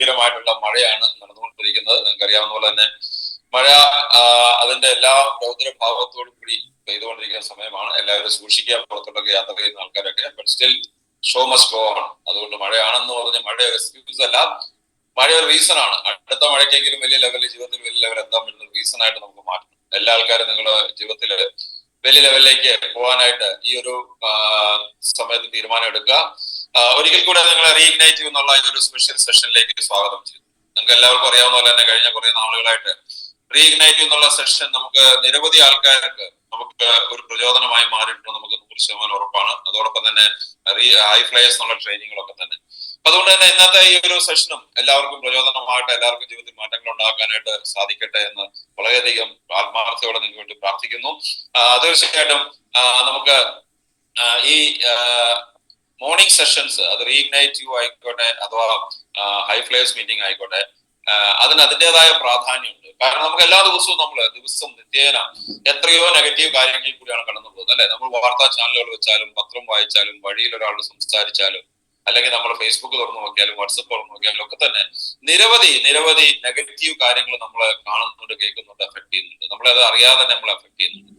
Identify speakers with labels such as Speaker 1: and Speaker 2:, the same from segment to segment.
Speaker 1: ഗംഭീരമായിട്ടുള്ള മഴയാണ് നടന്നുകൊണ്ടിരിക്കുന്നത്. നിങ്ങൾക്കറിയാവുന്ന പോലെ തന്നെ മഴ അതിന്റെ എല്ലാ രൗദ്രഭാവത്തോടും കൂടി പെയ്തുകൊണ്ടിരിക്കുന്ന സമയമാണ്. എല്ലാവരും സൂക്ഷിക്കുക, പുറത്തോട്ടൊക്കെ യാത്ര ചെയ്യുന്ന ആൾക്കാരൊക്കെ. But still show must go on. അതുകൊണ്ട് മഴയാണെന്ന് പറഞ്ഞ് മഴ എക്സ്ക്യൂസ് അല്ല, മഴ ഒരു റീസൺ ആണ്. അടുത്ത മഴയ്ക്കെങ്കിലും വലിയ ലെവലിൽ ജീവിതത്തിൽ വലിയ ലെവൽ എത്താൻ പറ്റുന്ന റീസൺ ആയിട്ട് നമുക്ക് മാറ്റണം. എല്ലാ ആൾക്കാരും നിങ്ങളുടെ ജീവിതത്തിൽ വലിയ ലെവലിലേക്ക് പോകാനായിട്ട് ഈ ഒരു സമയത്ത് തീരുമാനം എടുക്കുക. ഒരിക്കൽ കൂടെ നിങ്ങളെ റീഇഗ്നൈറ്റ് എന്നുള്ള ഈ ഒരു സ്പെഷ്യൽ സെഷനിലേക്ക് സ്വാഗതം ചെയ്തു. നിങ്ങൾക്ക് എല്ലാവർക്കും അറിയാവുന്ന പോലെ തന്നെ കഴിഞ്ഞ കുറെ നാളുകളായിട്ട് റീഇഗ്നൈറ്റ് എന്നുള്ള സെഷൻ നമുക്ക് നിരവധി ആൾക്കാർക്ക് നമുക്ക് ഒരു പ്രചോദനമായി മാറിയിട്ടുള്ളത് നമുക്ക് 100% ഉറപ്പാണ്. അതോടൊപ്പം തന്നെ ഹൈ ഫ്ലയേഴ്സ് എന്നുള്ള ട്രെയിനിങ്ങുകളൊക്കെ തന്നെ. അതുകൊണ്ട് തന്നെ ഇന്നത്തെ ഈ ഒരു സെഷനും എല്ലാവർക്കും പ്രചോദനമായിട്ട് എല്ലാവർക്കും ജീവിതത്തിൽ മാറ്റങ്ങൾ ഉണ്ടാക്കാനായിട്ട് സാധിക്കട്ടെ എന്ന് വളരെയധികം ആത്മാർത്ഥയോടെ നിങ്ങൾക്ക് വേണ്ടി പ്രാർത്ഥിക്കുന്നു. തീർച്ചയായിട്ടും നമുക്ക് ഈ മോർണിംഗ് സെഷൻസ്, അത് റീഇഗ്നൈറ്റീവ് ആയിക്കോട്ടെ അഥവാ ഹൈ ഫ്ലയേഴ്സ് മീറ്റിംഗ് ആയിക്കോട്ടെ, അതിന് അതിൻ്റെതായ പ്രാധാന്യമുണ്ട്. കാരണം നമുക്ക് എല്ലാ ദിവസവും ദിവസം നിത്യേന എത്രയോ നെഗറ്റീവ് കാര്യങ്ങളിൽ കൂടിയാണ് കടന്നു പോകുന്നത്, അല്ലെ? നമ്മൾ വാർത്താ ചാനലുകൾ വെച്ചാലും പത്രം വായിച്ചാലും വഴിയിൽ ഒരാളോട് സംസാരിച്ചാലും അല്ലെങ്കിൽ നമ്മൾ ഫേസ്ബുക്ക് തുറന്നു നോക്കിയാലും വാട്സപ്പ് തുറന്നു നോക്കിയാലും ഒക്കെ തന്നെ നിരവധി നെഗറ്റീവ് കാര്യങ്ങൾ നമ്മൾ കാണുന്നുണ്ട്, കേൾക്കുന്നുണ്ട്, എഫക്ട് ചെയ്യുന്നുണ്ട്. നമ്മളത് അറിയാതെ തന്നെ നമ്മൾ എഫക്ട് ചെയ്യുന്നുണ്ട്.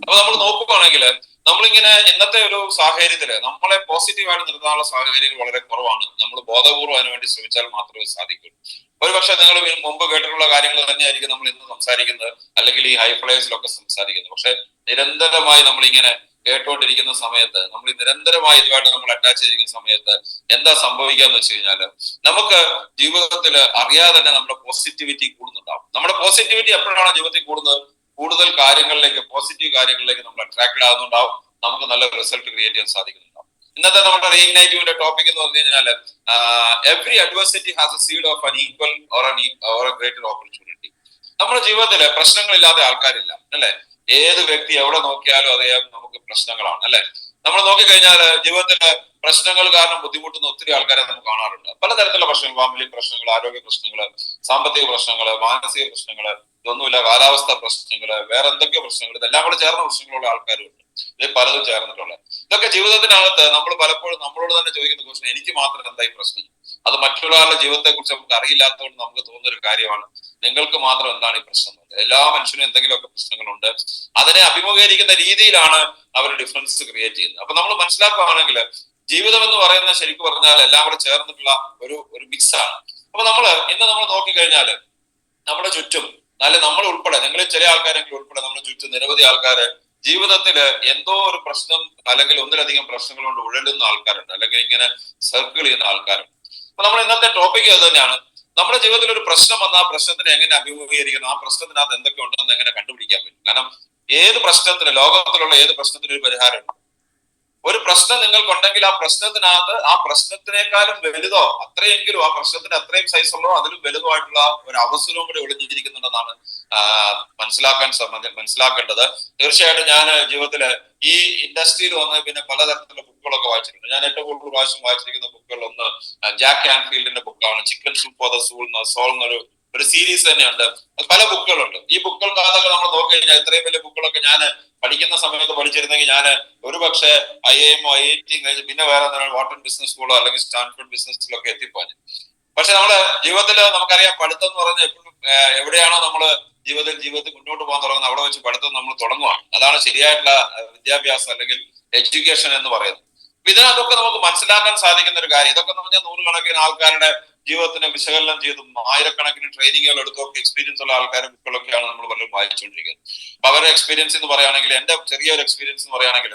Speaker 1: അപ്പൊ നമ്മൾ നോക്കുകയാണെങ്കിൽ നമ്മളിങ്ങനെ ഇന്നത്തെ ഒരു സാഹചര്യത്തില് നമ്മളെ പോസിറ്റീവായിട്ട് നിർത്താനുള്ള സാഹചര്യങ്ങൾ വളരെ കുറവാണ്. നമ്മൾ ബോധപൂർവ്വം അതിനുവേണ്ടി ശ്രമിച്ചാൽ മാത്രമേ സാധിക്കൂ. ഒരുപക്ഷെ നിങ്ങൾ മുമ്പ് കേട്ടിട്ടുള്ള കാര്യങ്ങൾ തന്നെയായിരിക്കും നമ്മൾ ഇന്ന് സംസാരിക്കുന്നത്, അല്ലെങ്കിൽ ഈ ഹൈ ഫ്ലയേഴ്സിലൊക്കെ സംസാരിക്കുന്നത്. പക്ഷെ നിരന്തരമായി നമ്മളിങ്ങനെ കേട്ടുകൊണ്ടിരിക്കുന്ന സമയത്ത്, നമ്മൾ നിരന്തരമായി ഇതുമായിട്ട് നമ്മൾ അറ്റാച്ച് ചെയ്തിരിക്കുന്ന സമയത്ത് എന്താ സംഭവിക്കാന്ന് വെച്ച് കഴിഞ്ഞാൽ നമുക്ക് ജീവിതത്തിൽ അറിയാതെ തന്നെ നമ്മുടെ പോസിറ്റിവിറ്റി കൂടുന്നുണ്ടാവും. നമ്മുടെ പോസിറ്റിവിറ്റി എപ്പോഴാണ് ജീവിതത്തിൽ കൂടുന്നത്? കൂടുതൽ കാര്യങ്ങളിലേക്ക്, പോസിറ്റീവ് കാര്യങ്ങളിലേക്ക് നമ്മൾ അട്രാക്റ്റഡ് ആകുന്നുണ്ടാവും. നമുക്ക് നല്ല റിസൾട്ട് ക്രിയേറ്റ് ചെയ്യാൻ സാധിക്കുന്നുണ്ടാവും. ഇന്നത്തെ നമ്മുടെ റീഇഗ്നൈറ്റീവിന്റെ ടോപ്പിക് എന്ന് പറഞ്ഞു കഴിഞ്ഞാൽ every adversity has A seed of an equal or A greater opportunity. നമ്മുടെ ജീവിതത്തിൽ പ്രശ്നങ്ങളില്ലാത്ത ആൾക്കാരില്ല, അല്ലെ? ഏത് വ്യക്തി എവിടെ നോക്കിയാലും അറിയാം നമുക്ക് പ്രശ്നങ്ങളാണ്, അല്ലെ? നമ്മൾ നോക്കിക്കഴിഞ്ഞാൽ ജീവിതത്തില് പ്രശ്നങ്ങൾ കാരണം ബുദ്ധിമുട്ടുന്ന ഒത്തിരി ആൾക്കാരെ നമുക്ക് കാണാറുണ്ട്. പലതരത്തിലുള്ള പ്രശ്നങ്ങൾ, ഫാമിലി പ്രശ്നങ്ങൾ, ആരോഗ്യ പ്രശ്നങ്ങൾ, സാമ്പത്തിക പ്രശ്നങ്ങൾ, മാനസിക പ്രശ്നങ്ങൾ, ഇതൊന്നുമില്ല, കാലാവസ്ഥ പ്രശ്നങ്ങൾ, വേറെ എന്തൊക്കെയോ പ്രശ്നങ്ങൾ, ഇതെല്ലാം കൂടെ ചേർന്ന പ്രശ്നങ്ങളുള്ള ആൾക്കാരുണ്ട്. ഇത് പലതും ചേർന്നിട്ടുള്ള ഇതൊക്കെ ജീവിതത്തിനകത്ത് നമ്മൾ പലപ്പോഴും നമ്മളോട് തന്നെ ചോദിക്കുന്ന ക്വസ്റ്റ്യൻ, എനിക്ക് മാത്രം എന്താ ഈ പ്രശ്നം? അത് മറ്റൊരാളുടെ ജീവിതത്തെ കുറിച്ച് നമുക്ക് അറിയില്ലാത്തതുകൊണ്ട് നമുക്ക് തോന്നുന്ന ഒരു കാര്യമാണ്, നിങ്ങൾക്ക് മാത്രം എന്താണ് ഈ പ്രശ്നം? എല്ലാ മനുഷ്യനും എന്തെങ്കിലുമൊക്കെ പ്രശ്നങ്ങളുണ്ട്. അതിനെ അഭിമുഖീകരിക്കുന്ന രീതിയിലാണ് അവർ ഡിഫറൻസ് ക്രിയേറ്റ് ചെയ്യുന്നത്. അപ്പൊ നമ്മൾ മനസ്സിലാക്കുകയാണെങ്കിൽ ജീവിതം എന്ന് പറയുന്നത് ശരിക്കും പറഞ്ഞാൽ എല്ലാം കൂടെ ചേർന്നിട്ടുള്ള ഒരു മിക്സ് ആണ്. അപ്പൊ ഇന്ന് നമ്മൾ നോക്കിക്കഴിഞ്ഞാല് നമ്മുടെ ചുറ്റും നമ്മൾ ഉൾപ്പെടെ, നിങ്ങൾ ചില ആൾക്കാരെങ്കിലും ഉൾപ്പെടെ നമ്മുടെ ചുറ്റും നിരവധി ആൾക്കാര് ജീവിതത്തില് എന്തോ ഒരു പ്രശ്നം അല്ലെങ്കിൽ ഒന്നിലധികം പ്രശ്നങ്ങൾ കൊണ്ട് ഉഴലുന്ന ആൾക്കാരുണ്ട്, അല്ലെങ്കിൽ ഇങ്ങനെ സർക്കിൾ ചെയ്യുന്ന ആൾക്കാരുണ്ട്. അപ്പൊ നമ്മൾ ഇന്നത്തെ ടോപ്പിക് അത് തന്നെയാണ്. നമ്മുടെ ജീവിതത്തിൽ ഒരു പ്രശ്നം വന്ന ആ പ്രശ്നത്തിനെ എങ്ങനെ അഭിമുഖീകരിക്കണം, ആ പ്രശ്നത്തിനകത്ത് എന്തൊക്കെ ഉണ്ടെന്ന് എങ്ങനെ കണ്ടുപിടിക്കാൻ പറ്റും. കാരണം ഏത് പ്രശ്നത്തിന്, ലോകത്തിലുള്ള ഏത് പ്രശ്നത്തിനും ഒരു പരിഹാരമുണ്ട്. ഒരു പ്രശ്നം നിങ്ങൾക്കുണ്ടെങ്കിൽ ആ പ്രശ്നത്തിനകത്ത് ആ പ്രശ്നത്തിനേക്കാളും വലുതോ അത്രയെങ്കിലും, ആ പ്രശ്നത്തിന് അത്രയും സൈസുള്ളോ അതിലും വലുതോ ആയിട്ടുള്ള ഒരു അവസരവും കൂടി ഒളിഞ്ഞിരിക്കുന്നുണ്ടെന്നാണ് മനസ്സിലാക്കേണ്ടത്. തീർച്ചയായിട്ടും ഞാൻ ജീവിതത്തില് ഈ ഇൻഡസ്ട്രിയിൽ വന്ന് പിന്നെ പലതരത്തിലുള്ള ബുക്കുകളൊക്കെ വായിച്ചിട്ടുണ്ട്. ഞാൻ ഏറ്റവും കൂടുതൽ പ്രാവശ്യം വായിച്ചിരിക്കുന്ന ബുക്കുകളിൽ ഒന്ന് ജാക്ക് ആൻഫീൽഡിന്റെ ബുക്കാണ്, chicken soup for the soul എന്നൊരു സീരീസ് തന്നെയുണ്ട്. പല ബുക്കുകളുണ്ട്. ഈ ബുക്കുകൾക്കകത്തൊക്കെ നമ്മൾ നോക്കി കഴിഞ്ഞാൽ ഇത്രയും വലിയ ബുക്കുകളൊക്കെ ഞാൻ പഠിക്കുന്ന സമയത്ത് പഠിച്ചിരുന്നെങ്കിൽ ഞാൻ ഒരുപക്ഷെ IIM IIT കഴിഞ്ഞ് പിന്നെ വേറെ വാട്ടർ ബിസിനസ് സ്കൂളോ അല്ലെങ്കിൽ സ്റ്റാൻഫോർഡ് ബിസിനസ് സ്കൂളൊക്കെ എത്തിപ്പോയി. പക്ഷെ നമ്മുടെ ജീവിതത്തിൽ നമുക്കറിയാം, പഠിത്തം എന്ന് പറഞ്ഞാൽ എപ്പോഴും എവിടെയാണോ നമ്മള് ജീവിതത്തിൽ മുന്നോട്ട് പോകാൻ തുടങ്ങുന്നത് അവിടെ വെച്ച് പഠിത്തം നമ്മൾ തുടങ്ങുവാണ്. അതാണ് ശരിയായിട്ടുള്ള വിദ്യാഭ്യാസം അല്ലെങ്കിൽ എഡ്യൂക്കേഷൻ എന്ന് പറയുന്നത്. ഇതിനകത്തൊക്കെ നമുക്ക് മനസ്സിലാക്കാൻ സാധിക്കുന്ന ഒരു കാര്യം, ഇതൊക്കെ എന്ന് പറഞ്ഞാൽ നൂറുകണക്കിന് ആൾക്കാരുടെ ജീവിതത്തിനെ വിശകലനം ചെയ്തും ആയിരക്കണക്കിന് ട്രെയിനിങ്ങുകൾ എടുത്തൊക്കെ എക്സ്പീരിയൻസ് ഉള്ള ആൾക്കാരുടെ ബുക്കുകളൊക്കെയാണ് നമ്മൾ പലരും വായിച്ചുകൊണ്ടിരിക്കുന്നത്. അപ്പൊ അവരുടെ എക്സ്പീരിയൻസ് എന്ന് പറയുകയാണെങ്കിൽ, എന്റെ ചെറിയൊരു എക്സ്പീരിയൻസ് എന്ന് പറയുകയാണെങ്കിൽ,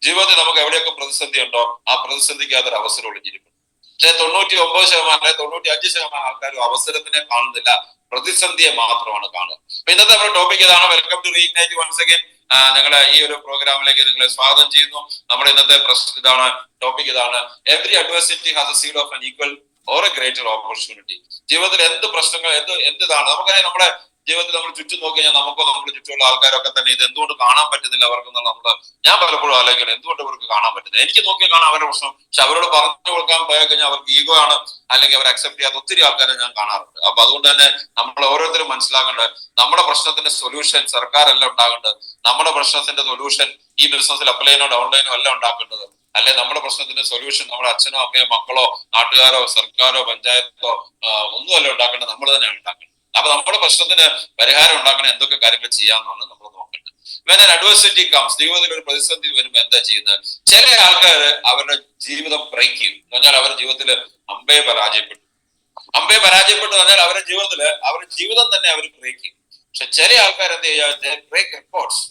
Speaker 1: ജീവിതത്തിൽ നമുക്ക് എവിടെയൊക്കെ പ്രതിസന്ധി ഉണ്ടോ ആ പ്രതിസന്ധിക്ക് അതൊരു അവസരം ഒളിഞ്ഞിരിക്കും. പക്ഷെ 99% 95% ആൾക്കാരും അവസരത്തിനെ കാണുന്നില്ല, പ്രതിസന്ധിയെ മാത്രമാണ് കാണുക. അപ്പൊ ഇന്നത്തെ നമ്മുടെ ടോപ്പിക് ഇതാണ്. Welcome to reignite once again. നിങ്ങളെ ഈ ഒരു പ്രോഗ്രാമിലേക്ക് നിങ്ങളെ സ്വാഗതം ചെയ്യുന്നു. നമ്മുടെ ഇന്നത്തെ ടോപ്പിക് ഇതാണ്, every adversity has A seed of an equal or A greater opportunity. ജീവിതത്തിൽ എന്ത് പ്രശ്നങ്ങൾ എന്താണ് നമുക്കറിയാം. നമ്മുടെ ജീവിതത്തിൽ നമ്മൾ ചുറ്റും നോക്കി കഴിഞ്ഞാൽ നമുക്കോ നമ്മുടെ ചുറ്റുമുള്ള ആൾക്കാരൊക്കെ തന്നെ ഇത് എന്തുകൊണ്ട് കാണാൻ പറ്റുന്നില്ല അവർക്കെന്നുള്ള ഞാൻ പലപ്പോഴും ആലോചിക്കണം, എന്തുകൊണ്ട് ഇവർക്ക് കാണാൻ പറ്റുന്നില്ല? എനിക്ക് നോക്കി കാണാൻ അവരുടെ പ്രശ്നം, പക്ഷെ അവരോട് പറഞ്ഞു കൊടുക്കാൻ പോയി കഴിഞ്ഞാൽ അവർക്ക് ഈഗോ ആണ്, അല്ലെങ്കിൽ അവർ അക്സെപ്റ്റ് ചെയ്യാത്ത ഒത്തിരി ആൾക്കാരെ ഞാൻ കാണാറുണ്ട്. അപ്പൊ അതുകൊണ്ട് തന്നെ നമ്മൾ ഓരോരുത്തരും മനസ്സിലാക്കേണ്ടത്, നമ്മുടെ പ്രശ്നത്തിന്റെ സൊല്യൂഷൻ സർക്കാരല്ല ഉണ്ടാകേണ്ടത്. നമ്മുടെ പ്രശ്നത്തിന്റെ സൊല്യൂഷൻ ഈ ബിസിനസ്സിൽ അപ്ലൈനോ ഡൗൺലൈനോ അല്ല ഉണ്ടാക്കേണ്ടത്. അല്ലെ നമ്മുടെ പ്രശ്നത്തിന്റെ സൊല്യൂഷൻ നമ്മുടെ അച്ഛനോ അമ്മയോ മക്കളോ നാട്ടുകാരോ സർക്കാരോ പഞ്ചായത്തോ ഒന്നുമല്ല ഉണ്ടാക്കേണ്ടത്, നമ്മൾ തന്നെയാണ് ഉണ്ടാക്കേണ്ടത്. അപ്പൊ നമ്മുടെ പ്രശ്നത്തിന് പരിഹാരം ഉണ്ടാക്കണ എന്തൊക്കെ കാര്യങ്ങൾ ചെയ്യാമെന്നാണ് നമ്മൾ നോക്കേണ്ടത്. when an adversity comes, ജീവിതത്തിൽ ഒരു പ്രതിസന്ധി വരുമ്പോൾ എന്താ ചെയ്യുന്നത്? ചില ആൾക്കാർ അവരുടെ ജീവിതം ബ്രേക്ക് ചെയ്യും എന്ന് പറഞ്ഞാൽ അവരുടെ ജീവിതത്തിൽ അമ്പയെ പരാജയപ്പെട്ടു എന്ന് പറഞ്ഞാൽ അവരുടെ ജീവിതം തന്നെ അവർ ബ്രേക്ക് ചെയ്യും. പക്ഷെ ചില ആൾക്കാർ എന്ത് ചെയ്യാ, ബ്രേക്ക് റെക്കോർഡ്സ്.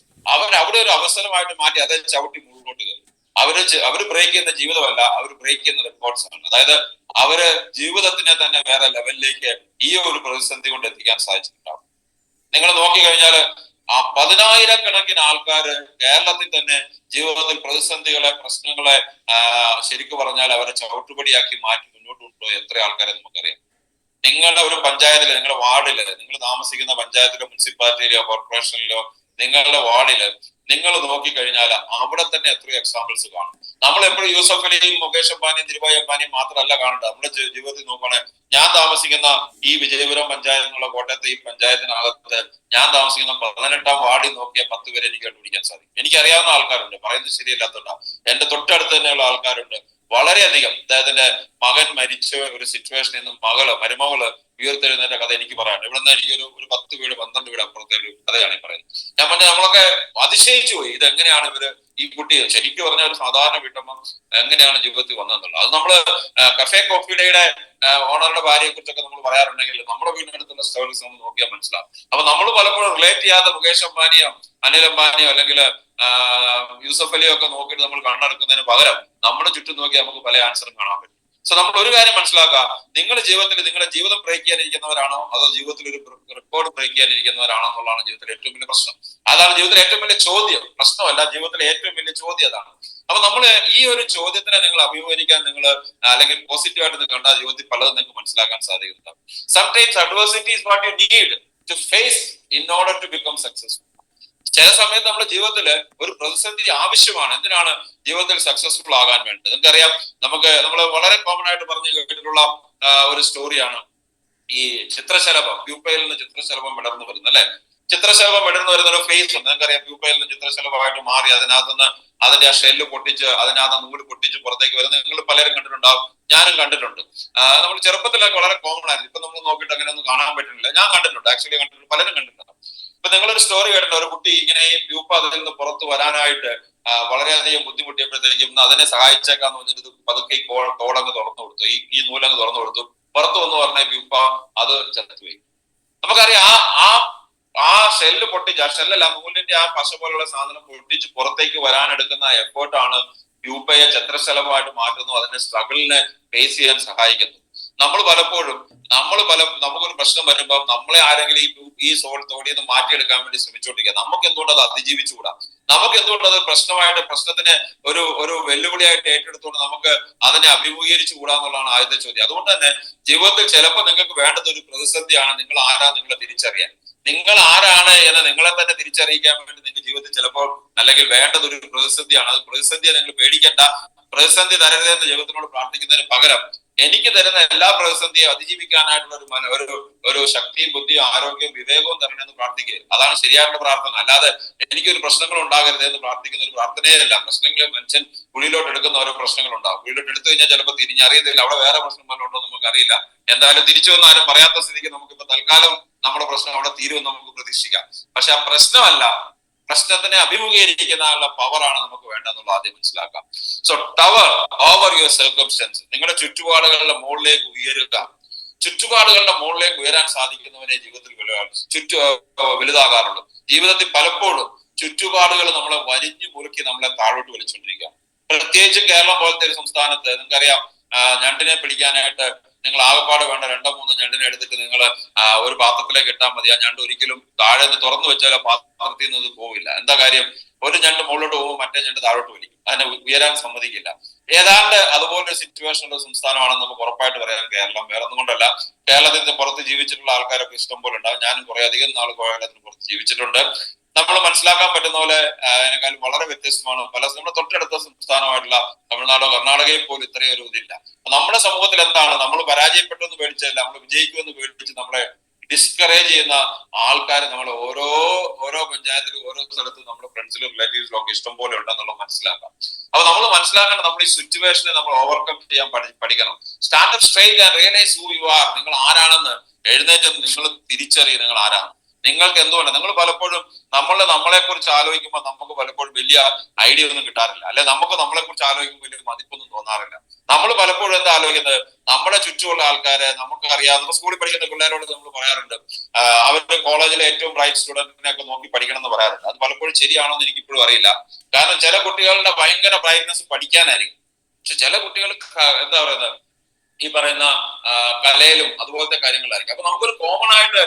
Speaker 1: അവിടെ ഒരു അവസരമായിട്ട് മാറ്റി അതേ ചവിട്ടി മുകളിലോട്ട് കയറും. അവര് ബ്രേക്ക് ചെയ്യുന്ന ജീവിതമല്ല, അവർ ബ്രേക്ക് ചെയ്യുന്ന റെക്കോർഡ്സ് ആണ്. അതായത് അവര് ജീവിതത്തിനെ തന്നെ വേറെ ലെവലിലേക്ക് ഈ ഒരു പ്രതിസന്ധി കൊണ്ട് എത്തിക്കാൻ സാധിച്ചിട്ടുണ്ടാവും. നിങ്ങൾ നോക്കിക്കഴിഞ്ഞാൽ 10,000-കണക്കിന് ആൾക്കാര് കേരളത്തിൽ തന്നെ ജീവിതത്തിൽ പ്രതിസന്ധികളെ പ്രശ്നങ്ങളെ ശരിക്കും പറഞ്ഞാൽ അവരെ ചവിട്ടുപടിയാക്കി മാറ്റി മുന്നോട്ട് കൊണ്ടുപോയി എത്ര ആൾക്കാരെ നമുക്കറിയാം. നിങ്ങളുടെ ഒരു പഞ്ചായത്തില്, നിങ്ങളുടെ വാർഡില്, നിങ്ങൾ താമസിക്കുന്ന പഞ്ചായത്തിലോ മുനിസിപ്പാലിറ്റിയിലോ കോർപ്പറേഷനിലോ നിങ്ങളുടെ വാർഡില് നിങ്ങൾ നോക്കിക്കഴിഞ്ഞാൽ അവിടെ തന്നെ എത്രയോ എക്സാമ്പിൾസ് കാണും. നമ്മൾ എപ്പോഴും യൂസഫ് അലിയും മുകേഷ് അംബാനിയും ധീരുഭായ് അംബാനിയും മാത്രമല്ല കാണേണ്ടത്. നമ്മുടെ ജീവിതത്തിൽ നോക്കുകയാണെങ്കിൽ ഞാൻ താമസിക്കുന്ന ഈ വിജയപുരം പഞ്ചായത്ത് എന്നുള്ള കോട്ടയത്തെ ഈ പഞ്ചായത്തിനകത്ത് ഞാൻ താമസിക്കുന്ന 18-ാം വാർഡിൽ നോക്കിയ 10 പേരെ എനിക്ക് കണ്ടുപിടിക്കാൻ സാധിക്കും. എനിക്കറിയാവുന്ന ആൾക്കാരുണ്ട്, പറയുന്നത് ശരിയല്ലാത്തതുകൊണ്ടാണ്. എന്റെ തൊട്ടടുത്ത് തന്നെയുള്ള ആൾക്കാരുണ്ട്. വളരെയധികം അദ്ദേഹത്തിന്റെ മകൻ മരിച്ച ഒരു സിറ്റുവേഷനിൽ നിന്ന് മരുമകള് ഉയർത്തെഴുന്നേറ്റ കഥ എനിക്ക് പറയാനുണ്ട്. ഇവിടെ നിന്ന് എനിക്ക് ഒരു 10 വീട് 12 വീട് അപ്പുറത്തെ ഒരു കഥയാണ് ഈ പറയുന്നത്. ഞാൻ പറഞ്ഞ നമ്മളൊക്കെ അതിശയിച്ചു പോയി, ഇതെങ്ങനെയാണ് ഈ കുട്ടി ശരിക്കും പറഞ്ഞ ഒരു സാധാരണ വീട്ടമ്മ എങ്ങനെയാണ് ജീവിതത്തിൽ വന്നതെന്നുള്ളത്. അത് നമ്മള് കഫേ കോഫി ഡേയുടെ ഓണറുടെ ഭാര്യയെ കുറിച്ചൊക്കെ നമ്മൾ പറയാറുണ്ടെങ്കിൽ നമ്മുടെ വീടിനടുത്തുള്ള സ്റ്റോറീസ് നമ്മൾ നോക്കിയാൽ മനസ്സിലാവും. അപ്പൊ നമ്മൾ പലപ്പോഴും റിലേറ്റ് ചെയ്യാത്ത മുകേഷ് അംബാനിയോ അനിൽ അംബാനിയോ അല്ലെങ്കിൽ യൂസഫ് അലിയോ ഒക്കെ നോക്കിയിട്ട് നമ്മൾ കണ്ണെടുക്കുന്നതിന് പകരം നമ്മുടെ ചുറ്റും നോക്കി നമുക്ക് പല ആൻസറും കാണാൻ പറ്റും. സോ നമ്മൾ ഒരു കാര്യം മനസ്സിലാക്കുക, നിങ്ങളുടെ ജീവിതത്തിൽ നിങ്ങളുടെ ജീവിതം ബ്രേക്ക് ചെയ്യാനിരിക്കുന്നവരാണോ അതോ ജീവിതത്തിൽ ഒരു റെക്കോർഡ് ബ്രേക്ക് ചെയ്യാനിരിക്കുന്നവരാണോ എന്നുള്ളതാണ് ജീവിതത്തിലെ ഏറ്റവും വലിയ പ്രശ്നം. അതാണ് ജീവിതത്തിലെ ഏറ്റവും വലിയ ചോദ്യം. പ്രശ്നമല്ല, ജീവിതത്തിലെ ഏറ്റവും വലിയ ചോദ്യം അതാണ്. അപ്പൊ നമ്മൾ ഈ ഒരു ചോദ്യത്തിനെ നിങ്ങൾ അഭിമുഖീകരിക്കാൻ നിങ്ങൾ അല്ലെങ്കിൽ പോസിറ്റീവായിട്ട് കണ്ടാൽ ജീവിതത്തിൽ പലതും നിങ്ങൾക്ക് മനസ്സിലാക്കാൻ സാധിക്കുന്നുണ്ട്. Sometimes adversity is what you need to face in order to become successful. ചില സമയത്ത് നമ്മുടെ ജീവിതത്തിൽ ഒരു പ്രതിസന്ധി ആവശ്യമാണ്. എന്തിനാണ്? ജീവിതത്തിൽ സക്സസ്ഫുൾ ആകാൻ വേണ്ടത്. നിങ്ങൾക്കറിയാം, നമ്മൾ വളരെ കോമൺ ആയിട്ട് പറഞ്ഞു കേട്ടിട്ടുള്ള ഒരു സ്റ്റോറിയാണ് ഈ ചിത്രശലഭം. പ്യൂപ്പയിൽ നിന്ന് ചിത്രശലഭം വിടർന്നു വരുന്നത് അല്ലെ. ചിത്രശലഭം വിടർന്നു വരുന്ന ഒരു ഫേസ് ഉണ്ട്. നിങ്ങൾക്കറിയാം, പ്യൂപ്പയിൽ നിന്ന് ചിത്രശലഭമായിട്ട് മാറി അതിനകത്തുനിന്ന് അതിന്റെ ആ ഷെല്ല് പൊട്ടിച്ച് അതിനകത്ത് നൂല് പൊട്ടിച്ച് പുറത്തേക്ക് വരുന്നത് നിങ്ങൾ പലരും കണ്ടിട്ടുണ്ടാവും. ഞാനും കണ്ടിട്ടുണ്ട്. നമ്മൾ ചെറുപ്പത്തിലൊക്കെ വളരെ കോമൺ ആയിരുന്നു. ഇപ്പൊ നമ്മൾ നോക്കിയിട്ട് അങ്ങനെ ഒന്നും കാണാൻ പറ്റുന്നില്ല. ഞാൻ കണ്ടിട്ടുണ്ട്, ആക്ച്വലി കണ്ടിട്ടുണ്ട്, പലരും കണ്ടിട്ടുണ്ട്. ഇപ്പൊ നിങ്ങളൊരു സ്റ്റോറി കേട്ടിട്ടുണ്ട്, ഒരു കുട്ടി ഇങ്ങനെ പ്യൂപ്പ അതിൽ നിന്ന് പുറത്ത് വരാനായിട്ട് വളരെയധികം ബുദ്ധിമുട്ടിയപ്പോഴത്തേക്കും അതിനെ സഹായിച്ചേക്കാന്ന് പറഞ്ഞിട്ട് പതുക്കെ ഈ തോടങ്ങ് തുറന്നു കൊടുത്തു, ഈ നൂലങ്ങ് തുറന്നു കൊടുത്തു. പുറത്തു വന്ന് പറഞ്ഞ പ്യൂപ്പ അത് ചത്തുപോയി. നമുക്കറിയാം, ആ ഷെല്ല് പൊട്ടിച്ച്, ആ ഷെല്ലല്ല നൂലിന്റെ ആ പശ പോലുള്ള സാധനം പൊട്ടിച്ച് പുറത്തേക്ക് വരാനെടുക്കുന്ന എഫേർട്ടാണ് പ്യൂപ്പയെ ചിത്രശലഭമായിട്ട് മാറ്റുന്നു, അതിന്റെ സ്ട്രഗിളിനെ ഫേസ് ചെയ്യാൻ സഹായിക്കുന്നു. നമ്മൾ പലപ്പോഴും നമുക്കൊരു പ്രശ്നം വരുമ്പോൾ നമ്മളെ ആരെങ്കിലും ഈ തോടിയിൽ നിന്ന് മാറ്റിയെടുക്കാൻ വേണ്ടി ശ്രമിച്ചുകൊണ്ടിരിക്കുക. നമുക്ക് എന്തുകൊണ്ട് അത് അതിജീവിച്ചുകൂടാ? നമുക്ക് എന്തുകൊണ്ട് അത് പ്രശ്നത്തിന് ഒരു വെല്ലുവിളിയായിട്ട് ഏറ്റെടുത്തുകൊണ്ട് നമുക്ക് അതിനെ അഭിമുഖീകരിച്ചുകൂടാ എന്നുള്ളതാണ് ആദ്യത്തെ ചോദ്യം. അതുകൊണ്ട് തന്നെ ജീവിതത്തിൽ ചിലപ്പോൾ നിങ്ങൾക്ക് വേണ്ടത് ഒരു പ്രതിസന്ധിയാണ്. നിങ്ങൾ ആരാ നിങ്ങളെ തിരിച്ചറിയാൻ. നിങ്ങൾ ആരാണ് എന്ന് നിങ്ങളെ തന്നെ തിരിച്ചറിയിക്കാൻ വേണ്ടി നിങ്ങൾക്ക് ജീവിതത്തിൽ ചിലപ്പോൾ അല്ലെങ്കിൽ വേണ്ടത് ഒരു പ്രതിസന്ധിയാണ്. അത് പ്രതിസന്ധിയെ നിങ്ങൾ പേടിക്കേണ്ട. പ്രതിസന്ധി തരരുതെന്ന് ജീവിതത്തിനോട് പ്രാർത്ഥിക്കുന്നതിന് പകരം എനിക്ക് തരുന്ന എല്ലാ പ്രതിസന്ധിയും അതിജീവിക്കാനായിട്ടുള്ള ഒരു ശക്തിയും ബുദ്ധിയും ആരോഗ്യവും വിവേകവും തരണമെന്ന് പ്രാർത്ഥിക്കുക. അതാണ് ശരിയായിട്ടുള്ള പ്രാർത്ഥന. അല്ലാതെ എനിക്കൊരു പ്രശ്നങ്ങൾ ഉണ്ടാകരുത് എന്ന് പ്രാർത്ഥിക്കുന്ന ഒരു പ്രാർത്ഥനയല്ല. പ്രശ്നങ്ങൾ മനുഷ്യൻ കുഴിയിലോട്ട് എടുക്കുന്ന ഓരോ പ്രശ്നങ്ങൾ ഉണ്ടാവും. കുഴിയിലോട്ട് എടുത്തു കഴിഞ്ഞാൽ ചിലപ്പോൾ തിരിഞ്ഞറിയത്തില്ല അവിടെ വേറെ പ്രശ്നം വല്ലതും ഉണ്ടോ നമുക്ക് അറിയില്ല. എന്തായാലും തിരിച്ചു വന്നാലും പറയാത്ത സ്ഥിതിക്ക് നമുക്കിപ്പോ തൽക്കാലം നമ്മുടെ പ്രശ്നം അവിടെ തീരുമെന്ന് നമുക്ക് പ്രതീക്ഷിക്കാം. പക്ഷെ ആ പ്രശ്നമല്ല, പ്രശ്നത്തിനെ അഭിമുഖീകരിക്കുന്ന പവറാണ് നമുക്ക് വേണ്ടെന്നുള്ള ആദ്യം മനസ്സിലാക്കാം. So tower over your circumstances. നിങ്ങളുടെ ചുറ്റുപാടുകളുടെ മുകളിലേക്ക് ഉയരുക. ചുറ്റുപാടുകളുടെ മുകളിലേക്ക് ഉയരാൻ സാധിക്കുന്നവരെ ജീവിതത്തിൽ വലുതാകാറുള്ളൂ. ജീവിതത്തിൽ പലപ്പോഴും ചുറ്റുപാടുകൾ നമ്മളെ വലിഞ്ഞു മുറുക്കി നമ്മളെ താഴോട്ട് വലിച്ചുകൊണ്ടിരിക്കുക. പ്രത്യേകിച്ച് കേരളം പോലത്തെ ഒരു സംസ്ഥാനത്ത് നിങ്ങൾക്കറിയാം, ഞണ്ടിനെ പിടിക്കാനായിട്ട് നിങ്ങൾ ആകെപ്പാട് വേണ്ട 2-3 ഞണ്ടിനെ എടുത്തിട്ട് നിങ്ങൾ ഒരു പാത്രത്തിലേക്ക് ഇട്ടാൽ മതി. ആ ഞണ്ട് ഒരിക്കലും താഴെ നിന്ന് തുറന്നു വെച്ചാൽ ആ പാത്രത്തിൽ നിന്ന് അത് പോവില്ല. എന്താ കാര്യം? ഒരു ഞണ്ട് മുകളിലോട്ട് പോകുമ്പോൾ മറ്റേ ഞണ്ട് താഴോട്ട് വലിക്കും, അതിനെ ഉയരാൻ സമ്മതിക്കില്ല. ഏതാണ്ട് അതുപോലൊരു സിറ്റുവേഷനുള്ള സംസ്ഥാനമാണെന്ന് നമുക്ക് ഉറപ്പായിട്ട് പറയാം കേരളം. വേറെ ഒന്നും കൊണ്ടല്ല, കേരളത്തിന് പുറത്ത് ജീവിച്ചിട്ടുള്ള ആൾക്കാരൊക്കെ ഇഷ്ടം പോലെ ഉണ്ടാവും. ഞാനും കുറെ അധികം നാൾ കേരളത്തിന് പുറത്ത് ജീവിച്ചിട്ടുണ്ട്. നമ്മൾ മനസ്സിലാക്കാൻ പറ്റുന്ന പോലെ അതിനേക്കാളും വളരെ വ്യത്യസ്തമാണ് നമ്മുടെ തൊട്ടടുത്ത സംസ്ഥാനമായിട്ടുള്ള തമിഴ്നാടോ കർണാടകയിൽ പോലും ഇത്രയും ഒരു ഇതില്ല. നമ്മുടെ സമൂഹത്തിൽ എന്താണ്? നമ്മൾ പരാജയപ്പെട്ടെന്ന് പേടിച്ചല്ല, നമ്മൾ വിജയിക്കുമെന്ന് പേടിച്ച് നമ്മളെ ഡിസ്കറേജ് ചെയ്യുന്ന ആൾക്കാർ നമ്മൾ ഓരോ പഞ്ചായത്തിലും ഓരോ സ്ഥലത്തും നമ്മുടെ ഫ്രണ്ട്സിലും റിലേറ്റീവ്സിലും ഒക്കെ ഇഷ്ടം പോലെ ഉണ്ടെന്നുള്ളത് മനസ്സിലാക്കാം. അപ്പൊ നമ്മൾ മനസ്സിലാക്കേണ്ട നമ്മൾ ഈ സിറ്റുവേഷനെ നമ്മൾ ഓവർകം ചെയ്യാൻ പഠിക്കണം. Stand up straight and realise who you are. നിങ്ങൾ ആരാണെന്ന് എഴുന്നേറ്റ് നിങ്ങൾ തിരിച്ചറിയുക. നിങ്ങൾ ആരാണ്, നിങ്ങൾക്ക് എന്തുകൊണ്ട്. നിങ്ങൾ പലപ്പോഴും നമ്മളെ കുറിച്ച് ആലോചിക്കുമ്പോൾ നമുക്ക് പലപ്പോഴും വലിയ ഐഡിയ ഒന്നും കിട്ടാറില്ല, അല്ലെ നമുക്ക് നമ്മളെ കുറിച്ച് ആലോചിക്കുമ്പോൾ വലിയ മതിപ്പൊന്നും തോന്നാറില്ല. നമ്മൾ പലപ്പോഴും എന്താ ആലോചിക്കുന്നത്, നമ്മുടെ ചുറ്റുമുള്ള ആൾക്കാരെ നമുക്ക് അറിയാവുന്ന സ്കൂളിൽ പഠിക്കുന്ന പിള്ളേരോട് നമ്മൾ പറയാറുണ്ട്, അവരുടെ കോളേജിലെ ഏറ്റവും ബ്രൈറ്റ് സ്റ്റുഡന്റിനെ ഒക്കെ നോക്കി പഠിക്കണം എന്ന് പറയാറുണ്ട്. അത് പലപ്പോഴും ശരിയാണോ എന്ന് എനിക്ക് ഇപ്പോഴും അറിയില്ല. കാരണം ചില കുട്ടികളുടെ ഭയങ്കര ബ്രൈറ്റ്നസ് പഠിക്കാനായിരിക്കും, പക്ഷെ ചില കുട്ടികൾ എന്താ പറയുന്നത് ഈ പറയുന്ന കലയിലും അതുപോലത്തെ കാര്യങ്ങളിലായിരിക്കും. അപ്പൊ നമുക്കൊരു കോമൺ ആയിട്ട്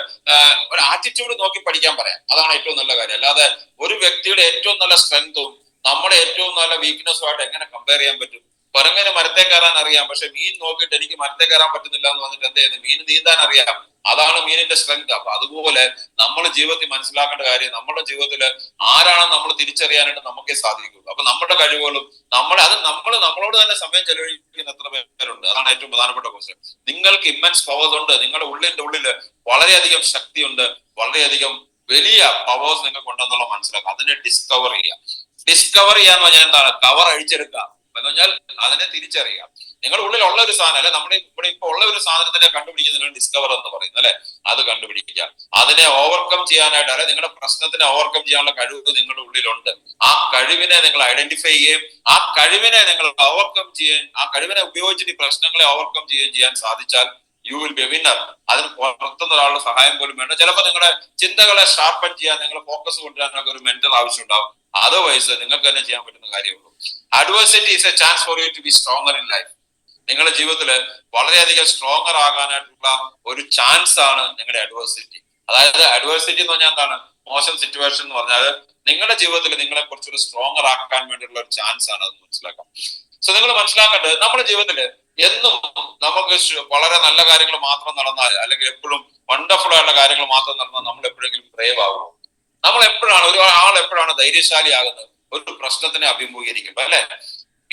Speaker 1: ഒരു ആറ്റിറ്റ്യൂഡ് നോക്കി പഠിക്കാൻ പറയാം. അതാണ് ഏറ്റവും നല്ല കാര്യം. അല്ലാതെ ഒരു വ്യക്തിയുടെ ഏറ്റവും നല്ല സ്ട്രെങ്തും നമ്മുടെ ഏറ്റവും നല്ല വീക്ക്നെസ്സും ആയിട്ട് എങ്ങനെ കമ്പയർ ചെയ്യാൻ പറ്റും? കുരങ്ങനെ മരത്തെ കയറാൻ അറിയാം, പക്ഷെ മീൻ നോക്കിയിട്ട് എനിക്ക് മരത്തെ കയറാൻ പറ്റുന്നില്ല എന്ന് പറഞ്ഞിട്ട് എന്ത് ചെയ്യുന്നത്? മീൻ നീന്താൻ അറിയാം, അതാണ് മീനിന്റെ സ്ട്രെങ്ത്. അപ്പൊ അതുപോലെ നമ്മൾ ജീവിതത്തിൽ മനസ്സിലാക്കേണ്ട കാര്യം, നമ്മുടെ ജീവിതത്തിൽ ആരാണെന്ന് നമ്മൾ തിരിച്ചറിയാനായിട്ട് നമുക്കേ സാധിക്കുള്ളൂ. അപ്പൊ നമ്മുടെ കഴിവുകളും നമ്മളോട് തന്നെ സമയം ചെലവഴിക്കുന്ന എത്ര പേരുണ്ട്? അതാണ് ഏറ്റവും പ്രധാനപ്പെട്ട ക്വസ്റ്റ്യൻ. നിങ്ങൾക്ക് ഇമ്മൻസ് പവേഴ്സ് ഉണ്ട്, നിങ്ങളുടെ ഉള്ളില് വളരെയധികം ശക്തിയുണ്ട്, വളരെയധികം വലിയ പവേഴ്സ് നിങ്ങൾക്ക് ഉണ്ടെന്നുള്ള മനസ്സിലാക്കുക. അതിനെ ഡിസ്കവർ ചെയ്യുക. ഡിസ്കവർ ചെയ്യാന്ന് പറഞ്ഞാൽ എന്താണ്? കവർ അഴിച്ചെടുക്കുക എന്ന് പറഞ്ഞാൽ അതിനെ തിരിച്ചറിയുക. നിങ്ങളുടെ ഉള്ളിലുള്ള ഒരു സാധനം, അല്ലെ നമ്മുടെ ഇവിടെ ഇപ്പൊ ഉള്ള ഒരു സാധനത്തിനെ കണ്ടുപിടിക്കുന്നതിനാണ് ഡിസ്കവർ എന്ന് പറയുന്നത്, അല്ലെ? അത് കണ്ടുപിടിക്കുക, അതിനെ ഓവർകം ചെയ്യാനായിട്ട്, അല്ലെ നിങ്ങളുടെ പ്രശ്നത്തിനെ ഓവർകം ചെയ്യാനുള്ള കഴിവ് നിങ്ങളുടെ ഉള്ളിലുണ്ട്. ആ കഴിവിനെ നിങ്ങൾ ഐഡന്റിഫൈ ചെയ്യുകയും ആ കഴിവിനെ നിങ്ങൾ ഓവർകം ചെയ്യാൻ, ആ കഴിവിനെ ഉപയോഗിച്ചിട്ട് ഈ പ്രശ്നങ്ങളെ ഓവർകം ചെയ്യാൻ സാധിച്ചാൽ you will be A winner. അതിന് പുറത്തുനിന്ന് ഒരാളുടെ സഹായം പോലും വേണ്ട. ചിലപ്പോൾ നിങ്ങളുടെ ചിന്തകളെ ഷാർപ്പൻ ചെയ്യാൻ, നിങ്ങളുടെ ഫോക്കസ് കൊണ്ടുവരാനൊക്കെ ഒരു മെന്റൽ ആവശ്യം ഉണ്ടാവും. അതർവൈസ് നിങ്ങൾക്ക് തന്നെ ചെയ്യാൻ പറ്റുന്ന കാര്യമുള്ളൂ. Adversity is a chance for you to be stronger in life. നിങ്ങളുടെ ജീവിതത്തിൽ വളരെയധികം സ്ട്രോങ്ങർ ആകാനായിട്ടുള്ള ഒരു ചാൻസ് ആണ് നിങ്ങളുടെ അഡ്വേഴ്സിറ്റി. അതായത് അഡ്വേഴ്സിറ്റി എന്ന് പറഞ്ഞാൽ എന്താണ്? മോശം സിറ്റുവേഷൻ എന്ന് പറഞ്ഞാൽ നിങ്ങളുടെ ജീവിതത്തിൽ നിങ്ങളെ കുറച്ചൊരു സ്ട്രോങ്ങർ ആക്കാൻ വേണ്ടിയുള്ള ഒരു ചാൻസ് ആണ്. അത് മനസ്സിലാക്കാം. സോ നിങ്ങൾ മനസ്സിലാക്കേണ്ടത്, നമ്മുടെ ജീവിതത്തിൽ എന്നും നമുക്ക് വളരെ നല്ല കാര്യങ്ങൾ മാത്രം നടന്നാൽ, അല്ലെങ്കിൽ എപ്പോഴും വണ്ടർഫുൾ ആയിട്ടുള്ള കാര്യങ്ങൾ മാത്രം നടന്നാൽ നമ്മൾ എപ്പോഴെങ്കിലും ബ്രേവ് ആകുമോ? നമ്മൾ എപ്പോഴാണ് ഒരാൾ എപ്പോഴാണ് ധൈര്യശാലി ആകുന്നത്? ഒരു പ്രശ്നത്തിനെ അഭിമുഖീകരിക്കുമ്പോൾ, അല്ലെ?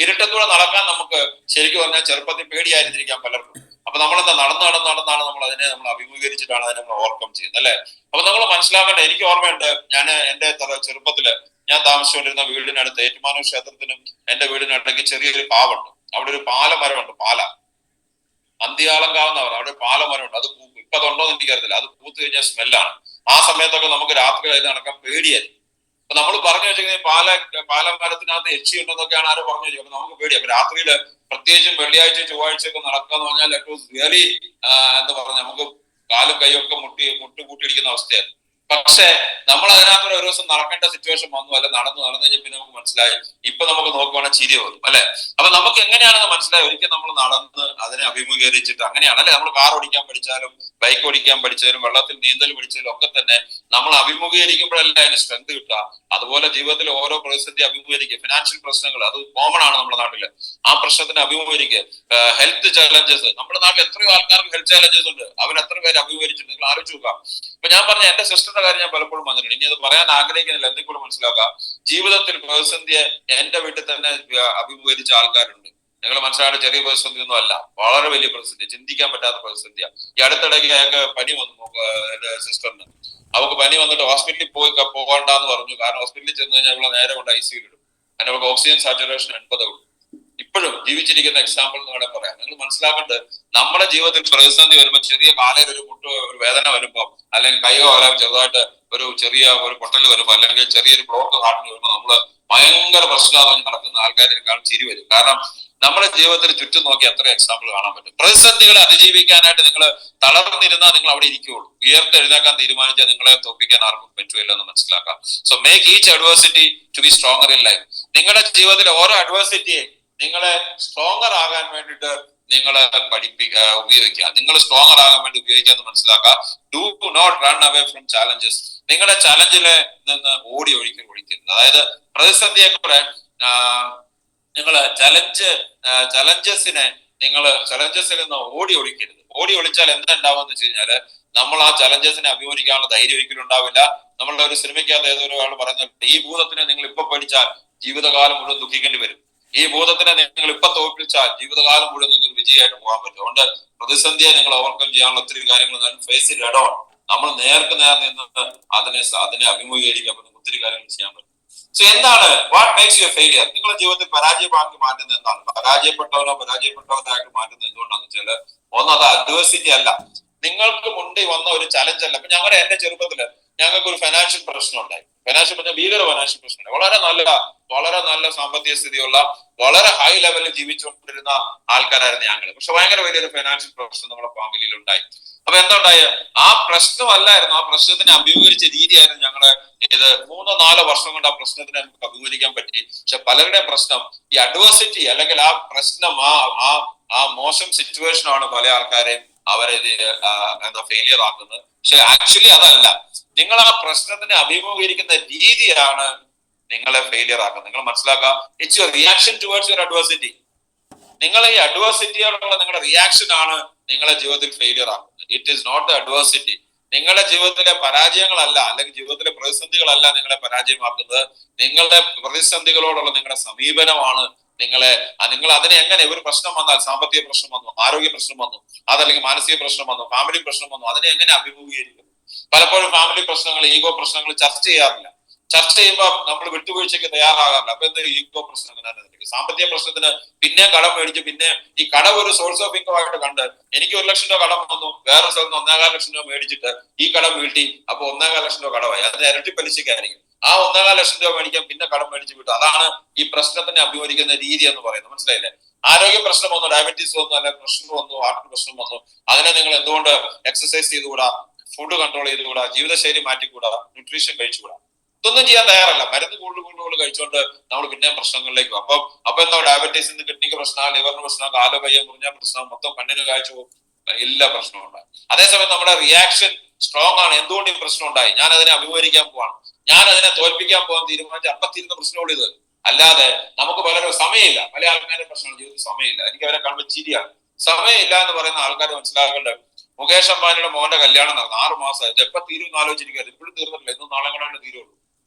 Speaker 1: ഇരുട്ടത്തൂടെ നടക്കാൻ നമുക്ക് ശരിക്കും പറഞ്ഞാൽ ചെറുപ്പത്തിൽ പേടിയായിരുന്നിരിക്കാം പലർക്കും. അപ്പൊ നമ്മളെന്താ നടന്നാണ് നമ്മൾ അഭിമുഖീകരിച്ചിട്ടാണ് അതിനെ നമ്മൾ ഓവർകം ചെയ്യുന്നത്, അല്ലെ? അപ്പൊ നമ്മൾ മനസ്സിലാക്കേണ്ട, എനിക്ക് ഓർമ്മയുണ്ട്, ഞാൻ എന്റെ ചെറുപ്പത്തില് ഞാൻ താമസിച്ചുകൊണ്ടിരുന്ന വീടിനടുത്ത് ഏറ്റുമാനൂർ ക്ഷേത്രത്തിനും എന്റെ വീടിനടുത്തേക്ക് ചെറിയൊരു കാവുണ്ട്. അവിടെ ഒരു പാലമരമുണ്ട്, അന്ത്യാളങ്കാവ് എന്ന് പറഞ്ഞാൽ അവിടെ പാലമരമുണ്ട്. അത് ഇപ്പൊ അതുണ്ടോ എന്ന് എനിക്കറിയത്തില്ല. അത് പൂത്ത് കഴിഞ്ഞാൽ സ്മെല്ലാണ്. ആ സമയത്തൊക്കെ നമുക്ക് രാത്രി കഴിഞ്ഞ് നടക്കാൻ പേടിയായിരിക്കും. അപ്പൊ നമ്മൾ പറഞ്ഞു വെച്ചിരിക്കുന്നത് പാലമരത്തിനകത്ത് യക്ഷി ഉണ്ടെന്നൊക്കെയാണ് ആരും പറഞ്ഞു വെച്ചത്. അപ്പൊ നമുക്ക് പേടി. അപ്പൊ രാത്രിയില് പ്രത്യേകിച്ചും വെള്ളിയാഴ്ച ചൊവ്വാഴ്ചയൊക്കെ നടക്കാന്ന് പറഞ്ഞാൽ ഇറ്റ് വാസ് റിയലി എന്താ പറഞ്ഞ, നമുക്ക് കാലും കൈയൊക്കെ മുട്ടുകൂട്ടിയിരിക്കുന്ന അവസ്ഥയായിരുന്നു. പക്ഷെ നമ്മൾ അതിനകത്ത് ഒരു ദിവസം നടക്കേണ്ട സിറ്റുവേഷൻ വന്നു, അല്ലെ നടന്നു കഴിഞ്ഞപ്പോൾ നമുക്ക് മനസ്സിലായി. ഇപ്പൊ നമുക്ക് നോക്കുവാണെങ്കിൽ ചിരി വരും, അല്ലെ? അപ്പൊ നമുക്ക് എങ്ങനെയാണെന്ന് മനസ്സിലായി. ഒരിക്കൽ നമ്മൾ നടന്ന് അതിനെ അഭിമുഖീകരിച്ചിട്ട് അങ്ങനെയാണ്, അല്ലെ? നമ്മൾ കാർ ഓടിക്കാൻ പഠിച്ചാലും ബൈക്ക് ഓടിക്കാൻ പഠിച്ചാലും വെള്ളത്തിൽ നീന്തൽ പഠിച്ചാലും ഒക്കെ തന്നെ നമ്മൾ അഭിമുഖീകരിക്കുമ്പോഴല്ലേ അതിന് സ്ട്രെങ്ത് കിട്ടുക. അതുപോലെ ജീവിതത്തിൽ ഓരോ പ്രതിസന്ധി അഭിമുഖീകരിക്കുക. ഫിനാൻഷ്യൽ പ്രശ്നങ്ങൾ അത് കോമൺ ആണ് നമ്മുടെ നാട്ടില്. ആ പ്രശ്നത്തിന് അഭിമുഖീകരിക്കുക. ഹെൽത്ത് ചാലഞ്ചസ്, നമ്മുടെ നാട്ടിൽ എത്രയോ ആൾക്കാർക്ക് ഹെൽത്ത് ചാലഞ്ചസ് ഉണ്ട്. അവർ എത്ര പേര് അഭിമുഖീകരിച്ചിട്ടുണ്ട് നിങ്ങൾ ആലോചിച്ച് നോക്കുക. ഇപ്പൊ ഞാൻ പറഞ്ഞ എന്റെ സിസ്റ്ററിന്റെ കാര്യം ഞാൻ പലപ്പോഴും പറഞ്ഞിട്ടുണ്ട്. ഇനി അത് പറയാൻ ആഗ്രഹിക്കുന്നില്ല, എന്തെങ്കിലും മനസ്സിലാക്കുക. ജീവിതത്തിൽ പ്രതിസന്ധിയെ എന്റെ വീട്ടിൽ തന്നെ അഭിമുഖീകരിച്ച ആൾക്കാരുണ്ട്. നിങ്ങൾ മനസ്സിലാക്കേണ്ട ചെറിയ പ്രതിസന്ധി ഒന്നും അല്ല, വളരെ വലിയ പ്രതിസന്ധി, ചിന്തിക്കാൻ പറ്റാത്ത പ്രതിസന്ധിയാണ്. ഈ അടുത്തിടയ്ക്ക് അയാൾക്ക് പനി വന്നു, എന്റെ സിസ്റ്ററിന്. അവർക്ക് പനി വന്നിട്ട് ഹോസ്പിറ്റലിൽ പോകണ്ടെന്ന് പറഞ്ഞു. കാരണം ഹോസ്പിറ്റലിൽ ചെന്ന് കഴിഞ്ഞാൽ അവളെ നേരെ കൊണ്ട് ICU ഇടും. അതിന് അവർക്ക് ഓക്സിജൻ സാച്ചുറേഷൻ 80 ഉള്ളൂ. ഇപ്പോഴും ജീവിച്ചിരിക്കുന്ന എക്സാമ്പിൾ എന്ന് വേണേൽ പറയാം. നിങ്ങൾ മനസ്സിലാക്കേണ്ടത്, നമ്മുടെ ജീവിതത്തിൽ പ്രതിസന്ധി വരുമ്പോൾ, ചെറിയ കാലയിൽ ഒരു വേദന വരുമ്പോൾ, അല്ലെങ്കിൽ കൈയോ അല്ലെങ്കിൽ ചെറുതായിട്ട് ഒരു പൊട്ടൽ വരുമ്പോൾ, അല്ലെങ്കിൽ ചെറിയൊരു ബ്ലോക്ക് ഹാർട്ടിന് വരുമ്പോൾ നമ്മള് ഭയങ്കര പ്രശ്നമാണെന്ന് നടക്കുന്ന ആൾക്കാരെക്കാളും ചിരി വരും. കാരണം നമ്മുടെ ജീവിതത്തിൽ ചുറ്റും നോക്കി അത്ര എക്സാമ്പിൾ കാണാൻ പറ്റും. പ്രതിസന്ധികളെ അതിജീവിക്കാനായിട്ട് നിങ്ങൾ തളർന്നിരുന്നാൽ നിങ്ങൾ അവിടെ ഇരിക്കുകയുള്ളൂ. ഉയർത്തെഴുന്നേക്കാൻ തീരുമാനിച്ചാൽ നിങ്ങളെ തോൽപ്പിക്കാൻ ആർക്കും പറ്റുമല്ലോ എന്ന് മനസ്സിലാക്കാം. So make each adversity to be stronger in life. നിങ്ങളുടെ ജീവിതത്തിലെ ഓരോ അഡ്വേഴ്സിറ്റിയെ നിങ്ങളെ സ്ട്രോങ്ങർ ആകാൻ വേണ്ടിയിട്ട് നിങ്ങളെ ഉപയോഗിക്കുക. നിങ്ങൾ സ്ട്രോങ്ങർ ആകാൻ വേണ്ടി ഉപയോഗിക്കാന്ന് മനസ്സിലാക്കുക. Do not run away from challenges. നിങ്ങളുടെ ചലഞ്ചിലെ നിന്ന് ഒഴിക്കരുത്. അതായത് പ്രതിസന്ധിയെ കൂടെ നിങ്ങൾ ചലഞ്ചസിൽ നിന്ന് ഒളിക്കരുത്. ഒളിച്ചാൽ എന്തുണ്ടാവും എന്ന് വെച്ച് കഴിഞ്ഞാല് നമ്മൾ ആ ചലഞ്ചസിനെ അഭിമുഖീകരിക്കാനുള്ള ധൈര്യം ഒരിക്കലും ഉണ്ടാവില്ല. നമ്മളുടെ ഒരു സിനിമയ്ക്കകത്ത് ഏതൊരു ആൾ പറയുന്നത്, ഈ ഭൂതത്തിനെ നിങ്ങൾ ഇപ്പൊ പഠിച്ചാൽ ജീവിതകാലം മുഴുവൻ ദുഃഖിക്കേണ്ടി വരും. ഈ ഭൂതത്തിനെ നിങ്ങൾ ഇപ്പൊ തോൽപ്പിച്ചാൽ ജീവിതകാലം മുഴുവൻ നിങ്ങൾക്ക് വിജയമായിട്ട് പോകാൻ പറ്റും. അതുകൊണ്ട് പ്രതിസന്ധിയെ നിങ്ങൾ ഓവർകം ചെയ്യാനുള്ള ഒത്തിരി കാര്യങ്ങൾ ഫേസ് ഇറ്റ് ഹെഡ് ഓൺ. നമ്മൾ നേർക്ക് നേർ നിന്ന് അതിനെ അഭിമുഖീകരിക്കാൻ പറ്റും, ഒത്തിരി കാര്യങ്ങൾ ചെയ്യാൻ പറ്റും. സോ എന്താണ് വാട്ട് മേക്സ് യു ഫെയിലിയർ? നിങ്ങളുടെ ജീവിതത്തിൽ പരാജയമാക്കി മാറ്റുന്നത് എന്താണ്? പരാജയപ്പെട്ടവരാക്കി മാറ്റുന്നത് എന്തുകൊണ്ടാണെന്ന് വെച്ചാൽ, ഒന്ന്, അത് അഡ്വേഴ്സിറ്റി അല്ല, നിങ്ങൾക്ക് മുന്നിൽ വന്ന ഒരു ചലഞ്ച് അല്ല. അപ്പൊ എന്റെ ചെറുപ്പത്തില് ഞങ്ങൾക്ക് ഒരു ഫൈനാൻഷ്യൽ പ്രശ്നം ഉണ്ടായി. ഫൈനാൻഷ്യൽ ഫൈനാൻഷ്യൽ പ്രശ്നം, വളരെ നല്ല സാമ്പത്തിക സ്ഥിതിയുള്ള, വളരെ ഹൈ ലെവലിൽ ജീവിച്ചുകൊണ്ടിരുന്ന ആൾക്കാരായിരുന്നു ഞങ്ങൾ. പക്ഷെ ഭയങ്കര വലിയൊരു ഫൈനാൻഷ്യൽ പ്രശ്നം നമ്മുടെ ഫാമിലിയിൽ ഉണ്ടായി. അപ്പൊ എന്തുണ്ടായ, ആ പ്രശ്നമല്ലായിരുന്നു, ആ പ്രശ്നത്തിനെ അഭിമുഖീകരിച്ച രീതിയായിരുന്നു ഞങ്ങള് ഇത് 3-4 വർഷം കൊണ്ട് ആ പ്രശ്നത്തിനെ നമുക്ക് അഭിമുഖീകരിക്കാൻ പറ്റി. പക്ഷെ പലരുടെ പ്രശ്നം ഈ അഡ്വേഴ്സിറ്റി, അല്ലെങ്കിൽ ആ പ്രശ്നം, ആ മോശം സിറ്റുവേഷൻ ആണ് പല ആൾക്കാരെയും അവരിത് ഫെയിലിയർ ആക്കുന്നത്. പക്ഷെ ആക്ച്വലി അതല്ല, നിങ്ങൾ ആ പ്രശ്നത്തിനെ അഭിമുഖീകരിക്കുന്ന രീതിയാണ് നിങ്ങളെ ഫെയിലിയർ ആക്കുന്നത്. നിങ്ങൾ മനസ്സിലാക്കുക, it's your reaction towards your adversity. നിങ്ങൾ ഈ അഡ്വേഴ്സിറ്റിയോടുള്ള നിങ്ങളുടെ റിയാക്ഷൻ ആണ് നിങ്ങളെ ജീവിതത്തിൽ ഫെയിലിയർ ആക്കുന്നത്. It is not the adversity. നിങ്ങളുടെ ജീവിതത്തിലെ പരാജയങ്ങളല്ല, അല്ലെങ്കിൽ ജീവിതത്തിലെ പ്രതിസന്ധികളല്ല നിങ്ങളെ പരാജയമാക്കുന്നത്. നിങ്ങളുടെ പ്രതിസന്ധികളോടുള്ള നിങ്ങളുടെ സമീപനമാണ് നിങ്ങൾ അതിനെ എങ്ങനെ, ഒരു പ്രശ്നം വന്നാൽ, സാമ്പത്തിക പ്രശ്നം വന്നു, ആരോഗ്യ പ്രശ്നം വന്നു, അതല്ലെങ്കിൽ മാനസിക പ്രശ്നം വന്നു, ഫാമിലി പ്രശ്നം വന്നു, അതിനെ എങ്ങനെ അഭിമുഖീകരിക്കും? പലപ്പോഴും ഫാമിലി പ്രശ്നങ്ങൾ, ഈഗോ പ്രശ്നങ്ങൾ ചർച്ച ചെയ്യാറില്ല. ചർച്ച ചെയ്യുമ്പോൾ നമ്മൾ വിട്ടുവീഴ്ചയ്ക്ക് തയ്യാറാകാറില്ല. അപ്പൊ എന്തൊരു ഈഗോ പ്രശ്നങ്ങൾ. സാമ്പത്തിക പ്രശ്നത്തിന് പിന്നെ കടം മേടിച്ച്, പിന്നെ ഈ കടം ഒരു സോഴ്സ് ഓഫ് ഇൻകം ആയിട്ട് കണ്ട്, എനിക്ക് 1 ലക്ഷം രൂപ കടം വന്നു, വേറെ സ്ഥലത്ത് 1.25 ലക്ഷം രൂപ മേടിച്ചിട്ട് ഈ കടം വീട്ടി, അപ്പൊ 1.25 ലക്ഷം രൂപ കടമായി, അതിന് ഇരട്ടി പലിശക്കായിരിക്കും. ആ 1.25 ലക്ഷം രൂപ മേടിക്കാൻ പിന്നെ കടം മേടിച്ച് വിട്ടു. അതാണ് ഈ പ്രശ്നത്തിനെ അഭിമുഖീകരിക്കുന്ന രീതി എന്ന് പറയുന്നത്. മനസ്സിലായില്ലേ? ആരോഗ്യ പ്രശ്നം വന്നു, ഡയബറ്റീസ് വന്നു, അല്ലെങ്കിൽ പ്രഷർ വന്നു, ഹാർട്ട് പ്രശ്നം വന്നു, അതിനെ നിങ്ങൾ എന്തുകൊണ്ട് എക്സസൈസ് ചെയ്തുകൂടാ, ഫുഡ് കൺട്രോൾ ചെയ്തുകൂടാ, ജീവിതശൈലി മാറ്റിക്കൂടാ, ന്യൂട്രീഷൻ കഴിച്ചുകൂടാ? ഇതൊന്നും ചെയ്യാൻ തയ്യാറല്ല. മരുന്ന് കൂടുതൽ കഴിച്ചുകൊണ്ട് നമ്മൾ പിന്നെ പ്രശ്നങ്ങളിലേക്ക് പോകും. അപ്പൊ എന്താ, ഡയബറ്റീസിന്, കിഡ്നിക്ക് പ്രശ്നം, ലിവറിന് പ്രശ്നം, കാല് കയ്യ മുറിഞ്ഞ പ്രശ്നം, മൊത്തം കണ്ണിന് കാഴ്ച പോകും, എല്ലാ പ്രശ്നവും ഉണ്ടായി. അതേസമയം നമ്മുടെ റിയാക്ഷൻ സ്ട്രോങ് ആണ്. എന്തുകൊണ്ട് ഈ പ്രശ്നം ഉണ്ടായി, ഞാൻ അതിനെ അഭിമുഖീകരിക്കാൻ പോവാണ്, ഞാൻ അതിനെ തോൽപ്പിക്കാൻ പോകാൻ തീരുമാനിച്ച് അപ്പൊ തീരുന്ന പ്രശ്നമുള്ള ഇത്. അല്ലാതെ നമുക്ക് പലരും സമയമില്ല. പല ആൾക്കാരുടെ പ്രശ്നമാണ് ജീവിതത്തിൽ സമയമില്ല. എനിക്ക് അവരെ കാണുമ്പോൾ ചിരിയാണ്. സമയമില്ല എന്ന് പറയുന്ന ആൾക്കാർ മനസ്സിലാക്കേണ്ടത്, മുകേഷ് അംബാനിയുടെ മോന്റെ കല്യാണം നടന്നു 6 മാസം, ഇത് എപ്പോൾ തീരുമെന്ന് ആലോചിച്ചിരിക്കുകയാണ്. ഇപ്പോഴും തീർന്നിട്ടില്ല, ഇന്നും നാളെ കൊണ്ടാണ് തീരുള്ളൂ.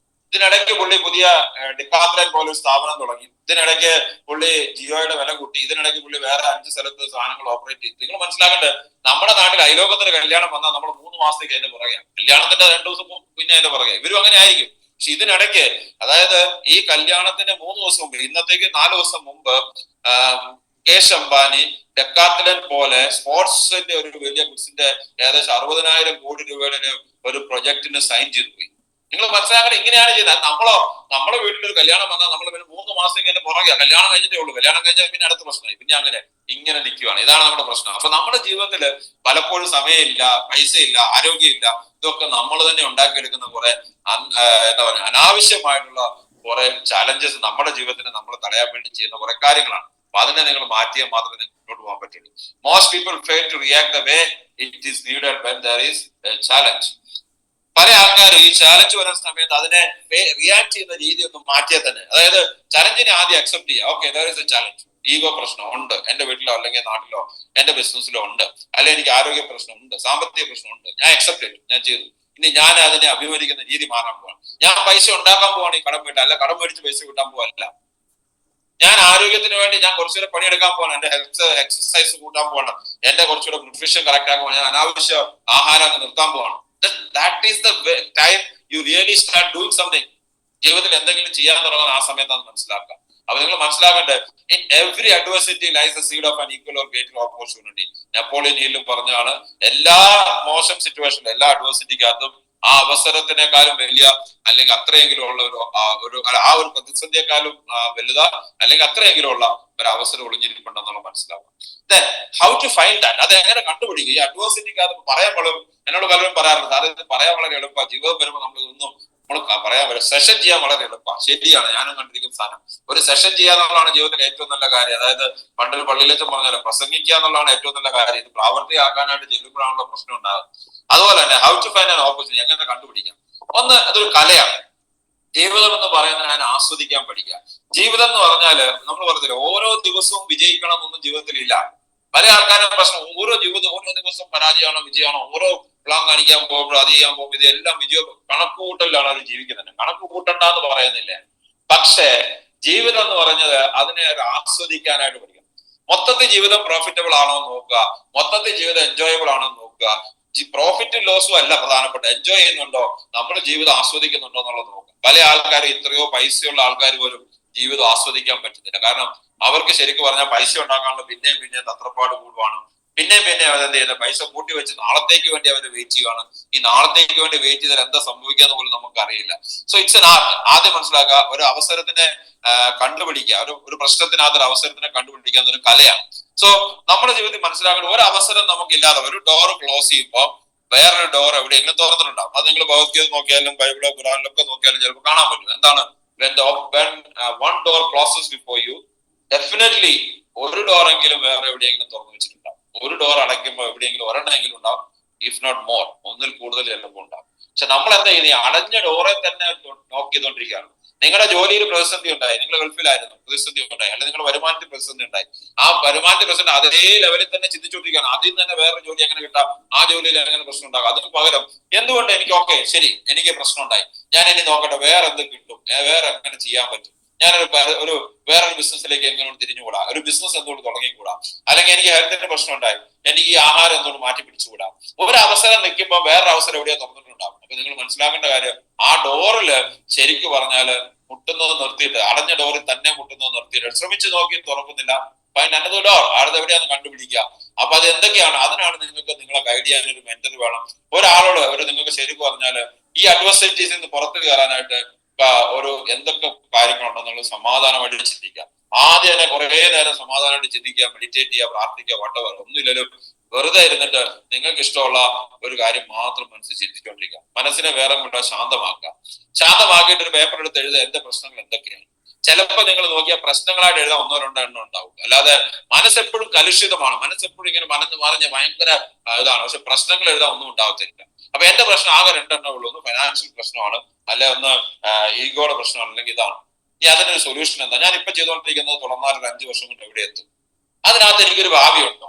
Speaker 1: ഇതിനിടയ്ക്ക് പുള്ളി പുതിയ ഡിക്കാത്ലൻ പോലെ സ്ഥാപനം തുടങ്ങി. ഇതിനിടയ്ക്ക് പുള്ളി ജിയോയുടെ വില കൂട്ടി. ഇതിനിടയ്ക്ക് പുള്ളി വേറെ 5 സ്ഥലത്ത് സാധനങ്ങൾ ഓപ്പറേറ്റ് ചെയ്തു. നിങ്ങൾ മനസ്സിലാക്കേണ്ടത്, നമ്മുടെ നാട്ടിൽ അയലോകത്തിന് കല്യാണം വന്നാൽ നമ്മൾ 3 മാസത്തേക്ക് അതിന്റെ പുറകെ, കല്യാണത്തിന്റെ 2 ദിവസം പിന്നെ അതിന്റെ പുറകെ. ഇവരും അങ്ങനെ ആയിരിക്കും. പക്ഷെ ഇതിനിടയ്ക്ക്, അതായത് ഈ കല്യാണത്തിന്റെ 3 ദിവസം മുമ്പ്, ഇന്നത്തേക്ക് 4 ദിവസം മുമ്പ്, മുകേഷ് അംബാനി ഡെക്കാത്ലൻ പോലെ സ്പോർട്സിന്റെ ഒരു വലിയ ഗുഡ്സിന്റെ ഏകദേശം 60,000 കോടി രൂപയുടെ ഒരു പ്രൊജക്ടിന് സൈൻ ചെയ്തു പോയി. നിങ്ങൾ മനസ്സിലാക്കണം, ഇങ്ങനെയാണ് ചെയ്തത്. നമ്മളെ വീട്ടിലൊരു കല്യാണം വന്നാൽ നമ്മൾ 3 മാസത്തേക്ക് തന്നെ പുറകെ, കല്യാണം കഴിഞ്ഞിട്ടേ ഉള്ളൂ, കല്യാണം കഴിഞ്ഞാൽ പിന്നെ അടുത്ത പ്രശ്നമായി, പിന്നെ ഇങ്ങനെ നിൽക്കുകയാണ്. ഇതാണ് നമ്മുടെ പ്രശ്നം. അപ്പൊ നമ്മുടെ ജീവിതത്തിൽ പലപ്പോഴും സമയമില്ല, പൈസയില്ല, ആരോഗ്യമില്ല. ഇതൊക്കെ നമ്മൾ തന്നെ ഉണ്ടാക്കിയെടുക്കുന്ന കുറെ എന്താ പറയുക, അനാവശ്യമായിട്ടുള്ള കുറെ ചാലഞ്ചസ് നമ്മുടെ ജീവിതത്തിന് നമ്മൾ തടയാൻ വേണ്ടി ചെയ്യുന്ന കുറെ കാര്യങ്ങളാണ്. അപ്പൊ അതിനെ നിങ്ങൾ മാറ്റിയാൽ മാത്രമേ നിങ്ങൾക്ക് മുന്നോട്ട് പോകാൻ പറ്റുള്ളൂ. Most people fail to react the way it is needed when there is a challenge. പല ആൾക്കാരും ഈ ചാലഞ്ച് വരുന്ന സമയത്ത് അതിനെ റിയാക്ട് ചെയ്യുന്ന രീതി ഒന്ന് മാറ്റിയാൽ തന്നെ, അതായത് ചലഞ്ചിനെ ആദ്യം അക്സെപ്റ്റ് ചെയ്യുക. Okay, there is a challenge, ego പ്രശ്നം ഉണ്ട് എന്റെ വീട്ടിലോ, അല്ലെങ്കിൽ നാട്ടിലോ, എന്റെ ബിസിനസ്സിലോ ഉണ്ട്, അല്ലെങ്കിൽ എനിക്ക് ആരോഗ്യ പ്രശ്നം ഉണ്ട്, സാമ്പത്തിക പ്രശ്നം ഉണ്ട്, ഞാൻ അക്സെപ്റ്റ് ചെയ്തു, ഞാൻ ചെയ്തു. ഇനി ഞാൻ അതിനെ അഭിമുഖീകരിക്കുന്ന രീതി മാറാൻ പോവാണ്. ഞാൻ പൈസ ഉണ്ടാക്കാൻ പോവാണ് ഈ കടം വീട്ടാൻ, അല്ല കടം മേടിച്ച് പൈസ കിട്ടാൻ പോവല്ല. ഞാൻ ആരോഗ്യത്തിന് വേണ്ടി ഞാൻ കുറച്ചുകൂടെ പണിയെടുക്കാൻ പോകണം, എന്റെ ഹെൽത്ത് എക്സസൈസ് കൂട്ടാൻ പോകണം, എന്റെ കുറച്ചുകൂടെ ന്യൂട്രീഷൻ കറക്റ്റ് ആക്കാൻ, ഞാൻ അനാവശ്യ ആഹാരം അങ്ങ് നിർത്താൻ പോകണം. That is the time you really start doing something. ജീവിതത്തിൽ എന്തെങ്കിലും ചെയ്യാൻ തുടങ്ങുന്ന ആ സമയത്താണ് മനസ്സിലാക്കുക. അപ്പൊ നിങ്ങൾ മനസ്സിലാക്കേണ്ടത്, in every adversity lies the seed of an equal or greater opportunity. Napoleon ഹില്ലും പറഞ്ഞാണ്, എല്ലാ മോശം സിറ്റുവേഷനിലും, എല്ലാ അഡ്വേഴ്സിറ്റിക്കകത്തും ആ അവസരത്തിനേക്കാളും വലിയ, അല്ലെങ്കിൽ അത്രയെങ്കിലും ഉള്ള ഒരു പ്രതിസന്ധിയെക്കാളും വലുതാ, അല്ലെങ്കിൽ അത്രയെങ്കിലും ഉള്ള ഒരു അവസരം ഒളിഞ്ഞിരിപ്പുണ്ടെന്നുള്ള മനസ്സിലാവും. Then how to find that? അത് എങ്ങനെ കണ്ടുപിടിക്കും? ഈ അഡ്വേഴ്സിറ്റിക്കകത്ത് പറയാൻ എന്നോട് പലരും പറയാറുണ്ട്, അത് പറയാൻ വളരെ എളുപ്പമാണ്, ജീവിതം വരുമ്പോൾ നമ്മൾ പറയാൻ പറ്റും, സെഷൻ ചെയ്യാൻ വളരെ എളുപ്പമാണ്. ശരിയാണ്, ഞാനും കണ്ടിരിക്കുന്ന സാധനം. ഒരു സെഷൻ ചെയ്യാന്നുള്ളതാണ് ജീവിതത്തിൽ ഏറ്റവും നല്ല കാര്യം. അതായത് പണ്ടൊരു പള്ളിയിലേക്ക് പറഞ്ഞാൽ പ്രസംഗിക്കുക എന്നുള്ളതാണ് ഏറ്റവും നല്ല കാര്യം. ഇത് പ്രാവർത്തികമാക്കാനായിട്ട് ചെല്ലുമ്പോഴാണല്ലോ പ്രശ്നം ഉണ്ടാകുന്നത്. അതുപോലെ തന്നെ how to find an opportunity, എങ്ങനെ കണ്ടുപിടിക്കാം? ഒന്ന്, അതൊരു കലയാണ്. ജീവിതം എന്ന് പറയുന്നത് ഞാൻ ആസ്വദിക്കാൻ പഠിക്കുക. ജീവിതം എന്ന് പറഞ്ഞാല് നമ്മൾ പറഞ്ഞില്ല, ഓരോ ദിവസവും വിജയിക്കണം എന്നൊന്നും ജീവിതത്തിൽ ഇല്ല. പല ആൾക്കാരും പ്രശ്നം, ഓരോ ദിവസം പരാജയമാണോ വിജയമാണോ, ഓരോ പ്ലാൻ കാണിക്കാൻ പോകുമ്പോൾ, അത് ചെയ്യാൻ പോകുമ്പോൾ, ഇതെല്ലാം കണക്കുകൂട്ടലിലാണ് അവർ ജീവിക്കുന്നത്. കണക്ക് കൂട്ടണ്ട എന്ന് പറയുന്നില്ല. പക്ഷേ ജീവിതം എന്ന് പറഞ്ഞത് അതിനെ ആസ്വദിക്കാനായിട്ട് പഠിക്കണം. മൊത്തത്തിൽ ജീവിതം പ്രോഫിറ്റബിൾ ആണോ എന്ന് നോക്കുക, മൊത്തത്തിൽ ജീവിതം എൻജോയബിൾ ആണോ എന്ന് നോക്കുക, പ്രോഫിറ്റും ലോസും അല്ല പ്രധാനപ്പെട്ട. എൻജോയ് ചെയ്യുന്നുണ്ടോ, നമ്മുടെ ജീവിതം ആസ്വദിക്കുന്നുണ്ടോ എന്നുള്ളത് നോക്കാം. പല ആൾക്കാരും, എത്രയോ പൈസയുള്ള ആൾക്കാർ പോലും ജീവിതം ആസ്വദിക്കാൻ പറ്റുന്നില്ല. കാരണം അവർക്ക് ശരിക്കും പറഞ്ഞാൽ പൈസ ഉണ്ടാക്കാനുള്ള പിന്നെയും പിന്നെയും തത്രപ്പാട് കൂടുവാണ്. പിന്നെയും പിന്നെ അവരെന്ത് ചെയ്യുന്നത്, പൈസ കൂട്ടി വെച്ച് നാളത്തേക്ക് വേണ്ടി അവർ വെയിറ്റ് ചെയ്യുകയാണ്. ഈ നാളത്തേക്ക് വേണ്ടി വെയിറ്റ് ചെയ്താൽ എന്താ സംഭവിക്കാന്ന് പോലും നമുക്ക് അറിയില്ല. So it's an art. ആദ്യം മനസ്സിലാക്കുക, ഒരു അവസരത്തിനെ കണ്ടുപിടിക്കുക, ഒരു പ്രശ്നത്തിനകത്ത് ഒരു അവസരത്തിനെ കണ്ടുപിടിക്കുക എന്നൊരു കലയാണ്. സോ നമ്മുടെ ജീവിതത്തിൽ മനസ്സിലാക്കേണ്ട, ഒരു അവസരം നമുക്കില്ലാതെ ഒരു ഡോർ ക്ലോസ് ചെയ്യുമ്പോൾ വേറൊരു ഡോർ എവിടെയെങ്കിലും തുറന്നിട്ടുണ്ടാവും. അത് നിങ്ങൾ ഭഗവത്ഗീത നോക്കിയാലും ബൈബിളോ ഖുറാനിലൊക്കെ നോക്കിയാലും ചിലപ്പോൾ കാണാൻ പറ്റും. എന്താണ്, when one door closes before you, definitely ഒരു ഡോറെങ്കിലും വേറെ എവിടെയെങ്കിലും തുറന്നു വെച്ചിട്ടുണ്ടാവും. ഒരു ഡോർ അടയ്ക്കുമ്പോൾ എവിടെയെങ്കിലും ഒരെണ്ണമെങ്കിലും ഉണ്ടാവും, ഇഫ് നോട്ട് മോർ, ഒന്നിൽ കൂടുതൽ ചിലപ്പോൾ ഉണ്ടാവും. പക്ഷെ നമ്മൾ എന്താ ചെയ്യുന്നത്, അടഞ്ഞ ഡോറെ തന്നെ നോക്ക് ചെയ്തുകൊണ്ടിരിക്കുകയാണ്. നിങ്ങളുടെ ജോലിയിൽ പ്രതിസന്ധി ഉണ്ടായി, നിങ്ങൾ ഗൾഫിലായിരുന്നു, പ്രതിസന്ധി ഉണ്ടായി, അല്ലെങ്കിൽ നിങ്ങളുടെ വരുമാനത്തിൽ പ്രതിസന്ധി ഉണ്ടായി. ആ വരുമാനത്തിൽ പ്രതിസന്ധി അതേ ലെവലിൽ തന്നെ ചിന്തിച്ചുകൊണ്ടിരിക്കുകയാണ്. അതിൽ തന്നെ വേറെ ജോലി എങ്ങനെ കിട്ടാം, ആ ജോലിയിൽ എങ്ങനെ പ്രശ്നം ഉണ്ടാകും. അതിന് പകരം എന്തുകൊണ്ട് എനിക്ക് ശരി, എനിക്ക് പ്രശ്നം ഉണ്ടായി, ഞാൻ ഇനി നോക്കട്ടെ വേറെ എന്ത് കിട്ടും, വേറെ എങ്ങനെ ചെയ്യാൻ പറ്റും, ഞാനൊരു വേറൊരു ബിസിനസ്സിലേക്ക് എങ്ങനെ തിരിഞ്ഞുകൂടാ, ഒരു ബിസിനസ് എന്തുകൊണ്ട് തുടങ്ങിക്കൂടാ, അല്ലെങ്കിൽ എനിക്ക് ഹെൽത്തിന്റെ പ്രശ്നം ഉണ്ടായി, എനിക്ക് ഈ ആഹാരം എന്തുകൊണ്ട് മാറ്റി പിടിച്ചുകൂടാ. ഒരു അവസരം നിൽക്കുമ്പോൾ വേറൊരു അവസരം എവിടെയോ തുറന്നിട്ടുണ്ടാവും. അപ്പൊ നിങ്ങൾ മനസ്സിലാക്കേണ്ട കാര്യം, ആ ഡോറില് ശരിക്കും പറഞ്ഞാല് മുട്ടുന്നത് നിർത്തിയിട്ട്, അടഞ്ഞ ഡോറിൽ തന്നെ മുട്ടുന്നത് നിർത്തിയിട്ട് ശ്രമിച്ചു നോക്കി തുറക്കുന്നില്ല, ഫൈൻഡ് അനദർ ഡോർ, അടുത്ത് എവിടെയാന്ന് കണ്ടുപിടിക്കുക. അപ്പൊ അത് എന്തൊക്കെയാണ്, അതിനാണ് നിങ്ങൾക്ക് നിങ്ങളെ ഗൈഡ് ചെയ്യാൻ ഒരു മെന്റർ വേണം. ഒരാളോട് നിങ്ങൾക്ക് ശരിക്കും പറഞ്ഞാല് ഈ അഡ്വേഴ്സിറ്റീസിൽ നിന്ന് പുറത്തു കയറാനായിട്ട് ഒരു എന്തൊക്കെ കാര്യങ്ങളുണ്ടെന്നുള്ളത് സമാധാനമായിട്ട് ചിന്തിക്കുക. ആദ്യം തന്നെ കുറെ നേരം സമാധാനമായിട്ട് ചിന്തിക്കുക, മെഡിറ്റേറ്റ് ചെയ്യുക, പ്രാർത്ഥിക്കുക, വട്ടവർ ഒന്നുമില്ലല്ലോ, വെറുതെ ഇരുന്നിട്ട് നിങ്ങൾക്ക് ഇഷ്ടമുള്ള ഒരു കാര്യം മാത്രം മനസ്സിൽ ചിന്തിച്ചുകൊണ്ടിരിക്കുക. മനസ്സിനെ വേറെ കൊണ്ട് ശാന്തമാക്കുക. ശാന്തമാക്കിയിട്ട് ഒരു പേപ്പർ എടുത്ത് എഴുതുക, എന്റെ പ്രശ്നങ്ങൾ എന്തൊക്കെയാണ്. ചിലപ്പോൾ നിങ്ങൾ നോക്കിയാൽ പ്രശ്നങ്ങളായിട്ട് എഴുതാൻ ഒന്നോ രണ്ടോ എണ്ണം ഉണ്ടാവും. അല്ലാതെ മനസ്സെപ്പോഴും കലുഷിതമാണ്, മനസ്സെപ്പോഴും ഇങ്ങനെ മറിഞ്ഞ് ഭയങ്കര ഇതാണ്. പക്ഷെ പ്രശ്നങ്ങൾ എഴുതാൻ ഒന്നും ഉണ്ടാവത്തില്ല. അപ്പൊ എന്റെ പ്രശ്നം ആകെ രണ്ടെണ്ണേ ഉള്ളൂ. ഒന്ന് ഫൈനാൻഷ്യൽ പ്രശ്നമാണ്, അല്ലെ ഒന്ന് ഈഗോയുടെ പ്രശ്നമാണ്, അല്ലെങ്കിൽ ഇതാണ്. ഇനി അതിനൊരു സൊല്യൂഷൻ എന്താ, ഞാൻ ഇപ്പൊ ചെയ്തുകൊണ്ടിരിക്കുന്നത് തുടർന്നാൽ ഒരു 5 വർഷം കൊണ്ട് എവിടെ എത്തും, അതിനകത്ത് എനിക്കൊരു ഭാവിയുണ്ടോ.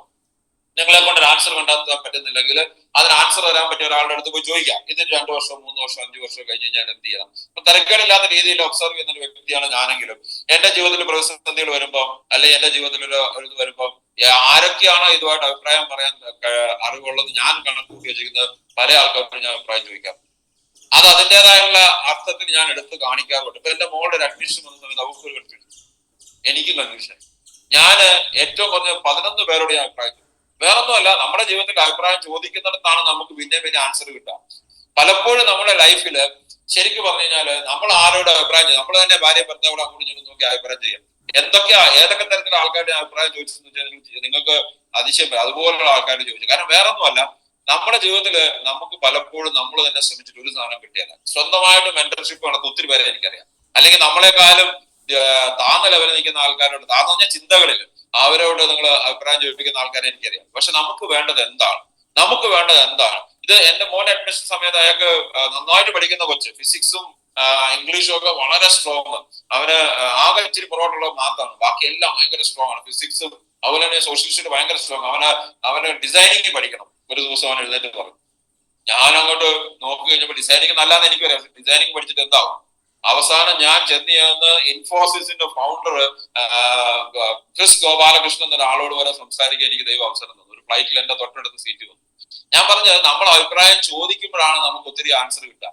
Speaker 1: നിങ്ങളെ കൊണ്ട് ഒരു ആൻസർ കണ്ടെത്താൻ പറ്റുന്നില്ലെങ്കിൽ അതിന് ആൻസർ തരാൻ പറ്റിയ ഒരാളുടെ അടുത്ത് പോയി ചോദിക്കാം, ഇത് 2 വർഷം 3 വർഷം 5 വർഷം കഴിഞ്ഞ് ഞാൻ എന്ത് ചെയ്യണം. അപ്പൊ തിരക്കേടില്ലാത്ത രീതിയിൽ ഒബ്സർവ് ചെയ്യുന്ന ഒരു വ്യക്തിയാണ് ഞാനെങ്കിലും എന്റെ ജീവിതത്തിൽ പ്രതിസന്ധികൾ വരുമ്പോൾ, അല്ലെങ്കിൽ എന്റെ ജീവിതത്തിൽ ഒരു ഇത് വരുമ്പോൾ ആരൊക്കെയാണോ ഇതുമായിട്ട് അഭിപ്രായം പറയാൻ അറിവുള്ളത് ഞാൻ കണക്കൂട്ടി വെച്ചിരിക്കുന്നത്, പല ആൾക്കാർക്കും ഞാൻ അഭിപ്രായം ചോദിക്കാം. അത് അതിൻ്റെതായുള്ള അർത്ഥത്തിൽ ഞാൻ എടുത്ത് കാണിക്കാറുണ്ട്. ഇപ്പൊ എന്റെ മോളുടെ ഒരു അഡ്മിഷൻ വന്ന സമയത്ത് അവർക്ക് കൺഫ്യൂഷൻ, എനിക്കും കൺഫ്യൂഷൻ. ഞാൻ ഏറ്റവും കുറഞ്ഞ 11 പേരോട് ഞാൻ അഭിപ്രായം, വേറൊന്നുമല്ല, നമ്മുടെ ജീവിതത്തിൽ അഭിപ്രായം ചോദിക്കുന്നിടത്താണ് നമുക്ക് പിന്നെ ആൻസർ കിട്ടുക. പലപ്പോഴും നമ്മുടെ ലൈഫിൽ ശരിക്കും പറഞ്ഞു കഴിഞ്ഞാല് നമ്മൾ ആരോട് അഭിപ്രായം ചെയ്യും, നമ്മൾ തന്നെ ഭാര്യ ഭർത്താവോട് അങ്ങോട്ട് ചെന്ന് നോക്കി അഭിപ്രായം ചെയ്യാം. ഏതൊക്കെ തരത്തിലുള്ള ആൾക്കാരുടെ അഭിപ്രായം ചോദിച്ചെന്ന് വെച്ചാൽ നിങ്ങൾക്ക് അതിശയം വരും. അതുപോലുള്ള ആൾക്കാർ ചോദിച്ചു. കാരണം വേറൊന്നുമല്ല, നമ്മുടെ ജീവിതത്തിൽ നമുക്ക് പലപ്പോഴും നമ്മൾ തന്നെ ശ്രമിച്ചിട്ട് ഒരു സാധനം കിട്ടിയല്ല. സ്വന്തമായിട്ട് മെന്റർഷിപ്പ് നടത്തുന്ന ഒത്തിരി പേരെ എനിക്കറിയാം. അല്ലെങ്കിൽ നമ്മളെക്കാളും താഴ്ന്ന ലെവലിൽ നിൽക്കുന്ന ആൾക്കാരോട്, താഴ്ന്ന പറഞ്ഞാൽ ചിന്തകളിൽ അവരോട് നിങ്ങൾ അഭിപ്രായം ചോദിപ്പിക്കുന്ന ആൾക്കാരെ എനിക്കറിയാം. പക്ഷെ നമുക്ക് വേണ്ടത് എന്താണ്, ഇത് എന്റെ മോൻ അഡ്മിഷൻ സമയത്ത് അയാൾക്ക് നന്നായിട്ട് പഠിക്കുന്ന കൊച്ച്, ഫിസിക്സും ഇംഗ്ലീഷും ഒക്കെ വളരെ സ്ട്രോങ്. അവന് ആകെ ഇച്ചിരി പുറകോട്ടുള്ള മാത്രമാണ്, ബാക്കി എല്ലാം ഭയങ്കര സ്ട്രോങ് ആണ്. ഫിസിക്സും അതുപോലെ തന്നെ സോഷ്യൽ സ്റ്റഡി ഭയങ്കര സ്ട്രോങ്. അവന് ഡിസൈനിങ് പഠിക്കണം. ഒരു ദിവസം അവൻ എഴുന്നേറ്റ് പറഞ്ഞു. ഞാൻ അങ്ങോട്ട് നോക്കി കഴിഞ്ഞപ്പോൾ ഡിസൈനിങ് നല്ലതെന്ന് എനിക്കറിയാം. ഡിസൈനിങ് പഠിച്ചിട്ട് എന്താവും. അവസാനം ഞാൻ ചെന്ന് ഇൻഫോസിസിന്റെ ഫൗണ്ടർ ക്രിസ് ഗോപാലകൃഷ്ണൻ എന്നൊരാളോട് വരെ സംസാരിക്കാൻ എനിക്ക് ദൈവം അവസരം തന്നു. ഒരു ഫ്ലൈറ്റിൽ എന്റെ തൊട്ടടുത്ത് സീറ്റ് വന്നു. ഞാൻ പറഞ്ഞത്, നമ്മൾ അഭിപ്രായം ചോദിക്കുമ്പോഴാണ് നമുക്ക് ഒത്തിരി ആൻസർ കിട്ടുക.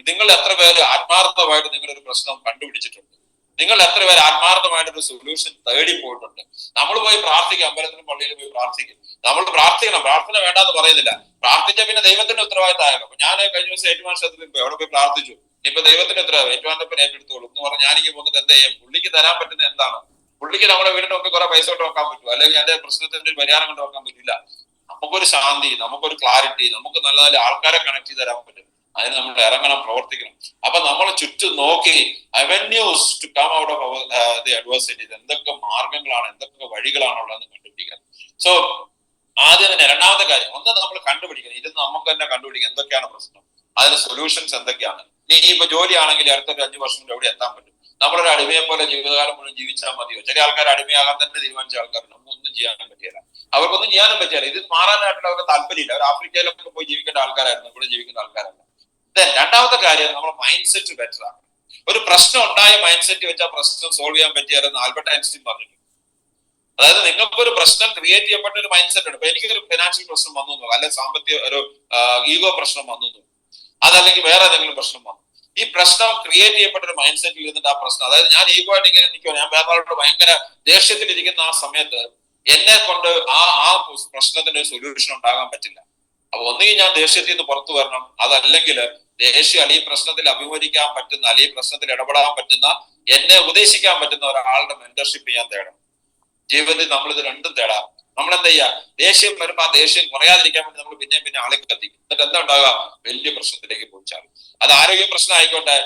Speaker 1: നിങ്ങൾ എത്ര പേര് ആത്മാർത്ഥമായിട്ട് നിങ്ങളുടെ ഒരു പ്രശ്നം കണ്ടുപിടിച്ചിട്ടുണ്ട്, നിങ്ങൾ എത്ര പേര് ആത്മാർത്ഥമായിട്ടൊരു സൊല്യൂഷൻ തേടി പോയിട്ടുണ്ട്. നമ്മൾ പോയി പ്രാർത്ഥിക്കും, അമ്പലത്തിലും പള്ളിയിലും പോയി പ്രാർത്ഥിക്കും. നമ്മൾ പ്രാർത്ഥിക്കണം, പ്രാർത്ഥന വേണ്ടാന്ന് പറയുന്നില്ല. പ്രാർത്ഥിച്ച പിന്നെ ദൈവത്തിന്റെ ഉത്തരവാദിത്തമായാലും. അപ്പൊ ഞാൻ കഴിഞ്ഞ ദിവസം ഏറ്റുമാനക്ഷേത്രത്തിൽ പോയി, അവിടെ പോയി പ്രാർത്ഥിച്ചു. ഇനിയിപ്പോ ദൈവത്തിന്റെ ഉത്തരവാദിത്തം, ഏറ്റുമാനപ്പൻ ഏറ്റെടുത്തോളൂ എന്ന് പറഞ്ഞ് ഞാനിക്ക് പോകുന്നത് എന്താ ചെയ്യാം. പുള്ളിക്ക് തരാൻ പറ്റുന്ന എന്താണ്? പുള്ളിക്ക് നമ്മുടെ വീടിന്റെ ഒക്കെ കുറെ പൈസ കൊണ്ട് വെക്കാൻ പറ്റും, അല്ലെങ്കിൽ എന്റെ പ്രശ്നത്തിന്റെ ഒരു പരിഹാരം കൊണ്ട് വെക്കാൻ പറ്റില്ല. നമുക്കൊരു ശാന്തി, നമുക്കൊരു ക്ലാരിറ്റി, നമുക്ക് നല്ല നല്ല ആൾക്കാരെ കണക്ട് ചെയ്ത് തരാൻ പറ്റും. അതിന് നമ്മൾ ഇറങ്ങണം, പ്രവർത്തിക്കണം. അപ്പൊ നമ്മൾ ചുറ്റും നോക്കി avenues to come out of the adversity, എന്തൊക്കെ മാർഗങ്ങളാണ്, എന്തൊക്കെ വഴികളാണുള്ളതെന്ന് കണ്ടുപിടിക്കാൻ. സോ ആദ്യം തന്നെ രണ്ടാമത്തെ കാര്യം, ഒന്ന് നമ്മൾ കണ്ടുപിടിക്കണം. ഇത് നമുക്ക് തന്നെ കണ്ടുപിടിക്കാം എന്തൊക്കെയാണ് പ്രശ്നം, അതിന് സൊല്യൂഷൻസ് എന്തൊക്കെയാണ്. നീ ഇപ്പൊ ജോലിയാണെങ്കിൽ അടുത്തൊരു 5 വർഷം കൊണ്ട് എവിടെ എത്താൻ പറ്റും. നമ്മളൊരു അടിമയെ പോലെ ജീവിതകാലം മുഴുവൻ ജീവിച്ചാൽ മതിയോ? ചില ആൾക്കാർ അടിമയാകാൻ തന്നെ തീരുമാനിച്ച ആൾക്കാരുണ്ട്. നമുക്കൊന്നും ചെയ്യാനും പറ്റില്ല, അവർക്കൊന്നും ചെയ്യാനും പറ്റില്ല. ഇത് മാറാനായിട്ടുള്ള അവർക്ക് താല്പര്യമില്ല. അവർ ആഫ്രിക്കയിലൊക്കെ പോയി ജീവിക്കേണ്ട ആൾക്കാരായിരുന്നു, ഇവിടെ ജീവിക്കുന്ന ആൾക്കാരല്ല. രണ്ടാമത്തെ കാര്യം, നമ്മുടെ മൈൻഡ് സെറ്റ് ബെറ്റർ ആണ്. ഒരു പ്രശ്നം ഉണ്ടായ മൈൻഡ് സെറ്റ് വെച്ചാൽ പ്രശ്നം സോൾവ് ചെയ്യാൻ പറ്റിയാലെന്ന് ആൽബർട്ട് ഐൻസ്റ്റീൻ പറഞ്ഞിട്ടുണ്ട്. അതായത് നിങ്ങൾക്കൊരു പ്രശ്നം ക്രിയേറ്റ് ചെയ്യപ്പെട്ട ഒരു മൈൻഡ് സെറ്റ് ഉണ്ട്. ഇപ്പൊ എനിക്കൊരു ഫിനാൻഷ്യൽ പ്രശ്നം വന്നു, അല്ലെങ്കിൽ സാമ്പത്തിക ഒരു ഈഗോ പ്രശ്നം വന്നു, അതല്ലെങ്കിൽ വേറെ ഏതെങ്കിലും പ്രശ്നം വന്നു. ഈ പ്രശ്നം ക്രിയേറ്റ് ചെയ്യപ്പെട്ട ഒരു മൈൻഡ് സെറ്റിൽ ഇരുന്നിട്ട് ആ പ്രശ്നം, അതായത് ഞാൻ ഈഗോ ആയിട്ട് ഇങ്ങനെ നിൽക്കുക, ഞാൻ വേറെ ആളോട് ഭയങ്കര ദേഷ്യത്തിലിരിക്കുന്ന ആ സമയത്ത് എന്നെ കൊണ്ട് ആ പ്രശ്നത്തിന് ഒരു സൊല്യൂഷൻ ഉണ്ടാകാൻ പറ്റില്ല. അപ്പൊ ഒന്നുകിൽ ഞാൻ ദേഷ്യത്തിൽ നിന്ന് പുറത്തു വരണം, അതല്ലെങ്കിൽ ദേഷ്യം അല്ലെങ്കിൽ പ്രശ്നത്തിൽ അഭിമുഖീകരിക്കാൻ പറ്റുന്ന അല്ലെങ്കിൽ പ്രശ്നത്തിൽ ഇടപെടാൻ പറ്റുന്ന, എന്നെ ഉപദേശിക്കാൻ പറ്റുന്ന ഒരാളുടെ മെന്റർഷിപ്പ് ഞാൻ തേടണം. ജീവിതത്തിൽ നമ്മൾ ഇത് രണ്ടും തേടാം. നമ്മൾ എന്താ ചെയ്യുക, ദേഷ്യം വരുമ്പോ ആ ദേഷ്യം കുറയാതിരിക്കാൻ വേണ്ടി നമ്മൾ പിന്നെ ആളെ കത്തിക്കും. എന്നിട്ട് എന്താ ഉണ്ടാകുക, വലിയ പ്രശ്നത്തിലേക്ക് പോയിച്ചാലും. അത് ആരോഗ്യ പ്രശ്നം ആയിക്കോട്ടെ,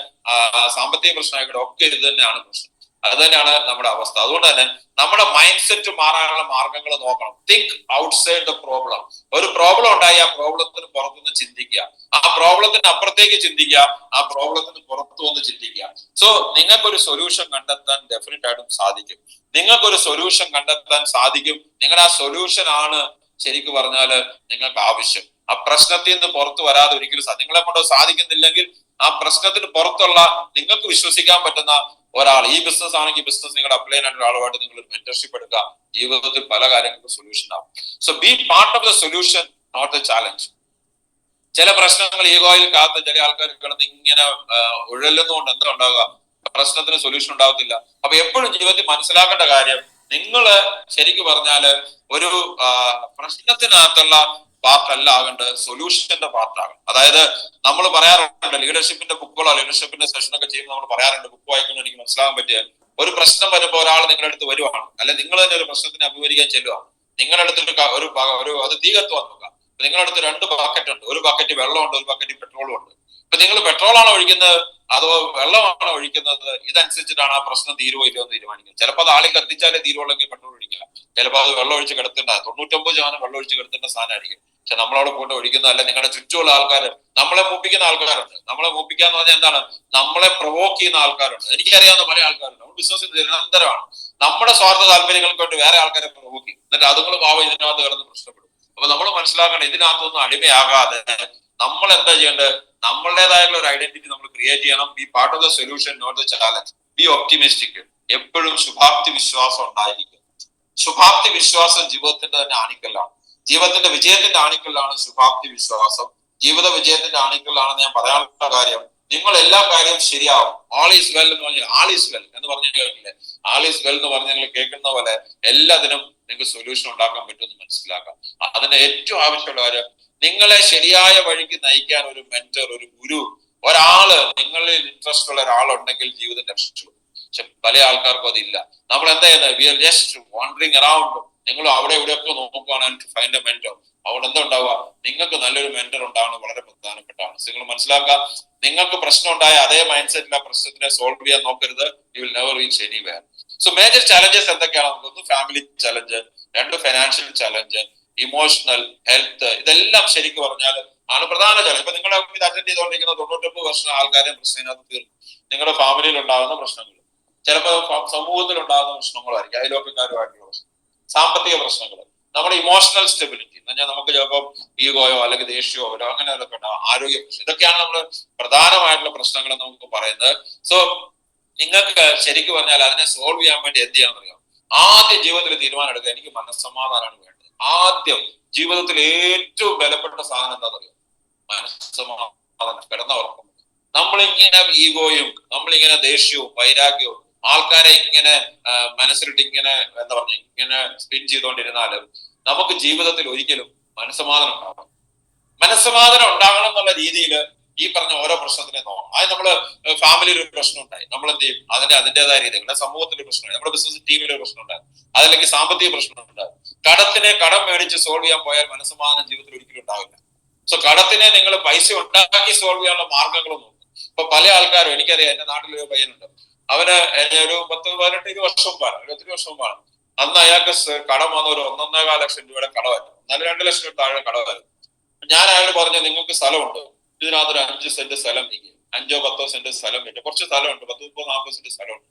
Speaker 1: സാമ്പത്തിക പ്രശ്നം ആയിക്കോട്ടെ, ഒക്കെ ഇത് തന്നെയാണ് പ്രശ്നം. അത് തന്നെയാണ് നമ്മുടെ അവസ്ഥ. അതുകൊണ്ട് തന്നെ നമ്മുടെ മൈൻഡ് സെറ്റ് മാറാനുള്ള മാർഗങ്ങൾ നോക്കണം. Think outside the problem. ഒരു പ്രോബ്ലം ഉണ്ടായി, ആ പ്രോബ്ലത്തിന് പുറത്തുനിന്ന് ചിന്തിക്കുക, ആ പ്രോബ്ലത്തിന് അപ്പുറത്തേക്ക് ചിന്തിക്കുക, ആ പ്രോബ്ലത്തിന് പുറത്തു വന്ന് ചിന്തിക്കുക. സോ നിങ്ങൾക്കൊരു സൊല്യൂഷൻ കണ്ടെത്താൻ ഡെഫിനറ്റ് ആയിട്ടും സാധിക്കും. നിങ്ങൾക്കൊരു സൊല്യൂഷൻ കണ്ടെത്താൻ സാധിക്കും. നിങ്ങളുടെ ആ സൊല്യൂഷൻ ആണ് ശരിക്കും പറഞ്ഞാല് നിങ്ങൾക്ക് ആവശ്യം. ആ പ്രശ്നത്തിൽ നിന്ന് പുറത്തു വരാതെ ഒരിക്കലും നിങ്ങളെ കൊണ്ട് സാധിക്കുന്നില്ലെങ്കിൽ ആ പ്രശ്നത്തിന് പുറത്തുള്ള നിങ്ങൾക്ക് വിശ്വസിക്കാൻ പറ്റുന്ന ഒരാൾ, ഈ ബിസിനസ് ആണെങ്കിൽ ബിസിനസ് നിങ്ങളുടെ അപ്ലൈ ആയിട്ട് ഒരാളുമായിട്ട് നിങ്ങൾ ഒരു മെന്റർഷിപ്പ് എടുക്കുക. ജീവിതത്തിൽ പല കാര്യങ്ങൾക്കും സൊല്യൂഷൻ ആവും. So be part of the solution, not the challenge. ചില പ്രശ്നങ്ങൾ ഈഗോയിൽ കാത്ത് ചില ആൾക്കാർ കിടന്ന് ഇങ്ങനെ ഉഴലുന്നതുകൊണ്ട് എന്താ ഉണ്ടാവുക, പ്രശ്നത്തിന് സൊല്യൂഷൻ ഉണ്ടാവത്തില്ല. അപ്പൊ എപ്പോഴും ജീവിതത്തിൽ മനസ്സിലാക്കേണ്ട കാര്യം, നിങ്ങള് ശരിക്കും പറഞ്ഞാല് ഒരു പ്രശ്നത്തിനകത്തുള്ള പാർട്ടല്ല ആകേണ്ടത്, സൊല്യൂഷന്റെ പാർട്ടാകണം. അതായത് നമ്മൾ പറയാറുണ്ട്, ലീഡർഷിപ്പിന്റെ ബുക്കുകളോ ലീഡർഷിപ്പിന്റെ സെഷനൊക്കെ ചെയ്യുമ്പോൾ നമ്മൾ പറയാറുണ്ട്, ബുക്ക് വായിക്കുമ്പോൾ എനിക്ക് മനസ്സിലാകാൻ പറ്റിയ ഒരു പ്രശ്നം വരുമ്പോൾ ഒരാൾ നിങ്ങളുടെ അടുത്ത് വരുവാണ്, അല്ലെ നിങ്ങൾ തന്നെ ഒരു പ്രശ്നത്തിനെ അഭിമുഖീകരിക്കാൻ ചെല്ലുവാണ്. നിങ്ങളുടെ അടുത്ത് ഒരു അത് തീ കത്തുവാൻ നോക്കാം. നിങ്ങളുടെ അടുത്ത് 2 ബക്കറ്റ് ഉണ്ട്, ഒരു ബക്കറ്റ് വെള്ളമുണ്ട്, ഒരു ബക്കറ്റ് പെട്രോളും ഉണ്ട്. ഇപ്പൊ നിങ്ങൾ പെട്രോളാണോ ഒഴിക്കുന്നത് അതോ വെള്ളമാണോ ഒഴിക്കുന്നത്, ഇതനുസരിച്ചിട്ടാണ് ആ പ്രശ്നം തീരുവോ ഇല്ലയോ എന്ന് തീരുമാനിക്കുന്നത്. ചിലപ്പോൾ അത് ആളി കത്തിച്ചാലേ തീരുവുള്ളെങ്കിൽ പെട്രോൾ ഒഴിക്കുക, ചിലപ്പോൾ അത് വെള്ളം ഒഴിച്ച് കിടത്തേണ്ട 99% വെള്ളം ഒഴിച്ച് കിടത്തേണ്ട സാധനമായിരിക്കും. പക്ഷെ നമ്മളവിടെ പോയിട്ട് ഒഴിക്കുന്നതല്ല. നിങ്ങളുടെ ചുറ്റുമുള്ള ആൾക്കാർ, നമ്മളെ മൂപ്പിക്കുന്ന ആൾക്കാരുണ്ട്. നമ്മളെ മൂപ്പിക്കാന്ന് പറഞ്ഞാൽ എന്താണ്, നമ്മളെ പ്രൊവോക്ക് ചെയ്യുന്ന ആൾക്കാരുണ്ട്. എനിക്കറിയാവുന്ന പല ആൾക്കാരുണ്ട്. നമ്മൾ ബിസിനസ് നിരന്തരമാണ് നമ്മുടെ സ്വാർത്ഥ താല്പര്യങ്ങൾക്ക് വേണ്ടി വേറെ ആൾക്കാരെ പ്രൊവോക്ക് ചെയ്യും. എന്നിട്ട് അതുങ്ങൾ ഭാവം ഇതിനകത്ത് കിടന്ന് പ്രശ്നപ്പെടും. അപ്പൊ നമ്മൾ മനസ്സിലാക്കണം, ഇതിനകത്തൊന്നും അടിമയാകാതെ നമ്മൾ എന്താ ചെയ്യേണ്ടത്, നമ്മളുടേതായുള്ള ഒരു ഐഡന്റിറ്റി നമ്മൾ ക്രിയേറ്റ് ചെയ്യണം. Be part of the solution, not the challenge. Be optimistic. എപ്പോഴും ശുഭാപ്തി വിശ്വാസം ഉണ്ടായിരിക്കും. ശുഭാപ്തി വിശ്വാസം ജീവിതത്തിന്റെ തന്നെ ആണിക്കല്ലാണ്. ജീവിതത്തിന്റെ വിജയത്തിന്റെ ആണിക്കല്ലാണ് ശുഭാപ്തി വിശ്വാസം. ജീവിത വിജയത്തിന്റെ ആണിക്കല്ലാണെന്ന് ഞാൻ പറയാനുള്ള കാര്യം, നിങ്ങൾ എല്ലാ കാര്യവും ശരിയാവും. ആൾ ഈസ് വെൽ എന്ന് പറഞ്ഞാൽ, ആൾ ഈസ് വെൽ എന്ന് പറഞ്ഞു കേൾക്കില്ലേ, ആൾ ഈസ് വെൽ എന്ന് പറഞ്ഞ് നിങ്ങൾ കേൾക്കുന്ന പോലെ എല്ലാത്തിനും നിങ്ങൾക്ക് സൊല്യൂഷൻ ഉണ്ടാക്കാൻ പറ്റുമെന്ന് മനസ്സിലാക്കാം. അതിന് ഏറ്റവും ആവശ്യമുള്ള കാര്യം, നിങ്ങളെ ശരിയായ വഴിക്ക് നയിക്കാൻ ഒരു മെന്റർ, ഒരു ഗുരു, ഒരാള്, നിങ്ങളിൽ ഇൻട്രസ്റ്റ് ഉള്ള ഒരാളുണ്ടെങ്കിൽ ജീവിതം രക്ഷിച്ചു. പക്ഷെ പല ആൾക്കാർക്കും അതില്ല. നമ്മൾ എന്താ ചെയ്യുന്നത്, we are just wandering around. നിങ്ങൾ അവിടെ ഇവിടെയൊക്കെ നോക്കുകയാണ് ടു ഫൈൻഡ് എ മെന്റർ. അവിടെ എന്താ ഉണ്ടാവുക, നിങ്ങൾക്ക് നല്ലൊരു മെന്റർ ഉണ്ടാവുന്നത് വളരെ പ്രധാനപ്പെട്ടാണ്. നിങ്ങൾ മനസ്സിലാക്കുക, നിങ്ങൾക്ക് പ്രശ്നം ഉണ്ടായ അതേ മൈൻഡ് സെറ്റിൽ ആ പ്രശ്നത്തിനെ സോൾവ് ചെയ്യാൻ നോക്കരുത്. You will never reach anywhere. So major challenges എന്തൊക്കെയാണ്? ഒന്ന് family challenge, 2 financial challenge, emotional health. ഇതെല്ലാം ശരിക്കും പറഞ്ഞാൽ ആണ് പ്രധാന ചലഞ്ച്. ഇപ്പൊ നിങ്ങളുടെ ഇത് അറ്റൻഡ് ചെയ്തുകൊണ്ടിരിക്കുന്ന 99% ആൾക്കാരെ പ്രശ്നത്തിനകത്ത് തീർന്നു. നിങ്ങളുടെ ഫാമിലിയിൽ ഉണ്ടാകുന്ന പ്രശ്നങ്ങൾ, ചിലപ്പോൾ സമൂഹത്തിൽ ഉണ്ടാകുന്ന പ്രശ്നങ്ങളായിരിക്കും, അയൽവക്കക്കാരുമായിട്ടുള്ള പ്രശ്നം, സാമ്പത്തിക പ്രശ്നങ്ങൾ, നമ്മുടെ ഇമോഷണൽ സ്റ്റെബിലിറ്റി എന്ന് പറഞ്ഞാൽ നമുക്ക് ചിലപ്പോൾ ഈഗോയോ അല്ലെങ്കിൽ ദേഷ്യമോ അങ്ങനെ ഉണ്ടാകും, ആരോഗ്യ പ്രശ്നം. ഇതൊക്കെയാണ് നമ്മൾ പ്രധാനമായിട്ടുള്ള പ്രശ്നങ്ങൾ നമുക്ക് പറയുന്നത്. സോ നിങ്ങൾക്ക് ശരിക്കും പറഞ്ഞാൽ അതിനെ സോൾവ് ചെയ്യാൻ വേണ്ടി എന്ത് ചെയ്യാൻ അറിയാം, ആദ്യം ജീവിതത്തിൽ തീരുമാനം എടുക്കുക, എനിക്ക് മനസ്സമാധാനമാണ് വേണ്ടത്. ആദ്യം ജീവിതത്തിൽ ഏറ്റവും ബലപ്പെട്ട സാധനം എന്താ പറയുക, മനസ്സമാധാനം. കിടന്നുറക്കം. നമ്മളിങ്ങനെ ഈഗോയും നമ്മളിങ്ങനെ ദേഷ്യവും വൈരാഗ്യവും ആൾക്കാരെ ഇങ്ങനെ മനസ്സിലിട്ട് ഇങ്ങനെ എന്താ പറഞ്ഞ ഇങ്ങനെ സ്പിൻ ചെയ്തുകൊണ്ടിരുന്നാലും നമുക്ക് ജീവിതത്തിൽ ഒരിക്കലും മനസ്സമാധാനം ഉണ്ടാവണം. മനസ്സമാധാനം ഉണ്ടാകണം എന്നുള്ള രീതിയിൽ ഈ പറഞ്ഞ ഓരോ പ്രശ്നത്തിനെ നോക്കണം. അത് നമ്മള് ഫാമിലിയിൽ ഒരു പ്രശ്നം ഉണ്ടായി, നമ്മൾ എന്ത് ചെയ്യും, അതിന്റേതായ രീതിയിൽ. സമൂഹത്തിൽ പ്രശ്നമായി, നമ്മുടെ ബിസിനസ് ടീമിൽ ഒരു പ്രശ്നം ഉണ്ടായി, അതല്ലെങ്കിൽ സാമ്പത്തിക പ്രശ്നം ഉണ്ടായി. കടം മേടിച്ച് സോൾവ് ചെയ്യാൻ പോയാൽ മനസ്സമാധാനം ജീവിതത്തിൽ ഒരിക്കലും ഉണ്ടാവില്ല. സോ കടത്തിനെ നിങ്ങൾ പൈസ ഉണ്ടാക്കി സോൾവ് ചെയ്യാനുള്ള മാർഗങ്ങളും നോക്കും. ഇപ്പൊ പല ആൾക്കാരും, എനിക്കറിയാം, എന്റെ നാട്ടിലൊരു പയ്യനുണ്ട്, അവന് ഒരു 10-18 വർഷം മുമ്പാണ്, 23 വർഷം മുമ്പാണ്. അന്ന് അയാൾക്ക് കടം വന്ന ഒരു 1.25 ലക്ഷം രൂപയുടെ കടമായിരുന്നു. 2 ലക്ഷം താഴെ കടമായിരുന്നു. ഞാൻ അയാൾ പറഞ്ഞു, നിങ്ങൾക്ക് സ്ഥലമുണ്ട്, ഇതിനകത്തൊരു 5 സെന്റ് സ്ഥലം വിൽക്കും, 5-10 സെന്റ് സ്ഥലം വിറ്റ്, കുറച്ച് സ്ഥലമുണ്ട്, 30-40 സെന്റ് സ്ഥലമുണ്ട്.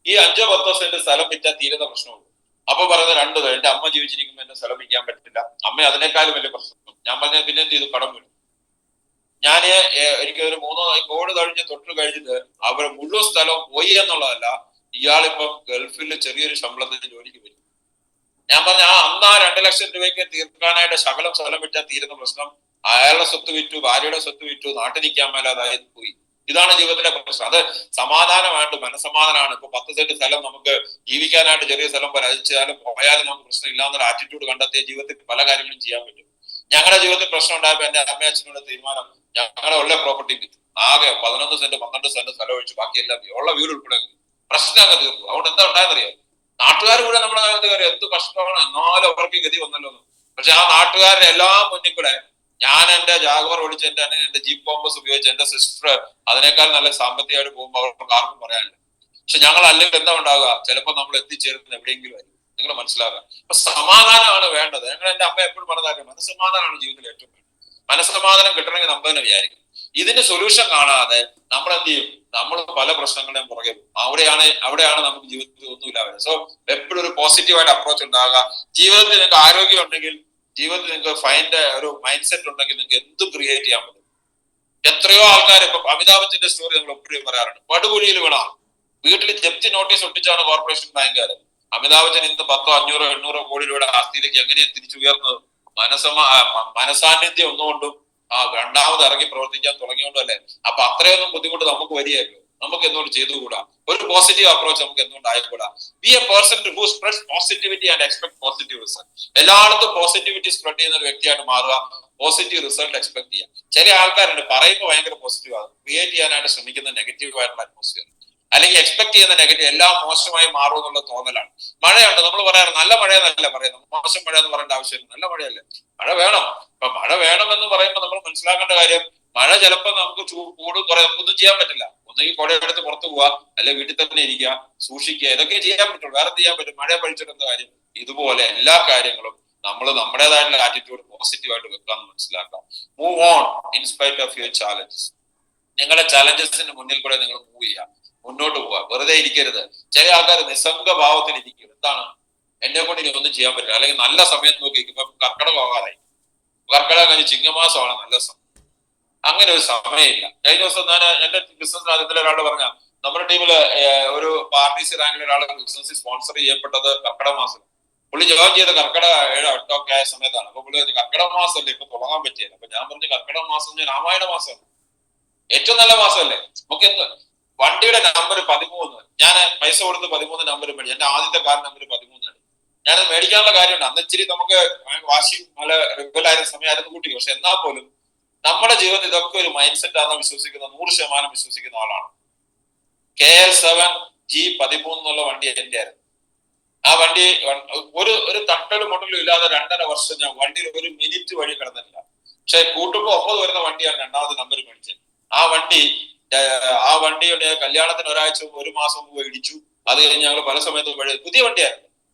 Speaker 1: ഈ 5-10 സെന്റ് സ്ഥലം വിറ്റാൽ തീരുന്ന പ്രശ്നമുള്ളൂ. അപ്പൊ പറയുന്നത് 2 എന്റെ അമ്മ ജീവിച്ചിരിക്കുമ്പോൾ എന്റെ സ്ഥലം വിൽക്കാൻ പറ്റില്ല, അമ്മ അതിനേക്കാളും വലിയ പ്രശ്നം. ഞാൻ പറഞ്ഞ പിന്നെ എന്ത് ചെയ്തു, കടം വീണു. ഞാന് എനിക്ക് ഒരു 3 കോടി കഴിഞ്ഞ് തൊട്ട് കഴിഞ്ഞിട്ട് അവരെ മുഴുവൻ സ്ഥലവും പോയി എന്നുള്ളതല്ല, ഇയാളിപ്പം ഗൾഫിൽ ചെറിയൊരു ശമ്പളത്തിന് ജോലിക്ക് വരും. ഞാൻ പറഞ്ഞ അന്ന് ആ 2 ലക്ഷം രൂപയ്ക്ക് തീർക്കാനായിട്ട് ശകലം സ്ഥലം വിറ്റാൽ തീരുന്ന പ്രശ്നം അയാളുടെ സ്വത്ത് വിറ്റു, ഭാര്യയുടെ സ്വത്ത് വിറ്റു, നാട്ടിൽ നിൽക്കാൻ മേലാതായി പോയി. ഇതാണ് ജീവിതത്തിലെ പ്രശ്നം. അത് സമാധാനമായിട്ട് മനസ്സമാധാനമാണ്. ഇപ്പൊ 10 സെന്റ് സ്ഥലം നമുക്ക് ജീവിക്കാനായിട്ട് ചെറിയ സ്ഥലം പോലെ അയച്ചാലും പോയാലും നമുക്ക് പ്രശ്നം ഇല്ലാന്നൊരു ആറ്റിറ്റ്യൂഡ് കണ്ടെത്തിയ ജീവിതത്തിൽ പല കാര്യങ്ങളും ചെയ്യാൻ പറ്റും. ഞങ്ങളുടെ ജീവിതത്തിൽ പ്രശ്നം ഉണ്ടായപ്പോ എന്റെ അമ്മ അച്ഛനോട് തീരുമാനം, ഞങ്ങളുടെ ഉള്ള പ്രോപ്പർട്ടി വിറ്റ് ആകെ 11 സെന്റ് 12 സെന്റ് സ്ഥലം ഒഴിച്ച് ബാക്കിയെല്ലാം ഉള്ള വീട് ഉൾപ്പെടെ പ്രശ്നം അങ്ങ് തീർന്നു. അതുകൊണ്ട് എന്താ ഉണ്ടായെന്നറിയാം, നാട്ടുകാർ കൂടെ നമ്മുടെ കാലത്ത് കയറി എന്ത് കഷ്ടമാണ്, എന്നാലും അവർക്ക് ഗതി വന്നല്ലോ. പക്ഷെ ആ നാട്ടുകാരുടെ എല്ലാം മുന്നിൽ കൂടെ ഞാൻ എന്റെ ജാഗവർ ഓടിച്ച് എന്റെ ജീപ്പ് കോമ്പസ് ഉപയോഗിച്ച് എന്റെ സിസ്റ്റർ അതിനേക്കാൾ നല്ല സാമ്പത്തികമായിട്ട് പോകുമ്പോൾ അവർക്ക് ആർക്കും പറയാനില്ല. പക്ഷെ ഞങ്ങൾ അല്ലെങ്കിൽ എന്താ ഉണ്ടാവുക, ചിലപ്പോൾ നമ്മൾ എത്തിച്ചേരുന്നത് എവിടെയെങ്കിലും ആയിരിക്കും. നിങ്ങൾ മനസ്സിലാക്കുക. അപ്പൊ സമാധാനമാണ് വേണ്ടത്. ഞങ്ങൾ എന്റെ അമ്മ എപ്പോഴും പറഞ്ഞാൽ മനസ്സമാധാനമാണ് ജീവിതത്തിൽ ഏറ്റവും വേണ്ടത്. മനസ്സമാധാനം കിട്ടണമെങ്കിൽ നമ്മൾ തന്നെ വിചാരിക്കും. ഇതിന് സൊല്യൂഷൻ കാണാതെ നമ്മൾ എന്ത് ചെയ്യും, നമ്മൾ പല പ്രശ്നങ്ങളുടെയും പുറകെ പോകും. അവിടെയാണ് നമുക്ക് ജീവിതത്തിൽ ഒന്നുമില്ല വരുന്നത്. സോ എപ്പോഴും ഒരു പോസിറ്റീവായിട്ട് അപ്രോച്ച് ഉണ്ടാകുക. ജീവിതത്തിൽ നിങ്ങൾക്ക് ആരോഗ്യം ഉണ്ടെങ്കിൽ, ജീവിതത്തിൽ നിങ്ങൾക്ക് ഫൈൻഡ് ഒരു മൈൻഡ് സെറ്റ് ഉണ്ടെങ്കിൽ നിങ്ങൾക്ക് എന്തും ക്രിയേറ്റ് ചെയ്യാൻ പറ്റും. എത്രയോ ആൾക്കാർ ഇപ്പൊ അമിതാഭ് ബച്ചന്റെ സ്റ്റോറി നമ്മൾ എപ്പോഴും പറയാറുണ്ട്. പടുകുഴിയിൽ വീണ വീട്ടിൽ ജപ്തി നോട്ടീസ് ഒട്ടിച്ചാണ് കോർപ്പറേഷൻ ബാങ്കുകാർ. അമിതാഭ് ബച്ചൻ ഇന്ന് 10, 500, 800 കോടി രൂപയുടെ ആസ്തിയിലേക്ക് എങ്ങനെയാണ് തിരിച്ചുയർന്നത്? മനസാന്നിധ്യം ഒന്നുകൊണ്ടും രണ്ടാമത് ഇറങ്ങി പ്രവർത്തിക്കാൻ തുടങ്ങിയോണ്ടും അല്ലേ. അപ്പൊ അത്രയൊന്നും ബുദ്ധിമുട്ട് നമുക്ക് വരികയല്ലോ. നമുക്ക് എന്തുകൊണ്ട് ചെയ്തുകൂടാ? ഒരു പോസിറ്റീവ് അപ്രോച്ച് നമുക്ക് എന്തുകൊണ്ട് ആയിക്കൂടാ? Be a person who spreads positivity and expect positive result. എല്ലായിടത്തും പോസിറ്റിവിറ്റി സ്പ്രെഡ് ചെയ്യുന്ന ഒരു വ്യക്തിയായിട്ട് മാറുക, പോസിറ്റീവ് റിസൾട്ട് എക്സ്പെക്ട് ചെയ്യുക. ചില ആൾക്കാരുണ്ട് പറയുമ്പോൾ ഭയങ്കര പോസിറ്റീവ് ആകും, ക്രിയേറ്റ് ചെയ്യാനായിട്ട് ശ്രമിക്കുന്ന നെഗറ്റീവ് ആയിട്ടുള്ള അറ്റ്മോസ്ഫിയർ, അല്ലെങ്കിൽ എക്സ്പെക്ട് ചെയ്യുന്ന നെഗറ്റീവ് എല്ലാം മോശമായി മാറും എന്നുള്ള തോന്നലാണ്. മഴയുണ്ട്, നമ്മൾ പറയാറ് നല്ല മഴയെന്നല്ല പറയുന്നത്, മോശം മഴ എന്ന് പറയേണ്ട ആവശ്യമില്ല, നല്ല മഴയല്ലേ. മഴ വേണം. അപ്പൊ മഴ വേണമെന്ന് പറയുമ്പോൾ നമ്മൾ മനസ്സിലാക്കേണ്ട കാര്യം, മഴ ചിലപ്പോൾ നമുക്ക് കൂടും കുറേ നമുക്കൊന്നും ചെയ്യാൻ പറ്റില്ല. ഒന്നുകിൽ കുടയെടുത്ത് പുറത്തു പോവുക, അല്ലെങ്കിൽ വീട്ടിൽ തന്നെ ഇരിക്കുക, സൂക്ഷിക്കുക, ഇതൊക്കെ ചെയ്യാൻ പറ്റുള്ളൂ. വേറെ ചെയ്യാൻ പറ്റും. മഴയെ പഴിച്ചിട്ട് എന്താ കാര്യം? ഇതുപോലെ എല്ലാ കാര്യങ്ങളും നമ്മൾ നമ്മുടേതായിട്ടുള്ള ആറ്റിറ്റ്യൂഡ് പോസിറ്റീവായിട്ട് വെക്കാന്ന് മനസ്സിലാക്കാം. Move on in spite of your challenges. നിങ്ങളുടെ ചാലഞ്ചസിന് മുന്നിൽ കൂടെ നിങ്ങൾ മൂവ് ചെയ്യുക, മുന്നോട്ട് പോവുക, വെറുതെ ഇരിക്കരുത്. ചില ആൾക്കാർ നിസ്സംഗ ഭാവത്തിൽ ഇരിക്കും. എന്താണ്, എന്നെ കൊണ്ട് ഇനി ഒന്നും ചെയ്യാൻ പറ്റില്ല, അല്ലെങ്കിൽ നല്ല സമയം നോക്കി. ഇപ്പൊ കർക്കിടകം ആകാറായി, കർക്കിടകം കഴിഞ്ഞ് ചിങ്ങമാസമാണ് നല്ല സമയം. അങ്ങനെ ഒരു സമയമില്ല. കഴിഞ്ഞ ദിവസം ഞാൻ എന്റെ ബിസിനസ് രാജ്യത്തിലെ ഒരാൾ പറഞ്ഞ, നമ്മുടെ ടീമില് ഒരു പാർട്ടീസ് റാങ്കിലെ ഒരാൾ ബിസിനസ് സ്പോൺസർ ചെയ്യപ്പെട്ടത് കർക്കിടക മാസം. പുള്ളി ജോയിൻ ചെയ്ത കർക്കിടക 7, 8 ഒക്കെ ആയ സമയത്താണ്. അപ്പൊ പുള്ളി കർക്കിടക മാസമല്ലേ ഇപ്പൊ തുടങ്ങാൻ പറ്റിയത്. അപ്പൊ ഞാൻ പറഞ്ഞു, കർക്കിടക മാസം രാമായണ മാസമാണ്, ഏറ്റവും നല്ല മാസമല്ലേ. നമുക്ക് എന്ത്, വണ്ടിയുടെ നമ്പർ 13, ഞാൻ പൈസ കൊടുത്ത് 13 നമ്പർ മേടിച്ചു. എന്റെ ആദ്യത്തെ കാർ നമ്പർ 13 ആണ്. ഞാനത് മേടിക്കാനുള്ള കാര്യമുണ്ട്. അന്ന് ഇച്ചിരി നമുക്ക് വാശി നല്ല റിബലായിരുന്ന സമയമായിരുന്നു കൂട്ടി. പക്ഷെ എന്നാൽ പോലും നമ്മുടെ ജീവിതത്തിൽ ഇതൊക്കെ ഒരു മൈൻഡ് സെറ്റ് ആണെന്ന് വിശ്വസിക്കുന്ന 100% വിശ്വസിക്കുന്ന ആളാണ്. KL7G13 എന്നുള്ള വണ്ടി എന്റെ ആയിരുന്നു. ആ വണ്ടി ഒരു തട്ടലും മുട്ടലും ഇല്ലാതെ 2.5 വർഷം ഞാൻ വണ്ടിയിൽ ഒരു മിനിറ്റ് വഴി കിടന്നിട്ടില്ല. പക്ഷെ കൂട്ടുമ്പോ 9 വരുന്ന വണ്ടിയാണ് രണ്ടാമത് നമ്പർ മേടിച്ചത്. ആ വണ്ടിയുടെ കല്യാണത്തിന് ഒരാഴ്ച 1 മാസം മുമ്പ് ഇടിച്ചു. അത് കഴിഞ്ഞ് ഞങ്ങൾ പല സമയത്തും പുതിയ വണ്ടിയായിരുന്നു.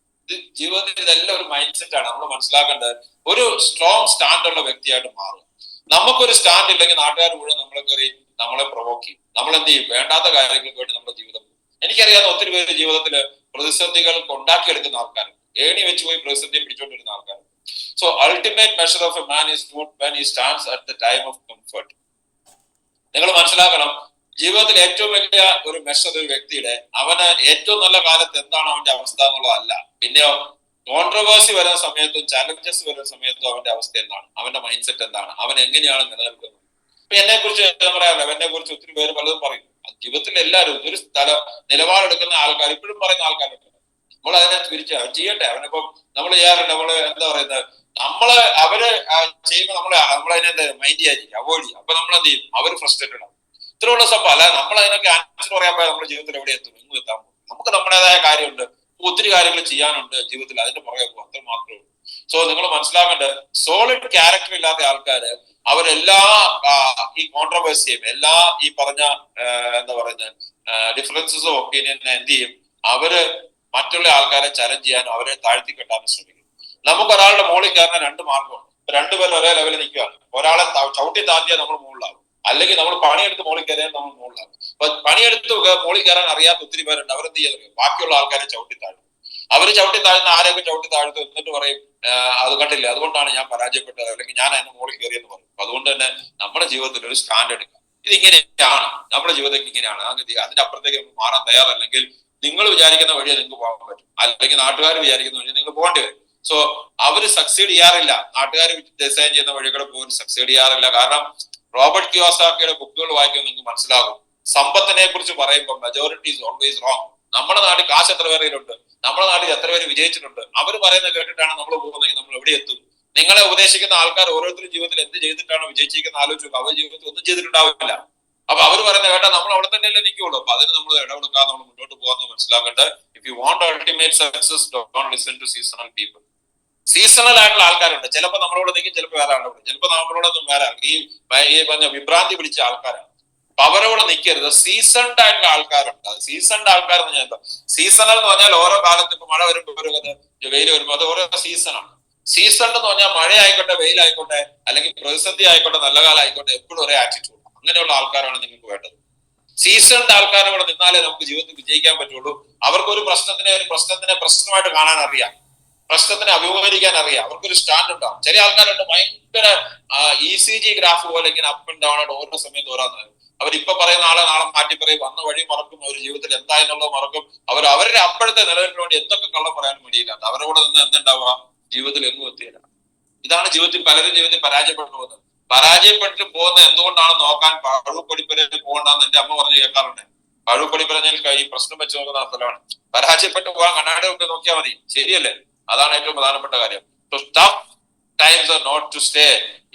Speaker 1: ഇത് ജീവിതത്തിൽ ഇതെല്ലാം ഒരു മൈൻഡ് സെറ്റ് ആണ്. നമ്മൾ മനസ്സിലാക്കേണ്ടത് ഒരു സ്ട്രോങ് സ്റ്റാൻഡ് ഉള്ള വ്യക്തിയായിട്ട് മാറും. നമുക്കൊരു സ്റ്റാൻഡ് ഇല്ലെങ്കിൽ നാട്ടുകാർ മുഴുവൻ നമ്മളെ കയറി നമ്മളെ പ്രൊവോക്ക് ചെയ്യും. നമ്മൾ എന്ത് ചെയ്യും, വേണ്ടാത്ത കാര്യങ്ങൾക്ക് വേണ്ടി നമ്മുടെ ജീവിതം. എനിക്കറിയാവുന്ന ഒത്തിരി പേര് ജീവിതത്തില് പ്രതിസന്ധികൾ ഉണ്ടാക്കിയെടുക്കുന്ന ആൾക്കാരുണ്ട്. ഏണി വെച്ച് പോയി പ്രതിസന്ധിയെ പിടിച്ചുകൊണ്ടിരുന്ന ആൾക്കാരുണ്ട്. So ultimate measure of a man is not when he stands at the time of comfort. നിങ്ങൾ മനസ്സിലാക്കണം, ജീവിതത്തിൽ ഏറ്റവും വലിയ ഒരു മെഷർ ഒരു വ്യക്തിയുടെ അവന് ഏറ്റവും നല്ല കാലത്ത് എന്താണ് അവന്റെ അവസ്ഥ എന്നുള്ളതല്ല. പിന്നെയോ കോൺട്രവേഴ്സി വരുന്ന സമയത്തും ചാലഞ്ചസ് വരുന്ന സമയത്തും അവന്റെ അവസ്ഥ എന്താണ്, അവന്റെ മൈൻഡ് സെറ്റ് എന്താണ്, അവൻ എങ്ങനെയാണ് നിലനിൽക്കുന്നത്. ഇപ്പൊ എന്നെ കുറിച്ച് പറയാറില്ല, എന്നെ കുറിച്ച് ഒത്തിരി പേര് പലതും പറയും. ജീവിതത്തിൽ എല്ലാവരും ഒരു നിലപാടെടുക്കുന്ന ആൾക്കാർ ഇപ്പോഴും പറയുന്ന ആൾക്കാരുണ്ട്. നമ്മൾ അതിനെ ചെയ്യട്ടെ. അവനിപ്പം നമ്മൾ ചെയ്യാറുണ്ട്, നമ്മള് എന്താ പറയുന്നത്, അവര് ചെയ്യുമ്പോൾ നമ്മളതിനെ മൈൻഡ് ചെയ്യാതിരിക്കും, അവോയ്ഡ് ചെയ്യും. അപ്പൊ നമ്മൾ എന്ത് ചെയ്യും, അവർ ഫ്രസ്ട്രേറ്റഡ് ആവും. ഇത്രയുള്ള സംഭവം അല്ല. നമ്മൾ അതിനൊക്കെ ആൻസർ പറയാൻ പോയാൽ നമ്മുടെ ജീവിതത്തിൽ എവിടെ എത്തും, എങ്ങും എത്താൻ പോകും. നമുക്ക് നമ്മുടേതായ കാര്യമുണ്ട്, ഒത്തിരി കാര്യങ്ങൾ ചെയ്യാനുണ്ട് ജീവിതത്തിൽ, അതിന്റെ പുറകെ പോകും, അത്ര മാത്രമേ ഉള്ളൂ. സോ നിങ്ങൾ മനസ്സിലാക്കേണ്ടത്, സോളിഡ് ക്യാരക്ടർ ഇല്ലാത്ത ആൾക്കാര് അവരെല്ലാ ഈ കോൺട്രവേഴ്സിയും എല്ലാ ഈ പറഞ്ഞ എന്താ പറയുന്നത് ഡിഫറൻസസ് ഓഫ് ഒപ്പീനിയനെ എന്ത് ചെയ്യും, അവര് മറ്റുള്ള ആൾക്കാരെ ചലഞ്ച് ചെയ്യാനും അവരെ താഴ്ത്തി കെട്ടാനും ശ്രമിക്കും. നമുക്ക് ഒരാളുടെ മുകളിൽ കയറുന്ന 2 മാർഗമാണ്. 2 പേർ ഒരേ ലെവലിൽ നിൽക്കുകയാണ്. ഒരാളെ ചവിട്ടി താഴ്ത്തിയാൽ നമ്മൾ മുകളിലാവും, അല്ലെങ്കിൽ നമ്മൾ പണിയെടുത്ത് മുകളിൽ കയറിയാൽ നമ്മൾ മുകളിലാവും. അപ്പൊ പണിയെടുത്ത് മുകളിൽ കയറാൻ അറിയാത്ത ഒത്തിരി പേരുണ്ട്. അവരെന്ത് ചെയ്യുന്നത്, ബാക്കിയുള്ള ആൾക്കാരെ ചവിട്ടി താഴ്ത്തും. അവര് ചവിട്ടി താഴ്ന്ന ആരെയൊക്കെ ചവിട്ടി താഴ്ത്തും, എന്നിട്ട് പറയും അത് കണ്ടില്ല, അതുകൊണ്ടാണ് ഞാൻ പരാജയപ്പെട്ടത്, അല്ലെങ്കിൽ ഞാൻ അതിന് മുകളിൽ കയറിയെന്ന് പറയും. അതുകൊണ്ട് തന്നെ നമ്മുടെ ജീവിതത്തിൽ ഒരു സ്റ്റാൻഡ് എടുക്കുക. ഇതിങ്ങനെയാണ് നമ്മുടെ ജീവിതത്തിൽ, ഇങ്ങനെയാണ്. അതിന്റെ അപ്പുറത്തേക്ക് മാറാൻ തയ്യാറല്ലെങ്കിൽ നിങ്ങൾ വിചാരിക്കുന്ന വഴിയെ നിങ്ങൾക്ക് പോകാൻ പറ്റും, അല്ലെങ്കിൽ നാട്ടുകാർ വിചാരിക്കുന്ന വഴി നിങ്ങൾ പോകേണ്ടി വരും. സോ അവര് സക്സീഡ് ചെയ്യാറില്ല. നാട്ടുകാർ ഡിസൈൻ ചെയ്യുന്ന വഴികളെ പോലും സക്സീഡ് ചെയ്യാറില്ല. കാരണം റോബർട്ട് കിയോസാക്കിയുടെ ബുക്കുകൾ വായിക്കുമ്പോൾ നിങ്ങൾക്ക് മനസ്സിലാകും, സമ്പത്തിനെ കുറിച്ച് പറയുമ്പോൾ മെജോറിറ്റി ഈസ് ഓൾവേസ് റോങ്. നമ്മുടെ നാട്ടിൽ കാശ് എത്ര പേരിലുണ്ട്, നമ്മുടെ നാട്ടിൽ എത്ര പേര് വിജയിച്ചിട്ടുണ്ട്, അവർ പറയുന്നത് കേട്ടിട്ടാണ് നമ്മൾ പോകുന്നതെങ്കിൽ നമ്മൾ എവിടെ എത്തും? നിങ്ങളെ ഉപദേശിക്കുന്ന ആൾക്കാർ ഓരോരുത്തരും ജീവിതത്തിൽ എന്ത് ചെയ്തിട്ടാണ് വിജയിച്ചിരിക്കുന്ന ആലോചിച്ചു. അവർ ജീവിതത്തിൽ ഒന്നും ചെയ്തിട്ടുണ്ടാവില്ല. അപ്പൊ അവർ പറയുന്ന കേട്ടാ നമ്മൾ അവിടെ തന്നെയല്ലേ നിൽക്കുള്ളൂ. അപ്പൊ അതിന് നമ്മൾ ഇടപെടുക്കാതെ നമ്മൾ മുന്നോട്ട് പോകാന്ന് മനസ്സിലാക്കേണ്ടത്. If you want ultimate success, don't listen to seasonal people. Seasonal ആയിട്ടുള്ള ആൾക്കാരുണ്ട്. ചിലപ്പോൾ നമ്മളോട് നിൽക്കും, ചിലപ്പോൾ വേറെ ആളോട്, ചിലപ്പോൾ നമ്മളോടൊന്നും വേറെ ഈ പറഞ്ഞ വിഭ്രാന്തി പിടിച്ച ആൾക്കാരാണ്. അപ്പൊ അവരോട് നിൽക്കരുത്. സീസൺഡ് ആയിട്ടുള്ള ആൾക്കാരുണ്ട്. സീസൺഡ് ആൾക്കാർ എന്ന് പറഞ്ഞാൽ എന്താ? സീസണൽ എന്ന് പറഞ്ഞാൽ ഓരോ കാലത്ത് ഇപ്പൊ മഴ വരുമ്പോൾ വെയിൽ വരുമ്പോൾ അത് ഓരോ സീസണാണ്. സീസൺ എന്ന് പറഞ്ഞാൽ മഴ ആയിക്കോട്ടെ, വെയിലായിക്കോട്ടെ, അല്ലെങ്കിൽ പ്രതിസന്ധി ആയിക്കോട്ടെ, നല്ല കാലം ആയിക്കോട്ടെ, എപ്പോഴും ഒരേ ആറ്റിറ്റ്യൂഡ്. അങ്ങനെയുള്ള ആൾക്കാരാണ് നിങ്ങൾക്ക് വേണ്ടത്. സീസൺഡ് ആൾക്കാരോട് നിന്നാലേ നമുക്ക് ജീവിതത്തിൽ വിജയിക്കാൻ പറ്റുള്ളൂ. അവർക്കൊരു പ്രശ്നത്തിനെ പ്രശ്നമായിട്ട് കാണാൻ അറിയാം, പ്രശ്നത്തിനെ അഭിമുഖീകരിക്കാൻ അറിയാം, അവർക്കൊരു സ്റ്റാൻഡ് ഉണ്ടാവും. ചില ആൾക്കാരുണ്ട് ഭയങ്കര ECG ഗ്രാഫ് പോലെ ഇങ്ങനെ അപ്പ് ആൻഡ് ഡൗൺ ആയിട്ട് ഓരോ സമയത്ത് ഓരോന്ന്. അവരിപ്പൊ പറയുന്ന ആളെ നാളെ മാറ്റി പറയും, വന്ന വഴി മറക്കും, അവർ ജീവിതത്തിൽ എന്തായെന്നുള്ളത് മറക്കും. അവരുടെ അപ്പോഴത്തെ നിലനിൽപ്പിന് വേണ്ടി എന്തൊക്കെ കള്ളം പറയാനും വേണ്ടിയില്ലാത്ത അവരുടെ കൂടെ നിന്ന് എന്തുണ്ടാവുക? ജീവിതത്തിൽ എങ്ങും എത്തിയില്ല. ഇതാണ് ജീവിതത്തിൽ പലരും ജീവിതത്തിൽ പരാജയപ്പെട്ടു പോകുന്നത്. പരാജയപ്പെട്ട് പോകുന്ന എന്തുകൊണ്ടാണ് നോക്കാൻ പഴുപൊടിപ്പരയിൽ പോകണ്ടെന്ന് എന്റെ അമ്മ പറഞ്ഞ് കേൾക്കാറുണ്ട്. പഴുപൊടിപ്പരഞ്ഞാൽ ഈ പ്രശ്നം വെച്ച് നോക്കുന്ന സ്ഥലമാണ്. പരാജയപ്പെട്ടു പോകാൻ കണ്ണാടി ഒക്കെ നോക്കിയാൽ മതി. ശരിയല്ലേ? അതാണ് ഏറ്റവും പ്രധാനപ്പെട്ട കാര്യം. Tough times are not to stay,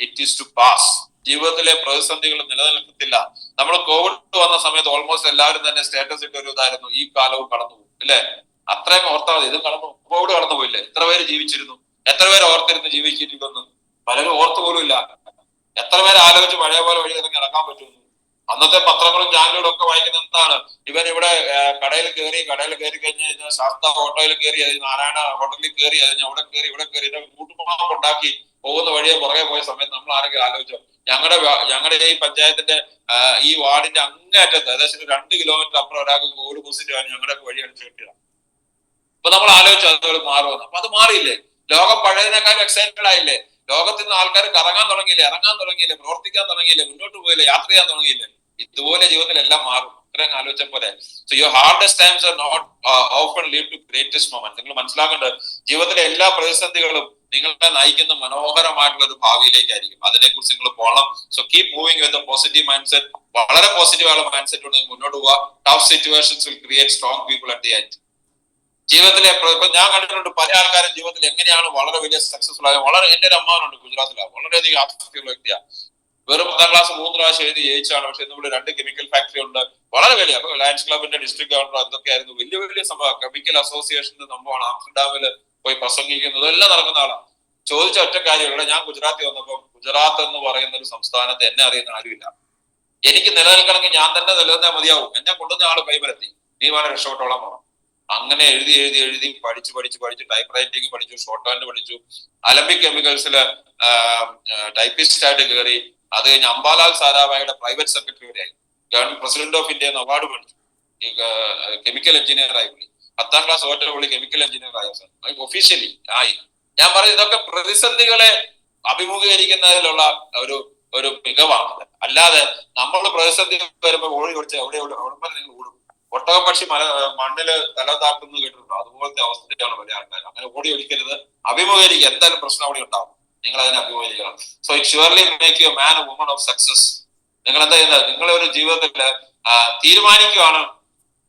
Speaker 1: it is to pass. ജീവിതത്തിലെ പ്രതിസന്ധികൾ നിലനിൽക്കത്തില്ല. നമ്മൾ കോവിഡ് വന്ന സമയത്ത് ഓൾമോസ്റ്റ് എല്ലാവരും തന്നെ സ്റ്റാറ്റസ് ഇട്ട ഒരു ഇതായിരുന്നു, ഈ കാലവും കടന്നു പോകും, ഇല്ലേ? അത്രയും ഓർത്താൽ മതി. ഇതും കടന്നു, കോവിഡ് കടന്നു പോയില്ലേ? എത്ര പേര് ജീവിച്ചിരുന്നു, എത്ര പേര് ഓർത്തിരുന്ന് ജീവിച്ചിരിക്കുന്നു? പലരും ഓർത്തു പോലും ഇല്ല. എത്ര പേര് ആലോചിച്ച് പഴയ പോലെ വഴി ഇറങ്ങി നടക്കാൻ പറ്റുന്നു? അന്നത്തെ പത്രങ്ങളും ചാനലുകളും ഒക്കെ വായിക്കുന്ന എന്താണ്? ഇവൻ ഇവിടെ കടയിൽ കയറി കഴിഞ്ഞ് ശാസ്ത്ര ഹോട്ടലിൽ കയറി, നാരായണ ഹോട്ടലിൽ കയറി, അവിടെ കയറി ഇവിടെ കയറി, കൂട്ടുമാപ്പ് ഉണ്ടാക്കി പോകുന്ന വഴിയെ പുറകെ പോയ സമയത്ത് നമ്മൾ ആരെങ്കിലും ആലോചിച്ചോ? ഞങ്ങളുടെ ഈ പഞ്ചായത്തിന്റെ ഈ വാർഡിന്റെ അങ്ങേയറ്റത്ത് ഏകദേശം 2 കിലോമീറ്റർ അപ്പുറം ഒരാൾക്ക് കോവിഡ് പോസിറ്റീവ് ആണ്, ഞങ്ങളുടെ വഴി അടിച്ചു കിട്ടിയതാണ്. അപ്പൊ നമ്മൾ ആലോചിച്ചു അതുപോലെ മാറുമെന്ന്. അപ്പൊ അത് മാറിയില്ലേ? ലോകം പഴയതിനേക്കാളും എക്സൈറ്റഡ് ആയില്ലേ? ലോകത്തിൽ നിന്ന് ആൾക്കാർ കറങ്ങാൻ തുടങ്ങിയില്ലേ, ഇറങ്ങാൻ തുടങ്ങിയില്ലേ, പ്രവർത്തിക്കാൻ തുടങ്ങിയില്ലേ, മുന്നോട്ട് പോയില്ലേ, യാത്ര ചെയ്യാൻ തുടങ്ങിയില്ലേ? ഇതുപോലെ ജീവിതത്തിൽ എല്ലാം മാറും. ഇത്രയും ആലോചിച്ച പോലെ. So your hardest times are not often lead to greatest moment. നിങ്ങൾ മനസ്സിലാക്കേണ്ടത് ജീവിതത്തിലെ എല്ലാ പ്രതിസന്ധികളും നിങ്ങളെ നയിക്കുന്ന മനോഹരമായിട്ടുള്ള ഒരു ഭാവിയിലേക്കായിരിക്കും. അതിനെക്കുറിച്ച് നിങ്ങൾ പോകണം. So keep moving with a positive mind set. വളരെ പോസിറ്റീവ് ആയുള്ള മൈൻഡ് സെറ്റ് കൊണ്ട് മുന്നോട്ട് പോവുക. Tough situations will create strong people at the end. ജീവിതത്തിലെ ഇപ്പൊ ഞാൻ കണ്ടിട്ടുണ്ട് പല ആൾക്കാരും ജീവിതത്തിൽ എങ്ങനെയാണ് വളരെ വലിയ സക്സസ്ഫുൾ ആയത്. എന്റെ ഒരു അമ്മാവനുണ്ട് ഗുജറാത്തിലാണ്, വളരെയധികം ആസക്തിയുള്ള വ്യക്തിയാണ്. വെറും 10ാം ക്ലാസ് 3 പ്രാവശ്യം എഴുതി ജയിച്ചാണ്. പക്ഷെ ഇവിടെ 2 കെമിക്കൽ ഫാക്ടറി ഉണ്ട്, വളരെ വലിയ. അപ്പൊ ലയൺസ് ക്ലബിന്റെ ഡിസ്ട്രിക്ട് ഗവർണർ എന്തൊക്കെയായിരുന്നു, വലിയ സംഭവം. കെമിക്കൽ അസോസിയേഷന്റെ സംഭവമാണ്. ആംസ്റ്റർഡാമിൽ പോയി പ്രസംഗിക്കുന്നത് എല്ലാം നടക്കുന്ന ആളാണ്. ചോദിച്ച ഒറ്റ കാര്യമുള്ള, ഞാൻ ഗുജറാത്തിൽ വന്നപ്പോൾ ഗുജറാത്ത് എന്ന് പറയുന്ന ഒരു സംസ്ഥാനത്ത് എന്നെ അറിയുന്ന ആരുമില്ല. എനിക്ക് നിലനിൽക്കണമെങ്കിൽ ഞാൻ തന്നെ നിലനിർത്താൻ മതിയാവും. എന്നെ കൊണ്ടുവന്ന ആള് കൈവരത്തി, നീ വളരെ രക്ഷപ്പെട്ടോളം വേണം. അങ്ങനെ എഴുതി പഠിച്ച് ടൈപ്പ് റൈറ്റിംഗ് പഠിച്ചു, ഷോർട്ട് ഹാൻഡ് പഠിച്ചു. അലംബിക് കെമിക്കൽസില് ടൈപ്പിസ്റ്റ് ആയിട്ട് കയറി. അത് കഴിഞ്ഞ് അംബാലാൽ സാരാഭായിയുടെ പ്രൈവറ്റ് സെക്രട്ടറി വരെയായി. Government president of India award മേടിച്ചു. കെമിക്കൽ എഞ്ചിനീയർ ആയി പുള്ളി. 10ാം ക്ലാസ് തോറ്റ പുള്ളി കെമിക്കൽ എഞ്ചിനീയർ ആയ ഒഫീഷ്യലി ആയി. ഞാൻ പറയും ഇതൊക്കെ പ്രതിസന്ധികളെ അഭിമുഖീകരിക്കുന്നതിലുള്ള ഒരു മികവാണ്. അല്ലാതെ നമ്മൾ പ്രതിസന്ധി വരുമ്പോൾ ഓടി ഓടിച്ച് അവിടെ നിങ്ങൾ ഓടും. ഒട്ടകപ്പക്ഷി മണ്ണില് തല താക്കുന്നത് കേട്ടിട്ടുണ്ടോ? അതുപോലത്തെ അവസ്ഥയാണ് വലിയ ആൾക്കാർ. അങ്ങനെ ഓടി ഒളിക്കരുത്, അഭിമുഖീകരിക്കുക. എന്തായാലും പ്രശ്നം അവിടെ ഉണ്ടാവും, നിങ്ങൾ അതിനെ അഭിമുഖീകരിക്കണം. So it surely make you a man, a woman of success. നിങ്ങൾ എന്താ ചെയ്യുന്നത്? നിങ്ങളെ ഒരു ജീവിതത്തില് തീരുമാനിക്കുകയാണ്,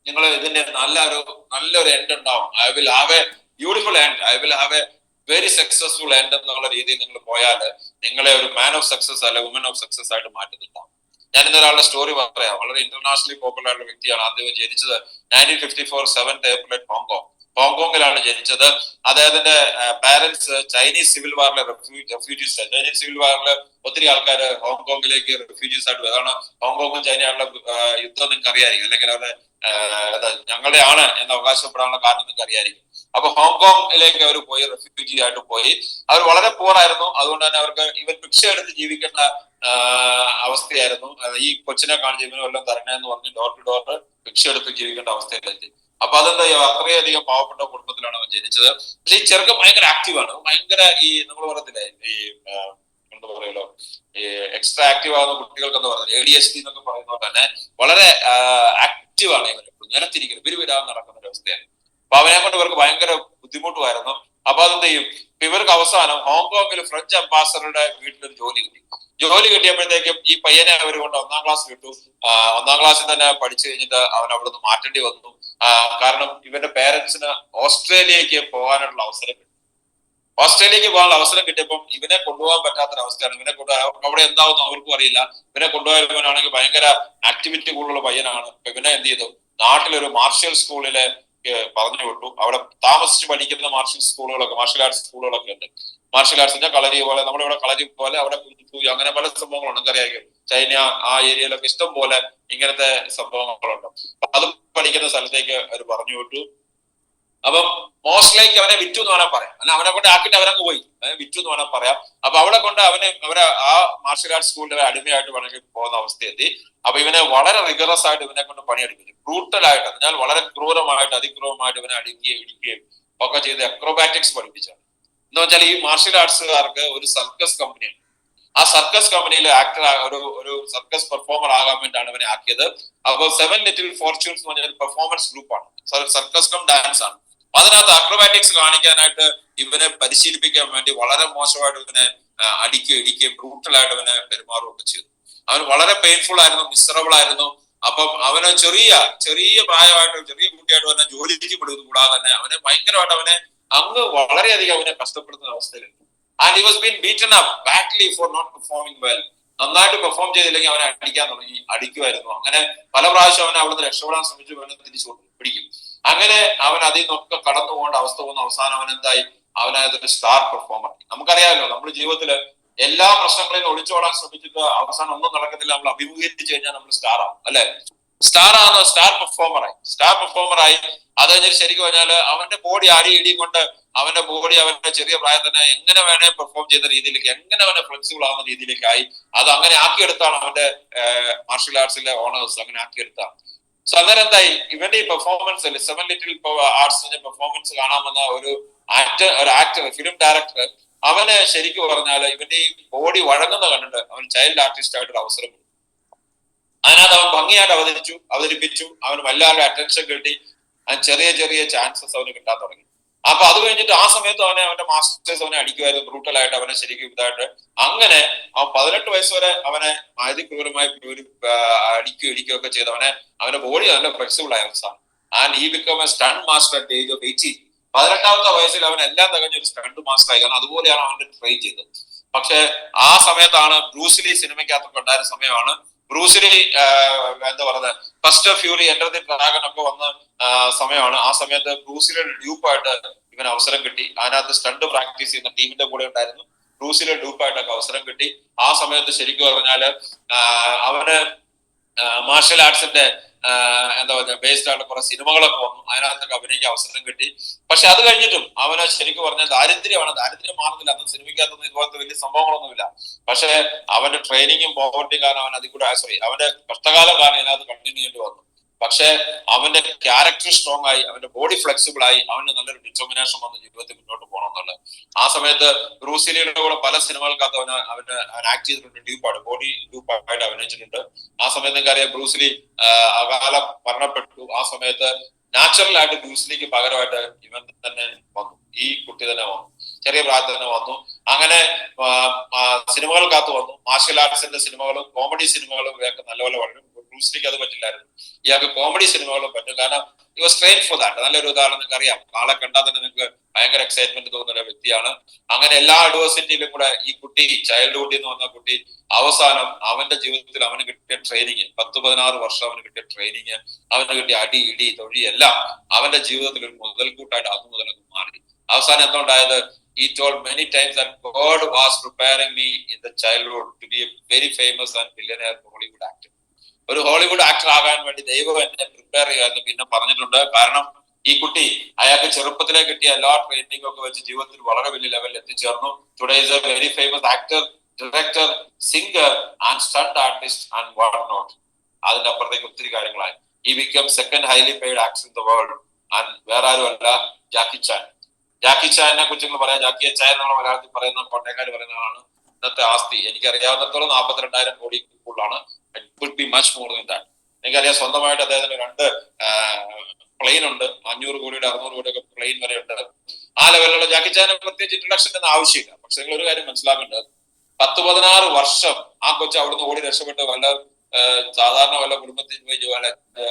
Speaker 1: നിങ്ങൾ ഇതിന്റെ നല്ലൊരു എൻഡ് ഉണ്ടാവും. I will have A beautiful end, I will have A very successful end എന്നുള്ള രീതിയിൽ നിങ്ങൾ പോയാൽ നിങ്ങളെ ഒരു മാൻ ഓഫ് സക്സസ് അല്ലെ വുമൻ ഓഫ് സക്സസ് ആയിട്ട് മാറ്റുന്നുണ്ടാവും. ഞാൻ ഇന്നൊരാളുടെ സ്റ്റോറി പറയാം. വളരെ ഇന്റർനാഷണലി പോപ്പുലർ ആയിട്ടുള്ള വ്യക്തിയാണ്. ആദ്യം ജനിച്ചത് 1954 7th April ഹോങ്കോങ്ങിലാണ് ജനിച്ചത്. അദ്ദേഹത്തിന്റെ പാരന്റ്സ് ചൈനീസ് സിവിൽ വാറിലെ റെഫ്യൂജീസ്. ചൈനീസ് സിവിൽ വാറിൽ ഒത്തിരി ആൾക്കാർ ഹോങ്കോങ്ങിലേക്ക് റെഫ്യൂജീസ് ആയിട്ട്. അതാണ് ഹോങ്കോങ്ങും ചൈനയുള്ള യുദ്ധം നിങ്ങൾക്ക് അറിയായിരിക്കും, അല്ലെങ്കിൽ അവരുടെ ഞങ്ങളുടെ ആണ് എന്ന് അവകാശപ്പെടാനുള്ള കാരണം നിങ്ങൾക്ക് അറിയായിരിക്കും. അപ്പൊ ഹോങ്കോങ്ങിലേക്ക് അവർ പോയി, റെഫ്യൂജി ആയിട്ട് പോയി. അവർ വളരെ പൂറായിരുന്നു. അതുകൊണ്ട് തന്നെ അവർക്ക് ഭിക്ഷ എടുത്ത് ജീവിക്കേണ്ട അവസ്ഥയായിരുന്നു. ഈ കൊച്ചിനെ കാണിച്ച് ഇവന് വല്ലതും തരണേന്ന് പറഞ്ഞ് ഡോർ ടു ഡോർ ഭിക്ഷ എടുത്ത് ജീവിക്കേണ്ട അവസ്ഥയിലെത്തി. അപ്പൊ അതെന്താ, അത്രയധികം പാവപ്പെട്ട കുടുംബത്തിലാണ് അവൻ ജനിച്ചത്. പക്ഷെ ഈ ചെറുക്കൻ ഭയങ്കര ആക്റ്റീവാണ്. ഭയങ്കര ഈ നമ്മൾ പറയത്തില്ലേ, ഈ എന്താ പറയുമല്ലോ, ഈ എക്സ്ട്രാ ആക്റ്റീവ് ആകുന്ന കുട്ടികൾക്ക് എന്താ പറയുന്നത്, ADHD എന്നൊക്കെ പറയുന്നത് തന്നെ വളരെ ആക്റ്റീവാണ്. ഇവർ നിലത്തിരിക്കുന്നത് വിരുവിരാന്ന് നടക്കുന്ന ഒരു അവസ്ഥയാണ്. അപ്പൊ അവനെ കൊണ്ട് ഇവർക്ക് ഭയങ്കര ബുദ്ധിമുട്ടുമായിരുന്നു. അപ്പൊ അതെന്ത് ചെയ്യും, ഇവർക്ക് അവസാനം ഹോങ്കോങ്ങിൽ ഫ്രഞ്ച് അംബാസഡറുടെ വീട്ടിലൊരു ജോലി കിട്ടി. ജോലി കിട്ടിയപ്പോഴത്തേക്കും ഈ പയ്യനെ അവർ കൊണ്ട് 1-ാം ക്ലാസ് വിട്ടു. 1-ാം ക്ലാസ്സിൽ തന്നെ പഠിച്ചു കഴിഞ്ഞിട്ട് അവൻ അവിടെ നിന്ന് മാറ്റേണ്ടി വന്നു. കാരണം ഇവന്റെ പേരൻസിന് ഓസ്ട്രേലിയക്ക് പോകാനുള്ള അവസരം കിട്ടി. ഓസ്ട്രേലിയക്ക് പോകാനുള്ള അവസരം കിട്ടിയപ്പം ഇവനെ കൊണ്ടുപോകാൻ പറ്റാത്തൊരവസ്ഥയാണ്. ഇവനെ അവിടെ എന്താവുന്നു അവർക്കും അറിയില്ല. ഇവനെ കൊണ്ടുപോയവനാണെങ്കിൽ ഭയങ്കര ആക്ടിവിറ്റി കൂടുതലുള്ള പയ്യനാണ്. ഇവനെ എന്ത് ചെയ്തു, നാട്ടിലൊരു മാർഷ്യൽ സ്കൂളിലെ പറഞ്ഞു വിട്ടു. അവിടെ താമസിച്ച് പഠിക്കുന്ന മാർഷ്യൽ സ്കൂളുകളൊക്കെ, മാർഷ്യൽ ആർട്സ് സ്കൂളുകളൊക്കെ ഉണ്ട്. മാർഷ്യൽ ആർട്സിന്റെ കളരി പോലെ, നമ്മുടെ ഇവിടെ കളരി പോലെ അവിടെ അങ്ങനെ പല സംഭവങ്ങളുണ്ട്. നമുക്കറിയാം ചൈന ആ ഏരിയയിലൊക്കെ ഇഷ്ടം പോലെ ഇങ്ങനത്തെ സംഭവങ്ങളുണ്ട്. അത് പഠിക്കുന്ന സ്ഥലത്തേക്ക് അവർ പറഞ്ഞു വിട്ടു. അപ്പം മോസ്റ്റ്ലൈക്ക് അവനെ വിറ്റു എന്ന് വേണം പറയാം. അല്ല, അവനെ കൊണ്ട് ആക്കിയിട്ട് അവരങ്ങ് പോയി, വിറ്റു എന്ന് വേണം പറയാം. അപ്പൊ അവിടെ കൊണ്ട് അവരെ ആ മാർഷ്യൽ ആർട്സ് സ്കൂളിലെ അടിമയായിട്ട് വേണമെങ്കിൽ പോകുന്ന അവസ്ഥയെത്തി. അപ്പൊ ഇവനെ വളരെ റിഗറസ് ആയിട്ട് ഇവനെ കൊണ്ട് പണിയെടുപ്പിച്ചു. ബ്രൂട്ടലായിട്ട്, എന്നാൽ വളരെ ക്രൂരമായിട്ട് അതിക്രൂരമായിട്ട് ഇവനെ അടിക്കുകയും ഇടിക്കുകയും ഒക്കെ ചെയ്ത് അക്രോബാറ്റിക്സ് പഠിപ്പിച്ചാണ്. എന്ന് വെച്ചാൽ ഈ മാർഷ്യൽ ആർട്സുകാർക്ക് ഒരു സർക്കസ് കമ്പനിയാണ്. ആ സർക്കസ് കമ്പനിയിൽ ആക്ടർ, ഒരു സർക്കസ് പെർഫോമർ ആകാൻ വേണ്ടിയാണ് ഇവനെ ആക്കിയത്. അപ്പൊ 7 ലിറ്റിൽ ഫോർച്യൂൺസ് എന്ന് പറഞ്ഞ പെർഫോമൻസ് ഗ്രൂപ്പാണ്, സർക്കസ് കം ഡാൻസ് ആണ്. അതിനകത്ത് അക്രോബാറ്റിക്സ് കാണിക്കാനായിട്ട് ഇവനെ പരിശീലിപ്പിക്കാൻ വേണ്ടി വളരെ മോശമായിട്ട് ഇവനെ അടിക്കുകയും ഇടിക്കുകയും ബ്രൂട്ടലായിട്ട് ഇവനെ പെരുമാറുകയൊക്കെ ചെയ്തു. അവന് വളരെ പെയിൻഫുൾ ആയിരുന്നു, മിസറബിൾ ആയിരുന്നു. അപ്പം അവന് ചെറിയ പ്രായമായിട്ട്, ചെറിയ കുട്ടിയായിട്ട് അവനെ ജോലിക്ക് വിടുന്നത് കൂടാതെ തന്നെ അവനെ ഭയങ്കരമായിട്ട് അങ്ങ് വളരെയധികം അവനെ കഷ്ടപ്പെടുന്ന അവസ്ഥയിലുണ്ട്. And he was been beaten up badly for not performing well. നന്നായിട്ട് പെർഫോം ചെയ്തില്ലെങ്കിൽ അവനെ അടിക്കാൻ തുടങ്ങി, അടിക്കുമായിരുന്നു. അങ്ങനെ പല പ്രാവശ്യം അവനെ അവിടുന്ന് രക്ഷപ്പെടാൻ ശ്രമിച്ചു, അവനെ തിരിച്ചു പിടിക്കും. അങ്ങനെ അവൻ അതിൽ നിന്നൊക്കെ കടന്നു പോകേണ്ട അവസ്ഥ വന്നു. അവസാനം അവൻ എന്തായി, അവനതൊരു സ്റ്റാർ പെർഫോമർ. നമുക്കറിയാമല്ലോ, നമ്മുടെ ജീവിതത്തില് എല്ലാ പ്രശ്നങ്ങളെയും ഒളിച്ചോടാൻ ശ്രമിച്ചിട്ട് അവസാനം ഒന്നും നടക്കത്തില്ല. നമ്മൾ അഭിമുഖീകരിച്ചു കഴിഞ്ഞാൽ നമ്മൾ സ്റ്റാർ ആവും, അല്ലെ? സ്റ്റാർ പെർഫോമറായി. അത് കഴിഞ്ഞിട്ട് ശരിക്കും പറഞ്ഞാൽ അവന്റെ ബോഡി അടി ഇടിയും കൊണ്ട് അവന്റെ ചെറിയ പ്രായം തന്നെ എങ്ങനെ വേണേ പെർഫോം ചെയ്യുന്ന രീതിയിലേക്ക്, എങ്ങനെ അവനെ ഫ്ലെക്സിബിൾ ആവുന്ന രീതിയിലേക്കായി. അത് അങ്ങനെ ആക്കിയെടുത്താണ് അവന്റെ മാർഷ്യൽ ആർട്സിലെ ഓണേഴ്സ് അങ്ങനെ ആക്കിയെടുത്താണ്. സോ അന്നേരം എന്തായി, ഇവന്റെ ഈ പെർഫോമൻസ്, 7 ലിറ്റിൽ ആർട്സിന്റെ പെർഫോമൻസ് കാണാൻ വന്ന ഒരു ആക്ടർ, ഫിലിം ഡയറക്ടർ, അവന് ശരിക്കും പറഞ്ഞാൽ ഇവന്റെ ഈ ബോഡി വഴങ്ങുന്ന കണ്ടിട്ട് അവൻ ചൈൽഡ് ആർട്ടിസ്റ്റ് ആയിട്ടൊരു അവസരം കൊടുത്തു. അതിനകത്ത് അവൻ ഭംഗിയായിട്ട് അവതരിപ്പിച്ചു. അവന് വല്ലാതെ അറ്റൻഷൻ കിട്ടി. ചെറിയ ചാൻസസ് അവന് കിട്ടാൻ തുടങ്ങി. അപ്പൊ അത് കഴിഞ്ഞിട്ട് ആ സമയത്ത് അവന്റെ മാസ്റ്റേഴ്സ് അവനെ അടിക്കുമായിരുന്നു, ബ്രൂട്ടലായിട്ട് അവനെ ശരിക്കും ഇതായിട്ട്. അങ്ങനെ അവൻ 18 വയസ്സ് വരെ അവനെ അതിക്രൂരമായി ഇടിക്കുകയൊക്കെ ചെയ്ത് അവന്റെ ബോഡി നല്ല ഫ്ലെക്സിബിൾ ആയ അവസ്ഥയാണ്. And he become A stunt master at age of 18. 18ാമത്തെ വയസ്സിൽ അവൻ എല്ലാം തികഞ്ഞൊരു സ്റ്റണ്ട് മാസ്റ്റർ ആയി. കാരണം അതുപോലെയാണ് അവന്റെ ട്രെയിൻ ചെയ്തത്. പക്ഷെ ആ സമയത്താണ് ബ്രൂസ്ലി സിനിമയ്ക്കകത്തൊക്കെ ഉണ്ടായിരുന്ന സമയമാണ്. ബ്രൂസ്ലി എന്താ പറയുന്നത്, first fury, enter the dragon ഒക്കെ വന്ന സമയമാണ്. ആ സമയത്ത് ബ്രൂസ്ലിയുടെ ഡ്യൂപ്പായിട്ട് ഇവന് അവസരം കിട്ടി. അതിനകത്ത് സ്റ്റണ്ട് പ്രാക്ടീസ് ചെയ്യുന്ന ടീമിന്റെ കൂടെ ഉണ്ടായിരുന്നു. ബ്രൂസ്ലിയുടെ ഡ്യൂപ്പായിട്ടൊക്കെ അവസരം കിട്ടി. ആ സമയത്ത് ശരിക്കും പറഞ്ഞാല് അവന് മാർഷ്യൽ ആർട്സിന്റെ എന്താ പറയുക, ബേസ്ഡ് ആയിട്ട് കുറെ സിനിമകളൊക്കെ വന്നു. അതിനകത്തൊക്കെ അഭിനയിക്കാൻ അവസരം കിട്ടി. പക്ഷെ അത് കഴിഞ്ഞിട്ടും അവന് ശരിക്കും പറഞ്ഞാൽ ദാരിദ്ര്യം മാറുന്നില്ല. അന്ന് സിനിമയ്ക്കകത്തൊന്നും ഇതുപോലത്തെ വലിയ സംഭവങ്ങളൊന്നുമില്ല. പക്ഷെ അവന്റെ ട്രെയിനിങ്ങും പോവർട്ടിയും കാരണം അവൻ അതിൽ കൂടെ അവന്റെ കഷ്ടകാലം കാരണം ഇതിനകത്ത് കണ്ടിന്യൂ ചെയ്യേണ്ടി വന്നു. പക്ഷെ അവന്റെ ക്യാരക്ടർ സ്ട്രോങ് ആയി, അവന്റെ ബോഡി ഫ്ലെക്സിബിൾ ആയി, അവന് നല്ലൊരു ഡിറ്റർമിനേഷൻ വന്ന് ജീവിതത്തിൽ മുന്നോട്ട് പോകണം എന്നുള്ളത്. ആ സമയത്ത് ബ്രൂസ്ലിയുടെ കൂടെ പല സിനിമകൾക്കകത്ത് അവൻ ആക്ട് ചെയ്തിട്ടുണ്ട്, ബോഡി ഡ്യൂപ്പായിട്ട് അഭിനയിച്ചിട്ടുണ്ട്. ആ സമയത്ത് നിങ്ങൾക്കറിയാം ബ്രൂസ്ലി അകാലം മരണപ്പെട്ടു. ആ സമയത്ത് നാച്ചുറൽ ആയിട്ട് ബ്രൂസ്ലിക്ക് പകരമായിട്ട് ഇവൻ തന്നെ വന്നു, ഈ കുട്ടി തന്നെ വന്നു, ചെറിയ പ്രായത്തിൽ തന്നെ വന്നു. അങ്ങനെ സിനിമകൾക്കകത്ത് വന്നു. മാർഷ്യൽ ആർട്സിന്റെ സിനിമകളും കോമഡി സിനിമകളും ഇവയൊക്കെ നല്ലപോലെ വളരും. ബ്രൂസ്ലിക്ക് അത് പറ്റില്ലായിരുന്നു. ഇയാൾക്ക് കോമഡി സിനിമകളും പറ്റും. കാരണം you was trained for that. നല്ലൊരു ഉദാഹരണം നിങ്ങൾക്ക് അറിയാം. ആളെ കണ്ടാൽ തന്നെ നിങ്ങൾക്ക് ഭയങ്കര എക്സൈറ്റ്മെന്റ് തോന്നുന്ന ഒരു വ്യക്തിയാണ്. അങ്ങനെ എല്ലാ അഡ്വേഴ്സിറ്റിയിലും കൂടെ ഈ കുട്ടി, ചൈൽഡ്ഹുഡിൽ നിന്ന് വന്ന കുട്ടി, അവസാനം അവന്റെ ജീവിതത്തിൽ അവന് കിട്ടിയ ട്രെയിനിങ്, 10-16 വർഷം അവന് കിട്ടിയ ട്രെയിനിങ്, അവന് കിട്ടിയ അടി ഇടി തൊഴി എല്ലാം അവന്റെ ജീവിതത്തിൽ ഒരു മുതൽക്കൂട്ടായിട്ട് അന്നു മുതൽ മാറി. അവസാനം എന്തുണ്ടായത്, he told many times that God was preparing me in the childhood to be a very famous and billionaire Hollywood actor. ഒരു ഹോളിവുഡ് ആക്ടർ ആകാൻ വേണ്ടി ദൈവം എന്നെ പ്രിപ്പയർ ചെയ്യാമെന്ന് പിന്നെ പറഞ്ഞിട്ടുണ്ട്. കാരണം ഈ കുട്ടി അയാൾക്ക് ചെറുപ്പത്തിലെ കിട്ടിയ എല്ലാ ട്രെയിനിങ്ങും ഒക്കെ വെച്ച് ജീവിതത്തിൽ വളരെ വലിയ ലെവലിൽ എത്തിച്ചേർന്നു. Today is a very famous actor, director, singer and stunt artist and what not. അതിന്റെ അപ്പുറത്തേക്ക് ഒത്തിരി കാര്യങ്ങളായി. he became second highly paid actor in the world and വേറെ ആരും അല്ല, ജാക്കി ചാൻ. ജാക്കി ചാനിനെ കുറിച്ച് പറയാം. ജാക്കി ചാൻ എന്നുള്ള മലയാളത്തിൽ പറയുന്ന, കോട്ടയക്കാർ പറയുന്ന ആളാണ്. ഇന്നത്തെ ആസ്തി എനിക്കറിയാവുന്നിടത്തോളം 42,000 കോടി കൂടുതലാണ്. It could be much more than that. എനിക്കറിയാം, സ്വന്തമായിട്ട് അദ്ദേഹത്തിന് 2 പ്ലെയിൻ ഉണ്ട്. 500 കോടിയുടെ 600 കോടിയൊക്കെ പ്ലെയിൻ വരെ ഉണ്ട്. ആ ലെവലിലുള്ള ജാക്കി ചാന് പ്രത്യേകിച്ച് ഇൻട്രൊഡക്ഷൻ ഒന്നും ആവശ്യമില്ല. പക്ഷെ നിങ്ങൾ ഒരു കാര്യം മനസ്സിലാക്കേണ്ടത്, 10-16 വർഷം ആ കൊച്ചു അവിടുന്ന് ഓടി രക്ഷപ്പെട്ട് വല്ല സാധാരണ വല്ല കുടുംബത്തിൽ പോയി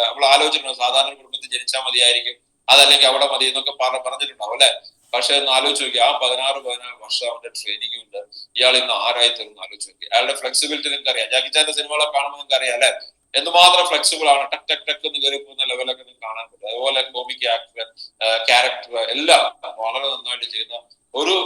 Speaker 1: നമ്മൾ ആലോചിച്ചിട്ടുണ്ടോ? സാധാരണ കുടുംബത്തിൽ ജനിച്ചാൽ മതിയായിരിക്കും, അതല്ലെങ്കിൽ അവിടെ മതി എന്നൊക്കെ പറഞ്ഞിട്ടുണ്ടാവും അല്ലെ? പക്ഷെ ഒന്ന് ആലോചിച്ച് നോക്കി, ആ 16 വർഷം അവന്റെ ട്രെയിനിങ് ഉണ്ട്. ഇയാൾ ഇന്ന് ആരായി തീർന്ന് ആലോചിച്ച് നോക്കി. അയാളുടെ ഫ്ലെക്സിബിലിറ്റി നിങ്ങൾക്ക് അറിയാം. ജാക്കി ചാന്റെ സിനിമകളൊക്കെ കാണുമ്പോൾ നിങ്ങൾക്ക് അറിയാം അല്ലെ, എന്തുമാത്രം ഫ്ലെക്സിബിൾ ആണ്. ടക്ക് ടക്ക് ടക്ക് എന്ന് കയറി പോകുന്ന ലെവലൊക്കെ നിങ്ങൾക്ക് കാണാൻ പറ്റും. അതുപോലെ കോമിക് ആക്ടർ, ക്യാരക്ടർ എല്ലാം വളരെ നന്നായിട്ട് ചെയ്യുന്ന ഒരു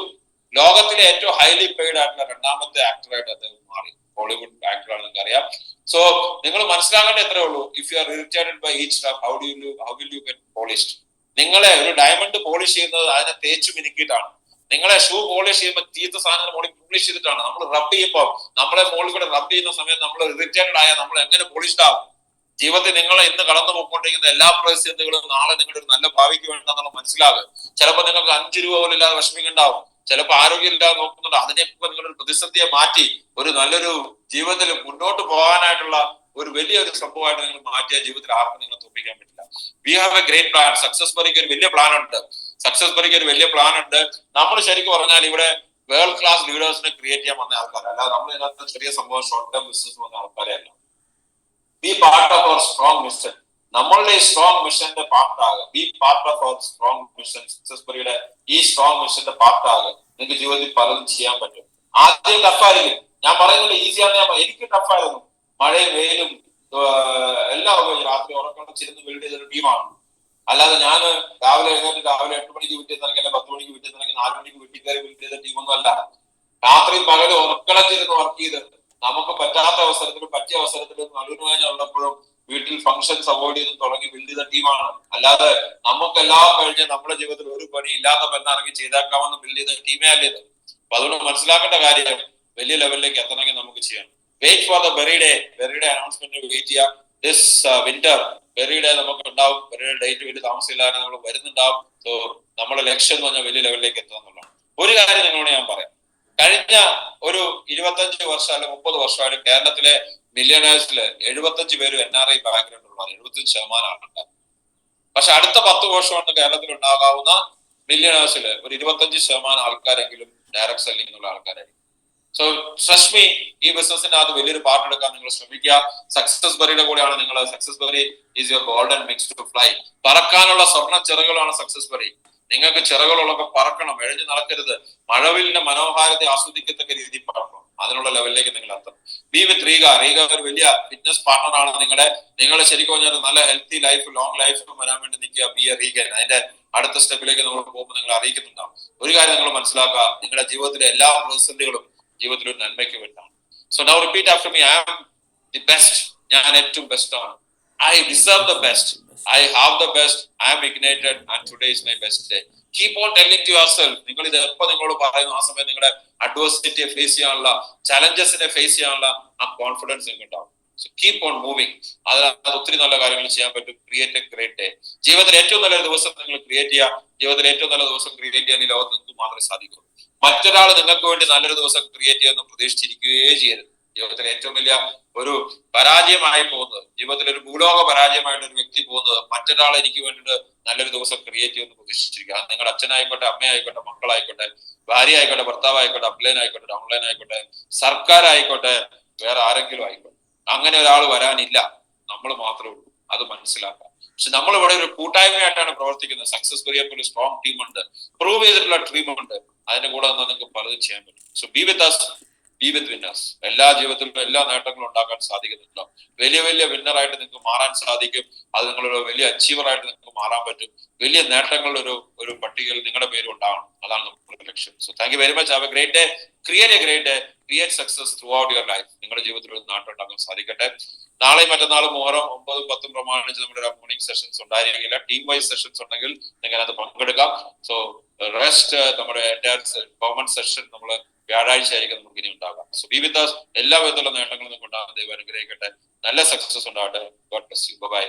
Speaker 1: ലോകത്തിലെ ഏറ്റവും ഹൈലി പെയ്ഡ് ആയിട്ടുള്ള രണ്ടാമത്തെ ആക്ടറായിട്ട് അദ്ദേഹം മാറി. ഹോളിവുഡ് ആക്ടറാണ്, നിങ്ങൾക്ക് അറിയാം. സോ നിങ്ങൾ മനസ്സിലാക്കേണ്ട എത്രയേ ഉള്ളൂ, if you are irritated by each stuff, how will you get polished? നിങ്ങളെ ഒരു ഡയമണ്ട് പോളിഷ് ചെയ്യുന്നത് അതിനെ തേച്ച് മിനുക്കിയിട്ടാണ്. നിങ്ങളെ ഷൂ പോളിഷ് ചെയ്യുമ്പോൾ തീർത്ത സാധനങ്ങൾ മോളിൽ പോളിഷ് ചെയ്തിട്ടാണ്. നമ്മൾ റബ്ബ് ചെയ്യുമ്പോൾ, നമ്മളെ മോളിൽ കൂടെ റബ്ബ് ചെയ്യുന്ന സമയത്ത് നമ്മൾ ഇറിറ്റേറ്റഡ് ആയാൽ നമ്മൾ എങ്ങനെ പോളിഷ്ഡ് ആവും? ജീവിതത്തിൽ നിങ്ങളെ ഇന്ന് കടന്നു പോയിക്കൊണ്ടിരിക്കുന്ന എല്ലാ പ്രതിസന്ധികളും നാളെ നിങ്ങളുടെ ഒരു നല്ല ഭാവിക്ക് വേണ്ടെന്നുള്ള മനസ്സിലാകും. ചിലപ്പോൾ നിങ്ങൾക്ക് 5 രൂപ പോലും ഇല്ലാതെ വിഷമിക്കുന്നുണ്ടാവും. ചിലപ്പോൾ ആരോഗ്യമില്ലാതെ നോക്കുന്നുണ്ട്. അതിനെയൊക്കെ നിങ്ങളൊരു പ്രതിസന്ധിയെ മാറ്റി ഒരു നല്ലൊരു ജീവിതത്തിൽ മുന്നോട്ട് പോകാനായിട്ടുള്ള ഒരു വലിയൊരു സംഭവമായിട്ട് നിങ്ങൾ മാറ്റിയ ജീവിതത്തിൽ ആർക്കും നിങ്ങൾ തോൽപ്പിക്കാൻ പറ്റില്ല. We have a great plan. Success ബറിക്ക് ഒരു വലിയ പ്ലാൻ ഉണ്ട്. നമ്മൾ ശരിക്കും പറഞ്ഞാൽ ഇവിടെ വേൾഡ് ക്ലാസ് ലീഡേഴ്സിനെ ക്രിയേറ്റ് ചെയ്യാൻ വന്ന ആൾക്കാർ, അല്ലാതെ നമ്മൾ ഇതിനകത്ത് ചെറിയ സംഭവം ഷോർട്ട് ടേം ബിസിനസ് വന്ന ആൾക്കാരെ അല്ല. Be part of our strong mission. നമ്മളുടെ ഈ സ്ട്രോങ് മിഷന്റെ പാർട്ടാകുക. Be part of our strong mission. Success ബറിയുടെ ഈ സ്ട്രോങ് മിഷന്റെ പാർട്ടാകുക. നിങ്ങൾക്ക് ജീവിതത്തിൽ പലതും ചെയ്യാൻ പറ്റും. ആദ്യം ടഫായിരിക്കും. ഞാൻ പറയുന്നില്ല ഈസിയാണെന്ന്. എനിക്ക് ടഫായിരുന്നു. മഴയും വെയിലും എല്ലാം രാത്രി ഉറക്കളച്ചിരുന്ന് ബിൽഡ് ചെയ്തൊരു ടീമാണ്. അല്ലാതെ ഞാൻ രാവിലെ എഴുന്നേറ്റ് രാവിലെ 8 മണിക്ക് വിറ്റിരുന്നെങ്കിൽ 10 മണിക്ക് വിറ്റിരുന്നെങ്കിൽ 4 മണിക്ക് വീട്ടിൽ കയറി ബിൽഡ് ചെയ്ത ടീമൊന്നും അല്ല. രാത്രി പകല് ഉറക്കളച്ചിരുന്ന് വർക്ക് ചെയ്ത് നമുക്ക് പറ്റാത്ത അവസരത്തിലും പറ്റിയ അവസരത്തിലും നടുവേദന ഉള്ളപ്പോഴും വീട്ടിൽ ഫംഗ്ഷൻസ് അവോയ്ഡ് ചെയ്ത് തുടങ്ങി ബിൽഡ് ചെയ്ത ടീമാണ്. അല്ലാതെ നമുക്കെല്ലാം കഴിഞ്ഞ് നമ്മുടെ ജീവിതത്തിൽ ഒരു പണി ഇല്ലാത്ത പെണ്ണിറങ്ങി ചെയ്തേക്കാമെന്ന് ബിൽഡ് ചെയ്ത ടീമേ അല്ലേ ഇത്. അപ്പൊ അതുകൊണ്ട് മനസ്സിലാക്കേണ്ട കാര്യം, വലിയ ലെവലിലേക്ക് എത്തണമെങ്കിൽ നമുക്ക് ചെയ്യണം. Wait for the berry day. Berry day announcement wait ചെയ്യാം. ദിസ് വിന്റർ ബെറിഡേ നമുക്ക് ഉണ്ടാവും. ബെറിഡേ ഡേറ്റ് വലിയ താമസമില്ലാതെ നമ്മൾ വരുന്നുണ്ടാവും. സോ നമ്മുടെ ലക്ഷ്യം എന്ന് പറഞ്ഞാൽ വലിയ ലെവലിലേക്ക് എത്തുക എന്നുള്ളതാണ്. ഒരു കാര്യം നിങ്ങളോട് ഞാൻ പറയാം. കഴിഞ്ഞ ഒരു 25 വർഷം അല്ലെങ്കിൽ 30 വർഷമായിട്ട് കേരളത്തിലെ മില്യണേഴ്സില് 75 പേരും NRI ബാക്ക്ഗ്രൗണ്ട് ഉള്ളതാണ്. 75% ആളുണ്ട്. പക്ഷെ അടുത്ത 10 വർഷം കൊണ്ട് കേരളത്തിൽ ഉണ്ടാകാവുന്ന മില്യണേഴ്സില് ഒരു 25% ആൾക്കാരെങ്കിലും ഡയറക്ട് സെല്ലിംഗ് എന്നുള്ള ആൾക്കാരായിരിക്കും. സോ ട്രസ്റ്റ് മീ, ഈ ബിസിനസിനകത്ത് വലിയൊരു പാർട്ട് എടുക്കാൻ നിങ്ങൾ ശ്രമിക്കുക. സക്സസ് ബറിയുടെ കൂടെയാണ് നിങ്ങൾ. Success berry is your golden wings to fly. പറക്കാനുള്ള സ്വർണ്ണ ചിറകുകളാണ് സക്സസ് ബറി. നിങ്ങൾക്ക് ചിറകുകളൊക്കെ പറക്കണം, എഴഞ്ഞു നടക്കരുത്. മഴവിലിന്റെ മനോഹാരിത ആസ്വദിക്കത്തക്ക രീതിയിൽ പറക്കണം. അതിനുള്ള ലെവലിലേക്ക് നിങ്ങൾ എത്തണം. ബി വിത്ത് റീഗ. റീഗ ഒരു വലിയ ഫിറ്റ്നസ് പാർട്ണറാണ്. നിങ്ങളെ ശരിക്കും പറഞ്ഞാൽ നല്ല ഹെൽത്തി ലൈഫ്, ലോങ് ലൈഫ് വരാൻ വേണ്ടി നിൽക്കുക. B A Reagan. അതിന്റെ അടുത്ത സ്റ്റെപ്പിലേക്ക് നമ്മൾ പോകുമ്പോൾ നിങ്ങൾ അറിയിക്കുന്നുണ്ടാവും. ഒരു കാര്യം നിങ്ങൾ മനസ്സിലാക്കുക, നിങ്ങളുടെ ജീവിതത്തിലെ എല്ലാ പ്രതിസന്ധികളും ജീവിതത്തിൽ ഒരു നന്മയ്ക്ക് വേണ്ടിയാണ്. So now repeat after me. I am the best. ഞാൻ ഏറ്റവും ബെസ്റ്റ് ആണ്. I deserve the best. I have the best. I am ignited and today is my best day. Keep on telling to yourself. നിങ്ങൾ ഇത് എപ്പോൾ നിങ്ങളോട് പറയുന്നു, ആ സമയം നിങ്ങളുടെ അഡ്വേഴ്സിറ്റിയെ ഫേസ് ചെയ്യാനുള്ള, ചലഞ്ചസിനെ ഫേസ് ചെയ്യാനുള്ള ആ കോൺഫിഡൻസ് നിങ്ങൾക്ക് ഉണ്ടാവും. So keep on moving. അത് ഒത്തിരി നല്ല കാര്യങ്ങൾ ചെയ്യാൻ പറ്റും. Create A great day. ജീവിതത്തിൽ ഏറ്റവും നല്ല ദിവസം നിങ്ങൾ ക്രിയേറ്റ് ചെയ്യുക. ജീവിതത്തിൽ ഏറ്റവും നല്ല ദിവസം ക്രിയേറ്റ് ചെയ്യാൻ ഈ ലോകത്ത് നിങ്ങൾക്ക് മാത്രമേ സാധിക്കൂ. മറ്റൊരാൾ നിങ്ങൾക്ക് വേണ്ടി നല്ലൊരു ദിവസം ക്രിയേറ്റ് ചെയ്യുമെന്ന് പ്രതീക്ഷിച്ചിരിക്കുകയേ ചെയ്യരുത്. ജീവിതത്തിൽ ഏറ്റവും വലിയ ഒരു പരാജയമായി പോകുന്നത്, ജീവിതത്തിൽ ഒരു ഭൂലോക പരാജയമായിട്ട് ഒരു വ്യക്തി പോകുന്നത്, മറ്റൊരാൾ എനിക്ക് വേണ്ടിയിട്ട് നല്ലൊരു ദിവസം ക്രിയേറ്റ് ചെയ്യുമെന്ന് പ്രതീക്ഷിച്ചിരിക്കുക. നിങ്ങളുടെ അച്ഛനായിക്കോട്ടെ, അമ്മയായിക്കോട്ടെ, മക്കളായിക്കോട്ടെ, ഭാര്യ ആയിക്കോട്ടെ, ഭർത്താവായിക്കോട്ടെ, അപ്ലൈൻ ആയിക്കോട്ടെ, ഡൗൺലൈൻ ആയിക്കോട്ടെ, സർക്കാരായിക്കോട്ടെ, വേറെ ആരെങ്കിലും ആയിക്കോട്ടെ, അങ്ങനെ ഒരാൾ വരാനില്ല. നമ്മൾ മാത്രമേ ഉള്ളൂ. അത് മനസ്സിലാക്കാം. പക്ഷെ നമ്മളിവിടെ ഒരു കൂട്ടായ്മയായിട്ടാണ് പ്രവർത്തിക്കുന്നത്. സക്സസ് ബറിയെ പോലെ സ്ട്രോങ് ടീമുണ്ട്, പ്രൂവ് ചെയ്തിട്ടുള്ള ടീമുണ്ട്. അതിന്റെ കൂടെ നിന്ന് നിങ്ങൾക്ക് പലതും ചെയ്യാൻ പറ്റും. So be with us, be with winners. എല്ലാ ജീവിതത്തിലും എല്ലാ നേട്ടങ്ങളും ഉണ്ടാക്കാൻ സാധിക്കുന്നുണ്ടോ? വലിയ വലിയ വിന്നറായിട്ട് നിങ്ങൾക്ക് മാറാൻ സാധിക്കും. അത് നിങ്ങളൊരു വലിയ അച്ചീവറായിട്ട് നിങ്ങൾക്ക് മാറാൻ പറ്റും. വലിയ നേട്ടങ്ങളുടെ ഒരു പട്ടികയിൽ നിങ്ങളുടെ പേര് ഉണ്ടാവണം. അതാണ് നമ്മുടെ ലക്ഷ്യം. So thank you very much. Have a great day. Create A great day. Create success through out your life. നിങ്ങളുടെ ജീവിതത്തിൽ ഒരു നേട്ടം ഉണ്ടാക്കാൻ സാധിക്കട്ടെ. നാളെയും മറ്റന്നാളും മുഹറം 9ഉം 10ഉം പ്രമാണിച്ച് നമ്മുടെ മോർണിംഗ് സെഷൻസ് ഉണ്ടായിരിക്കില്ല. ടീം വൈസ് സെഷൻസ് ഉണ്ടെങ്കിൽ നിങ്ങൾ അത് പങ്കെടുക്കാം. സോ റെസ്റ്റ് നമ്മുടെ പെർഫോമൻസ് സെഷൻ നമ്മൾ വ്യാഴാഴ്ച ആയിരിക്കും നമുക്ക് ഇനി ഉണ്ടാകാം. So be with us. എല്ലാ വിധത്തിലുള്ള നേട്ടങ്ങളും നിങ്ങൾക്ക് ഉണ്ടാകാൻ ദൈവം അനുഗ്രഹിക്കട്ടെ. നല്ല സക്സസ് ഉണ്ടാകട്ടെ. God bless you. ബൈ.